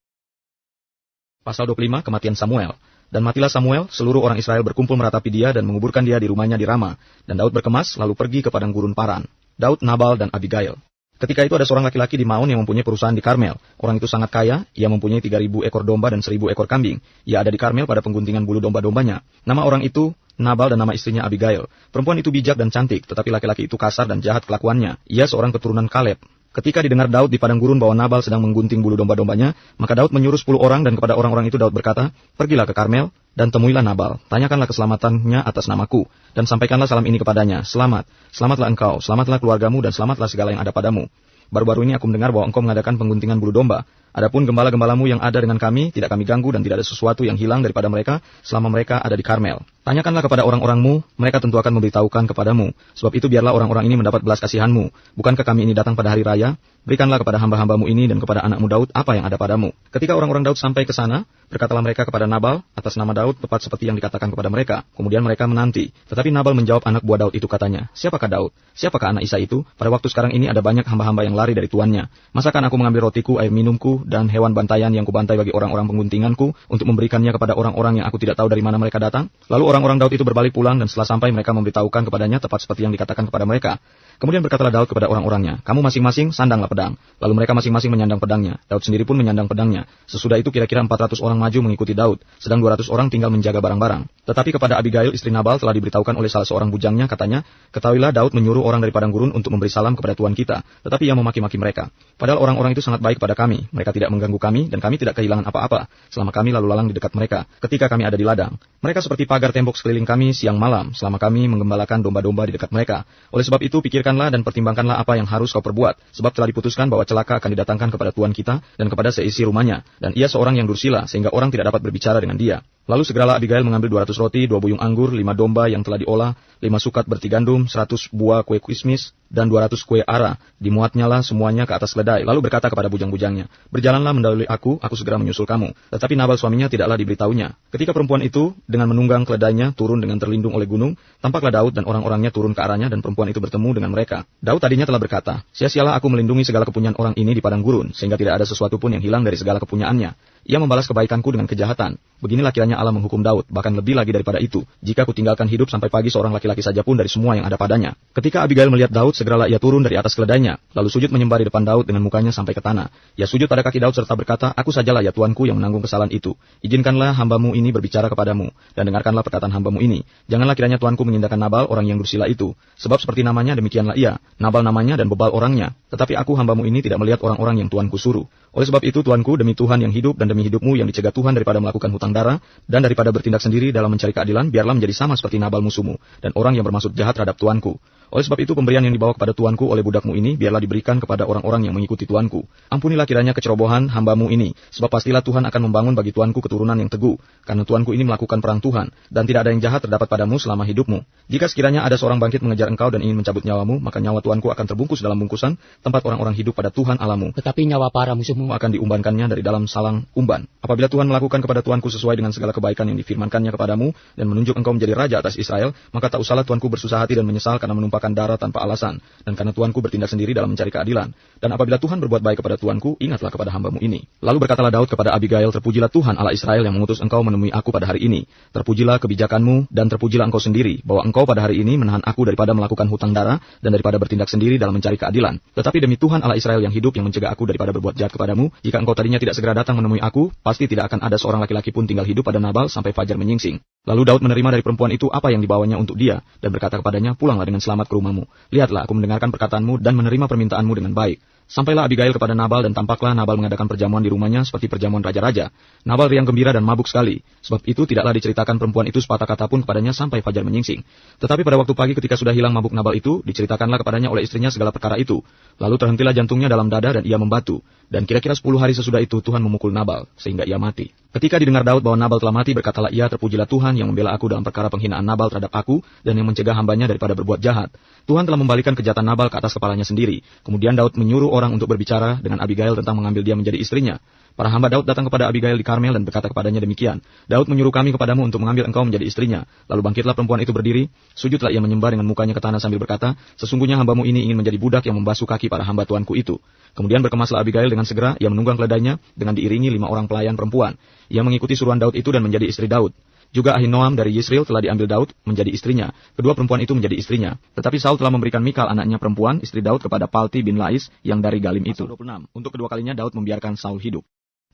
Pasal 25, kematian Samuel. Dan matilah Samuel, seluruh orang Israel berkumpul meratapi dia dan menguburkan dia di rumahnya di Rama. Dan Daud berkemas, lalu pergi ke padang gurun Paran. Daud, Nabal, dan Abigail. Ketika itu ada seorang laki-laki di Maon yang mempunyai perusahaan di Karmel. Orang itu sangat kaya, ia mempunyai 3.000 ekor domba dan 1.000 ekor kambing. Ia ada di Karmel pada pengguntingan bulu domba-dombanya. Nama orang itu Nabal dan nama istrinya Abigail. Perempuan itu bijak dan cantik, tetapi laki-laki itu kasar dan jahat kelakuannya. Ia seorang keturunan Kaleb. Ketika didengar Daud di padang gurun bahwa Nabal sedang menggunting bulu domba-dombanya, maka Daud menyuruh 10 orang dan kepada orang-orang itu Daud berkata, "Pergilah ke Karmel dan temuilah Nabal, tanyakanlah keselamatannya atas namaku, dan sampaikanlah salam ini kepadanya, selamat, selamatlah engkau, selamatlah keluargamu, dan selamatlah segala yang ada padamu. Baru-baru ini aku mendengar bahwa engkau mengadakan pengguntingan bulu domba. Adapun gembala-gembalamu yang ada dengan kami, tidak kami ganggu dan tidak ada sesuatu yang hilang daripada mereka selama mereka ada di Karmel. Tanyakanlah kepada orang-orangmu, mereka tentu akan memberitahukan kepadamu. Sebab itu biarlah orang-orang ini mendapat belas kasihanmu. Bukankah kami ini datang pada hari raya? Berikanlah kepada hamba-hambamu ini dan kepada anakmu Daud apa yang ada padamu." Ketika orang-orang Daud sampai ke sana, berkatalah mereka kepada Nabal atas nama Daud tepat seperti yang dikatakan kepada mereka. Kemudian mereka menanti. Tetapi Nabal menjawab anak buah Daud itu, katanya, "Siapakah Daud? Siapakah anak Isa itu? Pada waktu sekarang ini ada banyak hamba-hamba yang lari dari tuannya. Masakan aku mengambil rotiku, air minumku, dan hewan bantayan yang kubantai bagi orang-orang pengguntinganku untuk memberikannya kepada orang-orang yang aku tidak tahu dari mana mereka datang?" Lalu orang-orang Daud itu berbalik pulang dan setelah sampai mereka memberitahukan kepadanya tepat seperti yang dikatakan kepada mereka. Kemudian berkatalah Daud kepada orang-orangnya, "Kamu masing-masing sandanglah pedang." Lalu mereka masing-masing menyandang pedangnya. Daud sendiri pun menyandang pedangnya. Sesudah itu kira-kira 400 orang maju mengikuti Daud, sedang 200 orang tinggal menjaga barang-barang. Tetapi kepada Abigail istri Nabal telah diberitahukan oleh salah seorang bujangnya, katanya, "Ketahuilah Daud menyuruh orang dari padang gurun untuk memberi salam kepada tuan kita, tetapi ia memaki-maki mereka. Padahal orang-orang itu sangat baik pada kami. Mereka tidak mengganggu kami dan kami tidak kehilangan apa-apa selama kami lalu lalang di dekat mereka ketika kami ada di ladang. Mereka seperti pagar tembok sekeliling kami siang malam selama kami menggembalakan domba-domba di dekat mereka. Oleh sebab itu pikirkanlah dan pertimbangkanlah apa yang harus kau perbuat, sebab telah diputuskan bahwa celaka akan didatangkan kepada tuan kita dan kepada seisi rumahnya, dan ia seorang yang dursila sehingga orang tidak dapat berbicara dengan dia." Lalu segeralah Abigail mengambil 200 roti, 2 buyung anggur, 5 domba yang telah diolah, 5 sukat berti gandum, 100 buah kue kismis, dan 200 kue ara. Dimuatnyalah semuanya ke atas keledai, lalu berkata kepada bujang-bujangnya, "Berjalanlah mendahului aku segera menyusul kamu." Tetapi Nabal suaminya tidaklah diberitahunya. Ketika perempuan itu dengan menunggang keledainya turun dengan terlindung oleh gunung, tampaklah Daud dan orang-orangnya turun ke arahnya dan perempuan itu bertemu dengan mereka. Daud tadinya telah berkata, "Sia-sialah aku melindungi segala kepunyaan orang ini di padang gurun, sehingga tidak ada sesuatu pun yang hilang dari segala kepunyaannya. Ia membalas kebaikanku dengan kejahatan. Beginilah kiranya Allah menghukum Daud, bahkan lebih lagi daripada itu, jika ku tinggalkan hidup sampai pagi seorang laki-laki saja pun dari semua yang ada padanya." Ketika Abigail melihat Daud, segeralah ia turun dari atas keledainya, lalu sujud menyembah di depan Daud dengan mukanya sampai ke tanah. Ia sujud pada kaki Daud serta berkata, "Aku sajalah ya tuanku yang menanggung kesalahan itu. Izinkanlah hambamu ini berbicara kepadamu, dan dengarkanlah perkataan hambamu ini. Janganlah kiranya tuanku mengindahkan Nabal, orang yang dursila itu. Sebab seperti namanya demikianlah ia, Nabal namanya dan bebal orangnya. Tetapi aku hambamu ini tidak melihat orang-orang yang tuanku suruh. Oleh sebab itu tuanku, demi Tuhan yang hidup dan demi hidupmu yang dicegah Tuhan daripada melakukan hutang darah, dan daripada bertindak sendiri dalam mencari keadilan, biarlah menjadi sama seperti Nabal musuhmu, dan orang yang bermaksud jahat terhadap tuanku. Oleh sebab itu pemberian yang dibawa kepada tuanku oleh budakmu ini biarlah diberikan kepada orang-orang yang mengikuti tuanku. Ampunilah kiranya kecerobohan hambamu ini, sebab pastilah Tuhan akan membangun bagi tuanku keturunan yang teguh, karena tuanku ini melakukan perang Tuhan, dan tidak ada yang jahat terdapat padamu selama hidupmu. Jika sekiranya ada seorang bangkit mengejar engkau dan ingin mencabut nyawamu, maka nyawa tuanku akan terbungkus dalam bungkusan tempat orang-orang hidup pada Tuhan Allahmu. Tetapi nyawa para musuhmu Akan diumbankannya dari dalam salang umban. Apabila Tuhan melakukan kepada tuanku sesuai dengan segala kebaikan yang difirmankannya kepadamu, dan menunjuk engkau menjadi raja atas Israel, maka tak usahlah tuanku bersusah hati dan menyesal karena menumpahkan darah tanpa alasan, dan karena tuanku bertindak sendiri dalam mencari keadilan. Dan apabila Tuhan berbuat baik kepada tuanku, ingatlah kepada hambamu ini. Lalu berkatalah Daud kepada Abigail, terpujilah Tuhan Allah Israel yang mengutus engkau menemui aku pada hari ini. Terpujilah kebijakanmu, dan terpujilah engkau sendiri, bahwa engkau pada hari ini menahan aku daripada melakukan hutang darah, dan daripada bertindak sendiri dalam mencari keadilan. Tetapi demi Tuhan Allah Israel yang hidup yang mencegah aku daripada berbuat jahat kepadamu, jika engkau tadinya tidak segera datang menemui aku, pasti tidak akan ada seorang laki-laki pun tinggal hidup pada Nabal sampai fajar menyingsing. Lalu Daud menerima dari perempuan itu apa yang dibawanya untuk dia, dan berkata kepadanya, pulanglah dengan selamat ke rumahmu. Lihatlah, aku mendengarkan perkataanmu dan menerima permintaanmu dengan baik. Sampailah Abigail kepada Nabal dan tampaklah Nabal mengadakan perjamuan di rumahnya seperti perjamuan raja-raja. Nabal riang gembira dan mabuk sekali. Sebab itu tidaklah diceritakan perempuan itu sepatah kata pun kepadanya sampai fajar menyingsing. Tetapi pada waktu pagi ketika sudah hilang mabuk Nabal itu, diceritakanlah kepadanya oleh istrinya segala perkara itu. Lalu terhentilah jantungnya dalam dada dan ia membatu. Dan kira-kira 10 hari sesudah itu Tuhan memukul Nabal sehingga ia mati. Ketika didengar Daud bahwa Nabal telah mati, berkatalah ia, terpujilah Tuhan yang membela aku dalam perkara penghinaan Nabal terhadap aku dan yang mencegah hambanya daripada berbuat jahat. Tuhan telah membalikan kejahatan Nabal ke atas kepalanya sendiri. Kemudian Daud menyuruh orang untuk berbicara dengan Abigail tentang mengambil dia menjadi istrinya. Para hamba Daud datang kepada Abigail di Karmel dan berkata kepadanya demikian. Daud menyuruh kami kepadamu untuk mengambil engkau menjadi istrinya. Lalu bangkitlah perempuan itu berdiri, sujudlah ia menyembah dengan mukanya ke tanah sambil berkata, sesungguhnya hambamu ini ingin menjadi budak yang membasuh kaki para hamba tuanku itu. Kemudian berkemaslah Abigail dengan segera, ia menunggang keledainya dengan diiringi 5 orang pelayan perempuan. Ia mengikuti suruhan Daud itu dan menjadi istri Daud. Juga Ahinoam dari Yisrael telah diambil Daud menjadi istrinya. Kedua perempuan itu menjadi istrinya. Tetapi Saul telah memberikan Mikal anaknya perempuan, istri Daud kepada Palti bin Lais yang dari Galim itu. 26. Untuk kedua kalinya Daud membiarkan Saul hidup.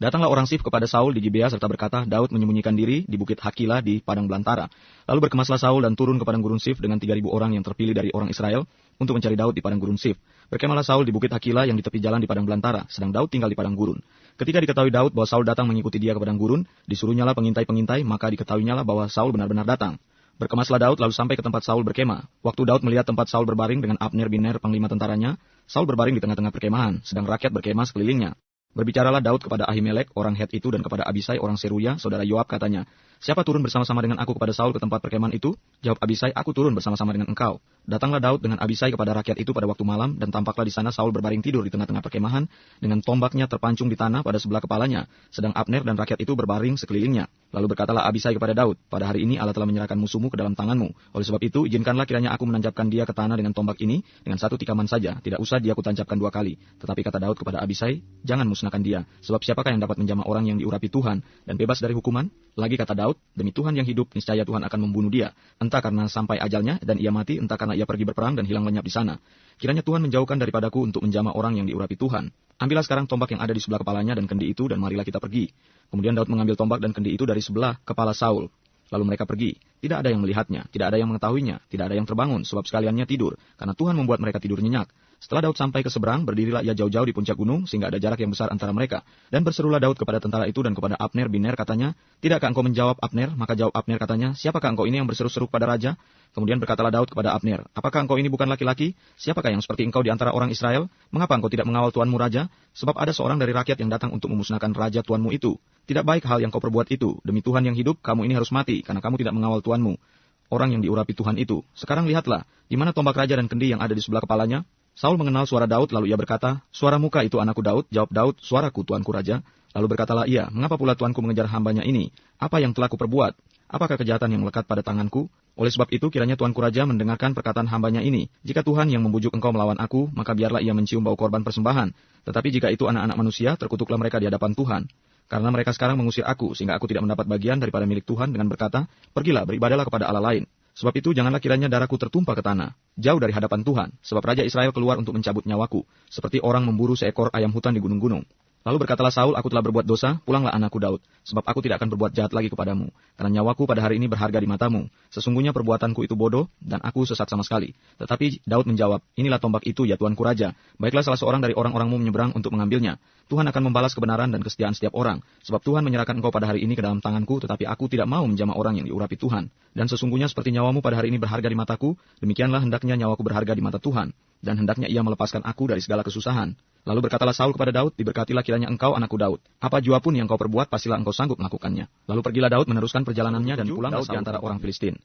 Datanglah orang Sif kepada Saul di Gibea serta berkata, Daud menyembunyikan diri di bukit Hakila di padang belantara. Lalu berkemaslah Saul dan turun ke padang gurun Sif dengan 3.000 orang yang terpilih dari orang Israel untuk mencari Daud di padang gurun Sif. Berkemahlah Saul di bukit Hakila yang di tepi jalan di padang belantara, sedang Daud tinggal di padang gurun. Ketika diketahui Daud bahwa Saul datang mengikuti dia ke padang gurun, disuruhnyalah pengintai-pengintai, maka diketahuinyalah bahwa Saul benar-benar datang. Berkemaslah Daud lalu sampai ke tempat Saul berkemah. Waktu Daud melihat tempat Saul berbaring dengan Abner bin Ner panglima tentaranya, Saul berbaring di tengah-tengah perkemahan, sedang rakyat berkemah sekelilingnya. Berbicaralah Daud kepada Ahimelek, orang Het itu, dan kepada Abisai, orang Seruya, saudara Yoab, katanya, siapa turun bersama-sama dengan aku kepada Saul ke tempat perkemahan itu? Jawab Abisai, aku turun bersama-sama dengan engkau. Datanglah Daud dengan Abisai kepada rakyat itu pada waktu malam, dan tampaklah di sana Saul berbaring tidur di tengah-tengah perkemahan, dengan tombaknya terpancung di tanah pada sebelah kepalanya, sedang Abner dan rakyat itu berbaring sekelilingnya. Lalu berkatalah Abisai kepada Daud, pada hari ini Allah telah menyerahkan musuhmu ke dalam tanganmu. Oleh sebab itu, izinkanlah kiranya aku menancapkan dia ke tanah dengan tombak ini, dengan 1 tikaman saja, tidak usah dia kutancapkan 2 kali. Tetapi kata Daud kepada Abisai, jangan musnahkan dia, sebab siapakah yang dapat menjamah orang yang diurapi Tuhan dan bebas dari hukuman? Lagi kata Daud, demi Tuhan yang hidup, niscaya Tuhan akan membunuh dia, entah karena sampai ajalnya dan ia mati, entah karena ia pergi berperang dan hilang lenyap di sana. Kiranya Tuhan menjauhkan daripadaku untuk menjamah orang yang diurapi Tuhan. Ambillah sekarang tombak yang ada di sebelah kepalanya dan kendi itu, dan marilah kita pergi. Kemudian Daud mengambil tombak dan kendi itu dari sebelah kepala Saul. Lalu mereka pergi. Tidak ada yang melihatnya, tidak ada yang mengetahuinya, tidak ada yang terbangun, sebab sekaliannya tidur, karena Tuhan membuat mereka tidur nyenyak. Setelah Daud sampai ke seberang, berdirilah ia jauh-jauh di puncak gunung, sehingga ada jarak yang besar antara mereka. Dan berserulah Daud kepada tentara itu dan kepada Abner bin Ner, katanya, tidakkah engkau menjawab Abner? Maka jawab Abner, katanya, siapakah engkau ini yang berseru-seru kepada raja? Kemudian berkatalah Daud kepada Abner, apakah engkau ini bukan laki-laki? Siapakah yang seperti engkau di antara orang Israel? Mengapa engkau tidak mengawal tuanmu raja? Sebab ada seorang dari rakyat yang datang untuk memusnahkan raja tuanmu itu. Tidak baik hal yang kau perbuat itu. Demi Tuhan yang hidup, kamu ini harus mati, karena kamu tidak mengawal tuanmu, orang yang diurapi Tuhan itu. Sekarang lihatlah, di mana tombak raja dan kendi yang ada di sebelah kepalanya? Saul mengenal suara Daud, lalu ia berkata, suara muka itu anakku Daud. Jawab Daud, suaraku tuanku raja. Lalu berkatalah ia, mengapa pula tuanku mengejar hambanya ini? Apa yang telah kuperbuat? Apakah kejahatan yang melekat pada tanganku? Oleh sebab itu kiranya tuanku raja mendengarkan perkataan hambanya ini. Jika Tuhan yang membujuk engkau melawan aku, maka biarlah ia mencium bau korban persembahan. Tetapi jika itu anak-anak manusia, terkutuklah mereka di hadapan Tuhan. Karena mereka sekarang mengusir aku, sehingga aku tidak mendapat bagian daripada milik Tuhan dengan berkata, pergilah beribadahlah kepada Allah lain. Sebab itu janganlah kiranya darahku tertumpah ke tanah, jauh dari hadapan Tuhan, sebab Raja Israel keluar untuk mencabut nyawaku, seperti orang memburu seekor ayam hutan di gunung-gunung. Lalu berkatalah Saul, aku telah berbuat dosa, pulanglah anakku Daud, sebab aku tidak akan berbuat jahat lagi kepadamu, karena nyawaku pada hari ini berharga di matamu. Sesungguhnya perbuatanku itu bodoh, dan aku sesat sama sekali. Tetapi Daud menjawab, inilah tombak itu ya tuanku raja, baiklah salah seorang dari orang-orangmu menyeberang untuk mengambilnya. Tuhan akan membalas kebenaran dan kesetiaan setiap orang, sebab Tuhan menyerahkan engkau pada hari ini ke dalam tanganku, tetapi aku tidak mau menjamah orang yang diurapi Tuhan. Dan sesungguhnya seperti nyawamu pada hari ini berharga di mataku, demikianlah hendaknya nyawaku berharga di mata Tuhan. Dan hendaknya ia melepaskan aku dari segala kesusahan. Lalu berkatalah Saul kepada Daud, diberkatilah kiranya engkau anakku Daud. Apa jua pun yang kau perbuat, pastilah engkau sanggup melakukannya. Lalu pergilah Daud meneruskan perjalanannya dan pulang di antara orang Filistin.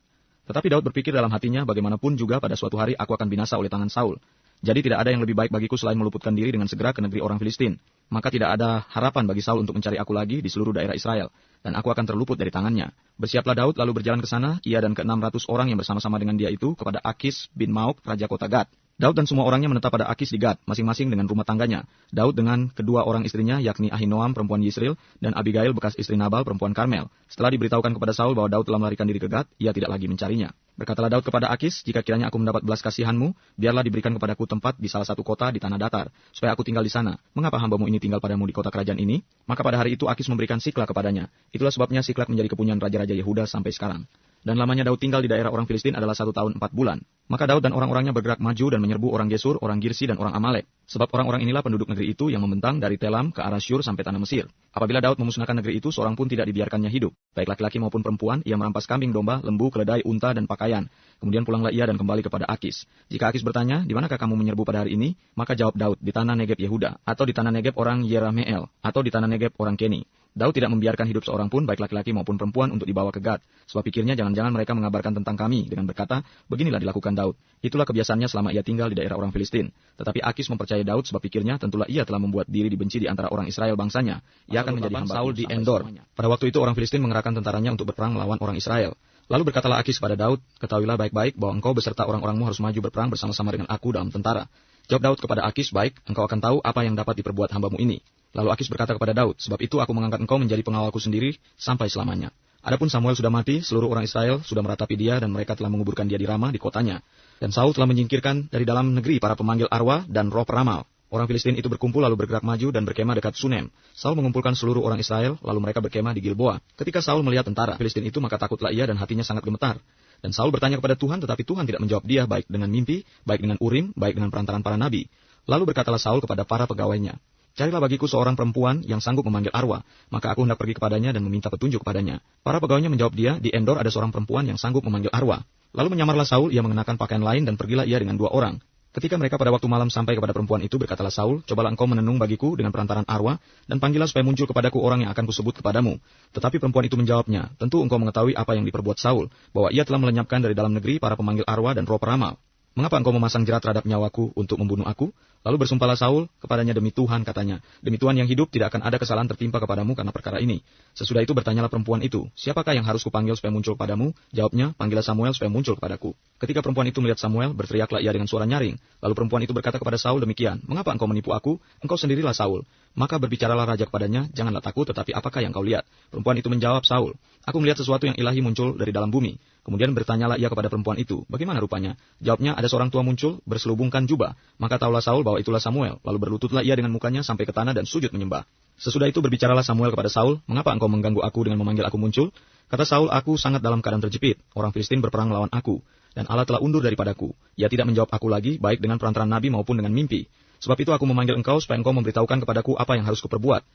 Tetapi Daud berpikir dalam hatinya, bagaimanapun juga pada suatu hari aku akan binasa oleh tangan Saul. Jadi tidak ada yang lebih baik bagiku selain meluputkan diri dengan segera ke negeri orang Filistin. Maka tidak ada harapan bagi Saul untuk mencari aku lagi di seluruh daerah Israel. Dan aku akan terluput dari tangannya. Bersiaplah Daud lalu berjalan ke sana, ia dan ke-600 orang yang bersama-sama dengan dia itu kepada Akis bin Maok, raja kota Gad. Daud dan semua orangnya menetap pada Akis di Gad, masing-masing dengan rumah tangganya. Daud dengan kedua orang istrinya, yakni Ahinoam perempuan Yisril, dan Abigail bekas istri Nabal perempuan Karmel. Setelah diberitahukan kepada Saul bahwa Daud telah melarikan diri ke Gad, ia tidak lagi mencarinya. Berkatalah Daud kepada Akis, jika kiranya aku mendapat belas kasihanmu, biarlah diberikan kepadaku tempat di salah satu kota di tanah datar, supaya aku tinggal di sana. Mengapa hambamu ini tinggal padamu di kota kerajaan ini? Maka pada hari itu Akis memberikan Siklag kepadanya. Itulah sebabnya Siklag menjadi kepunyaan raja-raja Yehuda sampai sekarang. Dan lamanya Daud tinggal di daerah orang Filistin adalah 1 tahun 4 bulan. Maka Daud dan orang-orangnya bergerak maju dan menyerbu orang Gesur, orang Girsi, dan orang Amalek. Sebab orang-orang inilah penduduk negeri itu yang membentang dari Telam ke arah Syur sampai tanah Mesir. Apabila Daud memusnahkan negeri itu, seorang pun tidak dibiarkannya hidup. Baik laki-laki maupun perempuan, ia merampas kambing, domba, lembu, keledai, unta, dan pakaian. Kemudian pulanglah ia dan kembali kepada Akis. Jika Akis bertanya, di manakah kamu menyerbu pada hari ini? Maka jawab Daud, di tanah Negeb Yehuda, atau di tanah Negeb orang Yerameel, atau di tanah Negeb orang Keni. Daud tidak membiarkan hidup seorang pun, baik laki-laki maupun perempuan, untuk dibawa ke Gad. Sebab pikirnya jangan-jangan mereka mengabarkan tentang kami, dengan berkata, beginilah dilakukan Daud. Itulah kebiasaannya selama ia tinggal di daerah orang Filistin. Tetapi Akis mempercayai Daud, sebab pikirnya tentulah ia telah membuat diri dibenci di antara orang Israel bangsanya. Ia akan menjadi hamba Saul di Endor. Pada waktu itu orang Filistin mengerahkan tentaranya untuk berperang melawan orang Israel. Lalu berkatalah Akis pada Daud, ketahuilah baik-baik bahwa engkau beserta orang-orangmu harus maju berperang bersama-sama dengan aku dalam tentara. Jawab Daud kepada Akis, baik, engkau akan tahu apa yang dapat diperbuat hambamu ini. Lalu Akis berkata kepada Daud, sebab itu aku mengangkat engkau menjadi pengawalku sendiri sampai selamanya. Adapun Samuel sudah mati, seluruh orang Israel sudah meratapi dia dan mereka telah menguburkan dia di Rama di kotanya. Dan Saul telah menyingkirkan dari dalam negeri para pemanggil arwah dan roh peramal. Orang Filistin itu berkumpul lalu bergerak maju dan berkemah dekat Sunem. Saul mengumpulkan seluruh orang Israel lalu mereka berkemah di Gilboa. Ketika Saul melihat tentara Filistin itu maka takutlah ia dan hatinya sangat gemetar. Dan Saul bertanya kepada Tuhan tetapi Tuhan tidak menjawab dia baik dengan mimpi, baik dengan urim, baik dengan perantaran para nabi. Lalu berkatalah Saul kepada para pegawainya, carilah bagiku seorang perempuan yang sanggup memanggil arwah, maka aku hendak pergi kepadanya dan meminta petunjuk kepadanya. Para pegawainya menjawab dia, di Endor ada seorang perempuan yang sanggup memanggil arwah. Lalu menyamarlah Saul, ia mengenakan pakaian lain dan pergilah ia dengan 2 orang. Ketika mereka pada waktu malam sampai kepada perempuan itu, berkatalah Saul, cobalah engkau menenung bagiku dengan perantaran arwah, dan panggillah supaya muncul kepadaku orang yang akan kusebut kepadamu. Tetapi perempuan itu menjawabnya, tentu engkau mengetahui apa yang diperbuat Saul, bahwa ia telah melenyapkan dari dalam negeri para pemanggil arwah dan roh peramal. Mengapa engkau memasang jerat terhadap nyawaku untuk membunuh aku? Lalu bersumpahlah Saul kepadanya demi Tuhan, katanya, demi Tuhan yang hidup tidak akan ada kesalahan tertimpa kepadamu karena perkara ini. Sesudah itu bertanyalah perempuan itu, siapakah yang harus kupanggil supaya muncul padamu? Jawabnya, panggillah Samuel supaya muncul kepadaku. Ketika perempuan itu melihat Samuel, berteriaklah ia dengan suara nyaring. Lalu perempuan itu berkata kepada Saul demikian, mengapa engkau menipu aku? Engkau sendirilah Saul. Maka berbicaralah raja kepadanya, janganlah takut, tetapi apakah yang kau lihat? Perempuan itu menjawab Saul, aku melihat sesuatu yang ilahi muncul dari dalam bumi. Kemudian bertanyalah ia kepada perempuan itu, bagaimana rupanya? Jawabnya, ada seorang tua muncul, berselubungkan jubah. Maka tahulah Saul bahwa itulah Samuel. Lalu berlututlah ia dengan mukanya sampai ke tanah dan sujud menyembah. Sesudah itu berbicaralah Samuel kepada Saul, mengapa engkau mengganggu aku dengan memanggil aku muncul? Kata Saul, aku sangat dalam keadaan terjepit. Orang Filistin berperang melawan aku. Dan Allah telah undur daripadaku. Ia tidak menjawab aku lagi, baik dengan perantaran nabi maupun dengan mimpi. Sebab itu aku memanggil engkau supaya engkau memberitahukan kepadaku apa yang harus kuperbuat.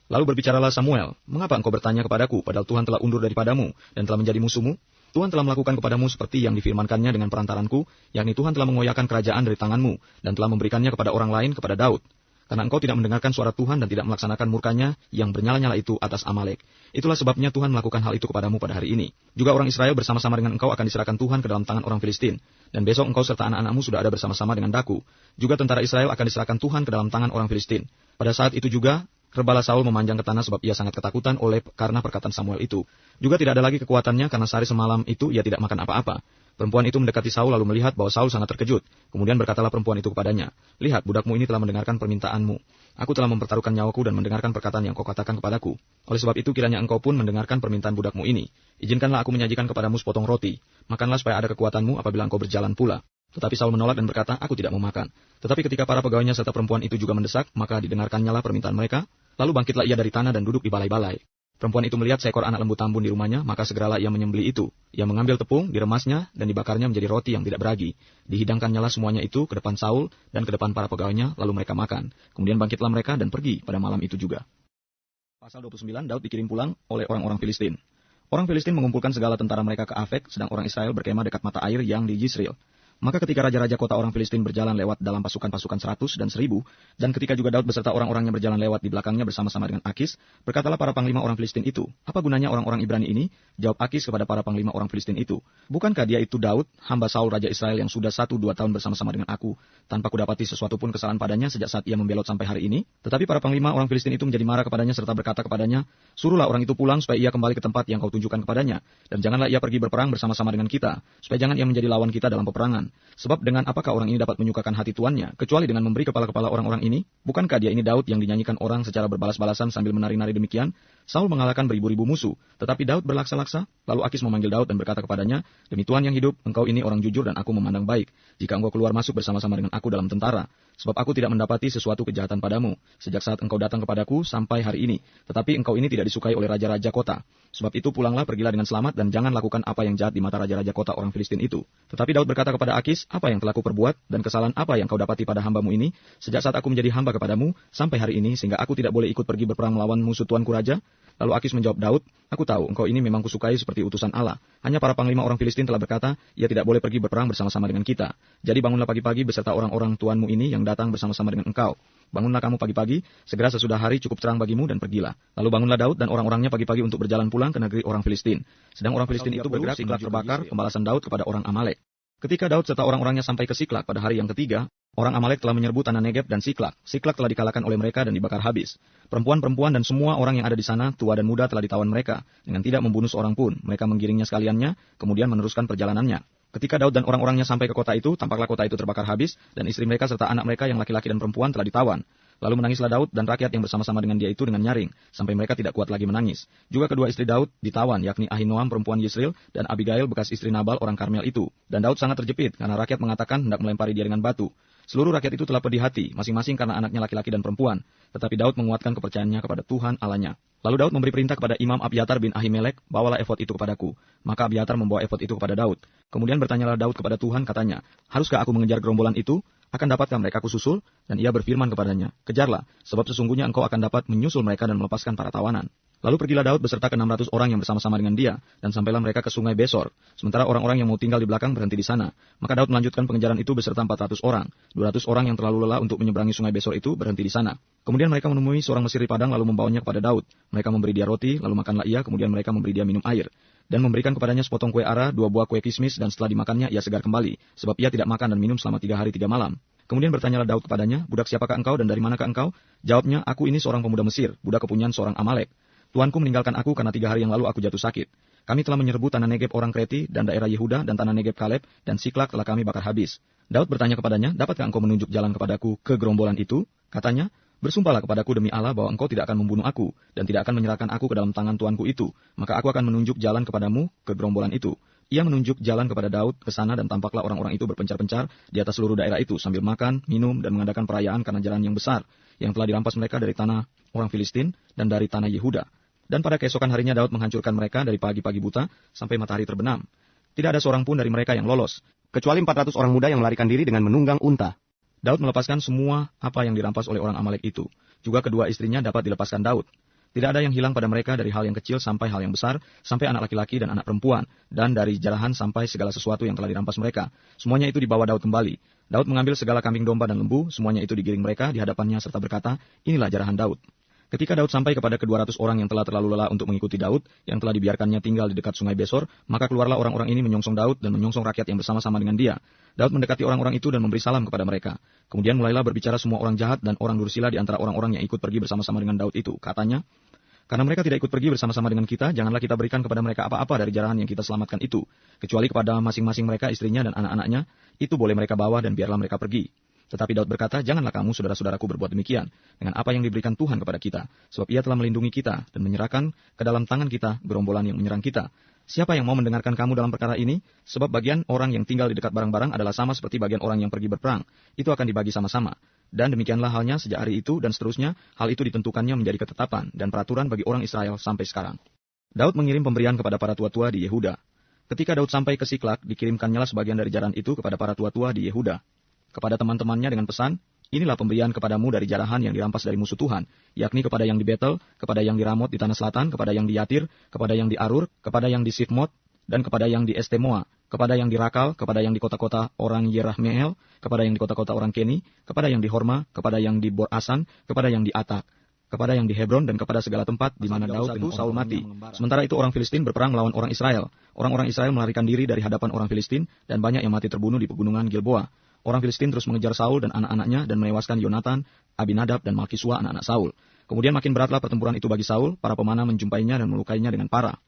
Lalu berbicaralah Samuel, mengapa engkau bertanya kepadaku, padahal Tuhan telah undur daripadamu dan telah menjadi musuhmu? Tuhan telah melakukan kepadamu seperti yang difirmankannya dengan perantaranku, yakni Tuhan telah mengoyakkan kerajaan dari tanganmu, dan telah memberikannya kepada orang lain, kepada Daud. Karena engkau tidak mendengarkan suara Tuhan dan tidak melaksanakan murkanya yang bernyala-nyala itu atas Amalek. Itulah sebabnya Tuhan melakukan hal itu kepadamu pada hari ini. Juga orang Israel bersama-sama dengan engkau akan diserahkan Tuhan ke dalam tangan orang Filistin. Dan besok engkau serta anak-anakmu sudah ada bersama-sama dengan daku. Juga tentara Israel akan diserahkan Tuhan ke dalam tangan orang Filistin. Pada saat itu juga, rebahlah Saul memanjang ke tanah sebab ia sangat ketakutan karena perkataan Samuel itu. Juga tidak ada lagi kekuatannya karena sehari semalam itu ia tidak makan apa-apa. Perempuan itu mendekati Saul lalu melihat bahwa Saul sangat terkejut. Kemudian berkatalah perempuan itu kepadanya, lihat budakmu ini telah mendengarkan permintaanmu. Aku telah mempertaruhkan nyawaku dan mendengarkan perkataan yang kau katakan kepadaku. Oleh sebab itu kiranya engkau pun mendengarkan permintaan budakmu ini. Izinkanlah aku menyajikan kepadamu sepotong roti. Makanlah supaya ada kekuatanmu apabila engkau berjalan pula. Tetapi Saul menolak dan berkata, aku tidak mau makan. Tetapi ketika para pegawainya serta perempuan itu juga mendesak, maka didengarkannyalah permintaan mereka. Lalu bangkitlah ia dari tanah dan duduk di balai-balai. Perempuan itu melihat seekor anak lembu tambun di rumahnya, maka segeralah ia menyembelih itu. Ia mengambil tepung, diremasnya, dan dibakarnya menjadi roti yang tidak beragi. Dihidangkannyalah semuanya itu ke depan Saul dan ke depan para pegawainya, lalu mereka makan. Kemudian bangkitlah mereka dan pergi pada malam itu juga. Pasal 29, Daud dikirim pulang oleh orang-orang Filistin. Orang Filistin mengumpulkan segala tentara mereka ke Afek, sedang orang Israel berkemah dekat mata air yang di Yisreel. Maka ketika raja-raja kota orang Filistin berjalan lewat dalam pasukan-pasukan 100 dan 1000, dan ketika juga Daud beserta orang-orangnya berjalan lewat di belakangnya bersama-sama dengan Akis, berkatalah para panglima orang Filistin itu, "Apa gunanya orang-orang Ibrani ini?" Jawab Akis kepada para panglima orang Filistin itu, "Bukankah dia itu Daud, hamba Saul raja Israel yang sudah 1-2 tahun bersama-sama dengan aku, tanpa kudapati sesuatu pun kesalahan padanya sejak saat ia membelot sampai hari ini?" Tetapi para panglima orang Filistin itu menjadi marah kepadanya serta berkata kepadanya, "Suruhlah orang itu pulang supaya ia kembali ke tempat yang kau tunjukkan kepadanya, dan janganlah ia pergi berperang bersama-sama dengan kita, supaya jangan ia menjadi lawan kita dalam peperangan. Sebab dengan apakah orang ini dapat menyukakan hati tuannya, kecuali dengan memberi kepala-kepala orang-orang ini? Bukankah dia ini Daud yang dinyanyikan orang secara berbalas-balasan sambil menari-nari demikian? Saul mengalahkan beribu-ribu musuh, tetapi Daud berlaksa-laksa." Lalu Akis memanggil Daud dan berkata kepadanya, "Demi Tuhan yang hidup, engkau ini orang jujur dan aku memandang baik, jika engkau keluar masuk bersama-sama dengan aku dalam tentara. Sebab aku tidak mendapati sesuatu kejahatan padamu, sejak saat engkau datang kepadaku sampai hari ini. Tetapi engkau ini tidak disukai oleh raja-raja kota. Sebab itu pulanglah, pergilah dengan selamat, dan jangan lakukan apa yang jahat di mata raja-raja kota orang Filistin itu." Tetapi Daud berkata kepada Akis, "Apa yang telah kuperbuat, dan kesalahan apa yang kau dapati pada hambamu ini, sejak saat aku menjadi hamba kepadamu, sampai hari ini, sehingga aku tidak boleh ikut pergi berperang melawan musuh tuanku raja?" Lalu Akis menjawab Daud, "Aku tahu, engkau ini memang kusukai seperti utusan Allah. Hanya para panglima orang Filistin telah berkata, ia tidak boleh pergi berperang bersama-sama dengan kita. Jadi bangunlah pagi-pagi beserta orang-orang tuanmu ini yang datang bersama-sama dengan engkau. Bangunlah kamu pagi-pagi, segera sesudah hari cukup terang bagimu, dan pergilah." Lalu bangunlah Daud dan orang-orangnya pagi-pagi untuk berjalan pulang ke negeri orang Filistin. Sedang orang Filistin itu bergerak, Siklak terbakar, pembalasan Daud kepada orang Amalek. Ketika Daud serta orang-orangnya sampai ke Siklak pada hari yang ketiga, orang Amalek telah menyerbu tanah Negeb dan Siklak. Siklak telah dikalahkan oleh mereka dan dibakar habis. Perempuan-perempuan dan semua orang yang ada di sana, tua dan muda, telah ditawan mereka, dengan tidak membunuh seorang pun. Mereka menggiringnya sekaliannya, kemudian meneruskan perjalanannya. Ketika Daud dan orang-orangnya sampai ke kota itu, tampaklah kota itu terbakar habis, dan istri mereka serta anak mereka yang laki-laki dan perempuan telah ditawan. Lalu menangislah Daud dan rakyat yang bersama-sama dengan dia itu dengan nyaring, sampai mereka tidak kuat lagi menangis. Juga kedua istri Daud ditawan, yakni Ahinoam perempuan Yisreel dan Abigail bekas istri Nabal orang Karmel itu. Dan Daud sangat terjepit, karena rakyat mengatakan hendak melempari dia dengan batu. Seluruh rakyat itu telah pedih hati, masing-masing karena anaknya laki-laki dan perempuan. Tetapi Daud menguatkan kepercayaannya kepada Tuhan Allahnya. Lalu Daud memberi perintah kepada Imam Abiatar bin Ahimelek, "Bawalah efod itu kepadaku." Maka Abiatar membawa efod itu kepada Daud. Kemudian bertanyalah Daud kepada Tuhan, katanya, "Haruskah aku mengejar gerombolan itu? Akan dapatkah mereka kususul?" Dan ia berfirman kepadanya, "Kejarlah, sebab sesungguhnya engkau akan dapat menyusul mereka dan melepaskan para tawanan." Lalu pergilah Daud beserta ke 600 orang yang bersama-sama dengan dia, dan sampailah mereka ke sungai Besor. Sementara orang-orang yang mau tinggal di belakang berhenti di sana. Maka Daud melanjutkan pengejaran itu beserta 400 orang. 200 orang yang terlalu lelah untuk menyeberangi sungai Besor itu berhenti di sana. Kemudian mereka menemui seorang Mesir di padang lalu membawanya kepada Daud. Mereka memberi dia roti, lalu makanlah ia, kemudian mereka memberi dia minum air. Dan memberikan kepadanya sepotong kue ara, 2 buah kue kismis, dan setelah dimakannya ia segar kembali, sebab ia tidak makan dan minum selama 3 hari 3 malam. Kemudian bertanyalah Daud kepadanya, "Budak siapakah engkau dan dari manakah engkau?" Jawabnya, "Aku ini seorang pemuda Mesir, budak kepunyaan seorang Amalek. Tuanku meninggalkan aku karena 3 hari yang lalu aku jatuh sakit. Kami telah menyerbu tanah Negeb orang Kreti dan daerah Yehuda dan tanah Negeb Kaleb, dan Siklak telah kami bakar habis." Daud bertanya kepadanya, "Dapatkah engkau menunjuk jalan kepadaku ke gerombolan itu?" Katanya, "Bersumpahlah kepadaku demi Allah bahwa engkau tidak akan membunuh aku, dan tidak akan menyerahkan aku ke dalam tangan tuanku itu. Maka aku akan menunjuk jalan kepadamu ke gerombolan itu." Ia menunjuk jalan kepada Daud ke sana, dan tampaklah orang-orang itu berpencar-pencar di atas seluruh daerah itu sambil makan, minum, dan mengadakan perayaan karena jalan yang besar yang telah dirampas mereka dari tanah orang Filistin dan dari tanah Yehuda. Dan pada keesokan harinya Daud menghancurkan mereka dari pagi-pagi buta sampai matahari terbenam. Tidak ada seorang pun dari mereka yang lolos, kecuali 400 orang muda yang melarikan diri dengan menunggang unta. Daud melepaskan semua apa yang dirampas oleh orang Amalek itu. Juga kedua istrinya dapat dilepaskan Daud. Tidak ada yang hilang pada mereka dari hal yang kecil sampai hal yang besar, sampai anak laki-laki dan anak perempuan, dan dari jarahan sampai segala sesuatu yang telah dirampas mereka. Semuanya itu dibawa Daud kembali. Daud mengambil segala kambing domba dan lembu, semuanya itu digiring mereka di hadapannya serta berkata, "Inilah jarahan Daud." Ketika Daud sampai kepada ke-200 orang yang telah terlalu lelah untuk mengikuti Daud, yang telah dibiarkannya tinggal di dekat sungai Besor, maka keluarlah orang-orang ini menyongsong Daud dan menyongsong rakyat yang bersama-sama dengan dia. Daud mendekati orang-orang itu dan memberi salam kepada mereka. Kemudian mulailah berbicara semua orang jahat dan orang dursila di antara orang-orang yang ikut pergi bersama-sama dengan Daud itu. Katanya, "Karena mereka tidak ikut pergi bersama-sama dengan kita, janganlah kita berikan kepada mereka apa-apa dari jarahan yang kita selamatkan itu. Kecuali kepada masing-masing mereka, istrinya dan anak-anaknya, itu boleh mereka bawa dan biarlah mereka pergi." Tetapi Daud berkata, "Janganlah kamu, saudara-saudaraku, berbuat demikian dengan apa yang diberikan Tuhan kepada kita, sebab ia telah melindungi kita dan menyerahkan ke dalam tangan kita gerombolan yang menyerang kita. Siapa yang mau mendengarkan kamu dalam perkara ini? Sebab bagian orang yang tinggal di dekat barang-barang adalah sama seperti bagian orang yang pergi berperang. Itu akan dibagi sama-sama. Dan demikianlah halnya sejak hari itu dan seterusnya, hal itu ditentukannya menjadi ketetapan dan peraturan bagi orang Israel sampai sekarang." Daud mengirim pemberian kepada para tua-tua di Yehuda. Ketika Daud sampai ke Siklak, dikirimkannyalah sebagian dari jarahan itu kepada para tua-tua di Yehuda, kepada teman-temannya dengan pesan, Inilah pemberian kepadamu dari jarahan yang dirampas dari musuh Tuhan, yakni kepada yang di Betel, kepada yang di Ramot di tanah selatan, kepada yang di Yatir, kepada yang di Arur, kepada yang di Sifmot, dan kepada yang di Estemoa, kepada yang di Rakal, kepada yang di kota-kota orang Yerahmeel, kepada yang di kota-kota orang Keni, kepada yang di Horma, kepada yang di Bor-Asan, kepada yang di Atak, kepada yang di Hebron, dan kepada segala tempat di mana Daud bin Saul mati. Sementara itu orang Filistin berperang melawan orang Israel. Orang-orang Israel melarikan diri dari hadapan orang Filistin, dan banyak yang mati terbunuh di pegunungan Gilboa. Orang Filistin terus mengejar Saul dan anak-anaknya dan menewaskan Yonatan, Abinadab, dan Malkisua anak-anak Saul. Kemudian makin beratlah pertempuran itu bagi Saul, para pemanah menjumpainya dan melukainya dengan parah.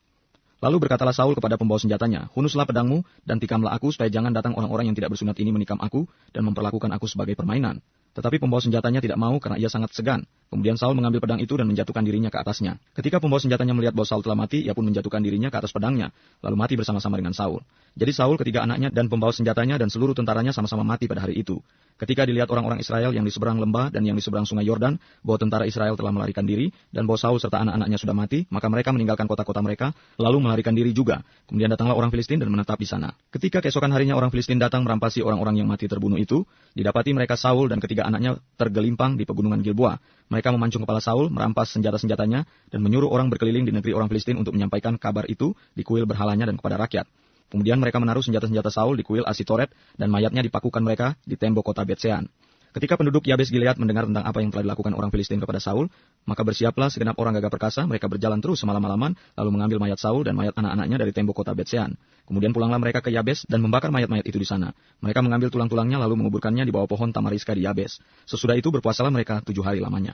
Lalu berkatalah Saul kepada pembawa senjatanya, "Hunuslah pedangmu dan tikamlah aku supaya jangan datang orang-orang yang tidak bersunat ini menikam aku dan memperlakukan aku sebagai permainan." Tetapi pembawa senjatanya tidak mau karena ia sangat segan. Kemudian Saul mengambil pedang itu dan menjatuhkan dirinya ke atasnya. Ketika pembawa senjatanya melihat bahwa Saul telah mati, ia pun menjatuhkan dirinya ke atas pedangnya, lalu mati bersama-sama dengan Saul. Jadi Saul, ketiga anaknya, dan pembawa senjatanya dan seluruh tentaranya sama-sama mati pada hari itu. Ketika dilihat orang-orang Israel yang di seberang lembah dan yang di seberang sungai Yordan, bahwa tentara Israel telah melarikan diri, dan bahwa Saul serta anak-anaknya sudah mati, maka mereka meninggalkan kota-kota mereka, lalu melarikan diri juga. Kemudian datanglah orang Filistin dan menetap di sana. Ketika keesokan harinya orang Filistin datang merampasi orang-orang yang mati terbunuh itu, didapati mereka Saul dan ketiga anaknya tergelimpang di pegunungan Gilboa. Mereka memancung kepala Saul, merampas senjata-senjatanya, dan menyuruh orang berkeliling di negeri orang Filistin untuk menyampaikan kabar itu di kuil berhalanya dan kepada rakyat. Kemudian mereka menaruh senjata-senjata Saul di kuil Asitoret, dan mayatnya dipakukan mereka di tembok kota Betsean. Ketika penduduk Yabes Gilead mendengar tentang apa yang telah dilakukan orang Filistin kepada Saul, maka bersiaplah segenap orang gagah perkasa, mereka berjalan terus semalam-malaman, lalu mengambil mayat Saul dan mayat anak-anaknya dari tembok kota Betsean. Kemudian pulanglah mereka ke Yabes dan membakar mayat-mayat itu di sana. Mereka mengambil tulang-tulangnya lalu menguburkannya di bawah pohon tamariska di Yabes. Sesudah itu berpuasalah mereka 7 hari lamanya.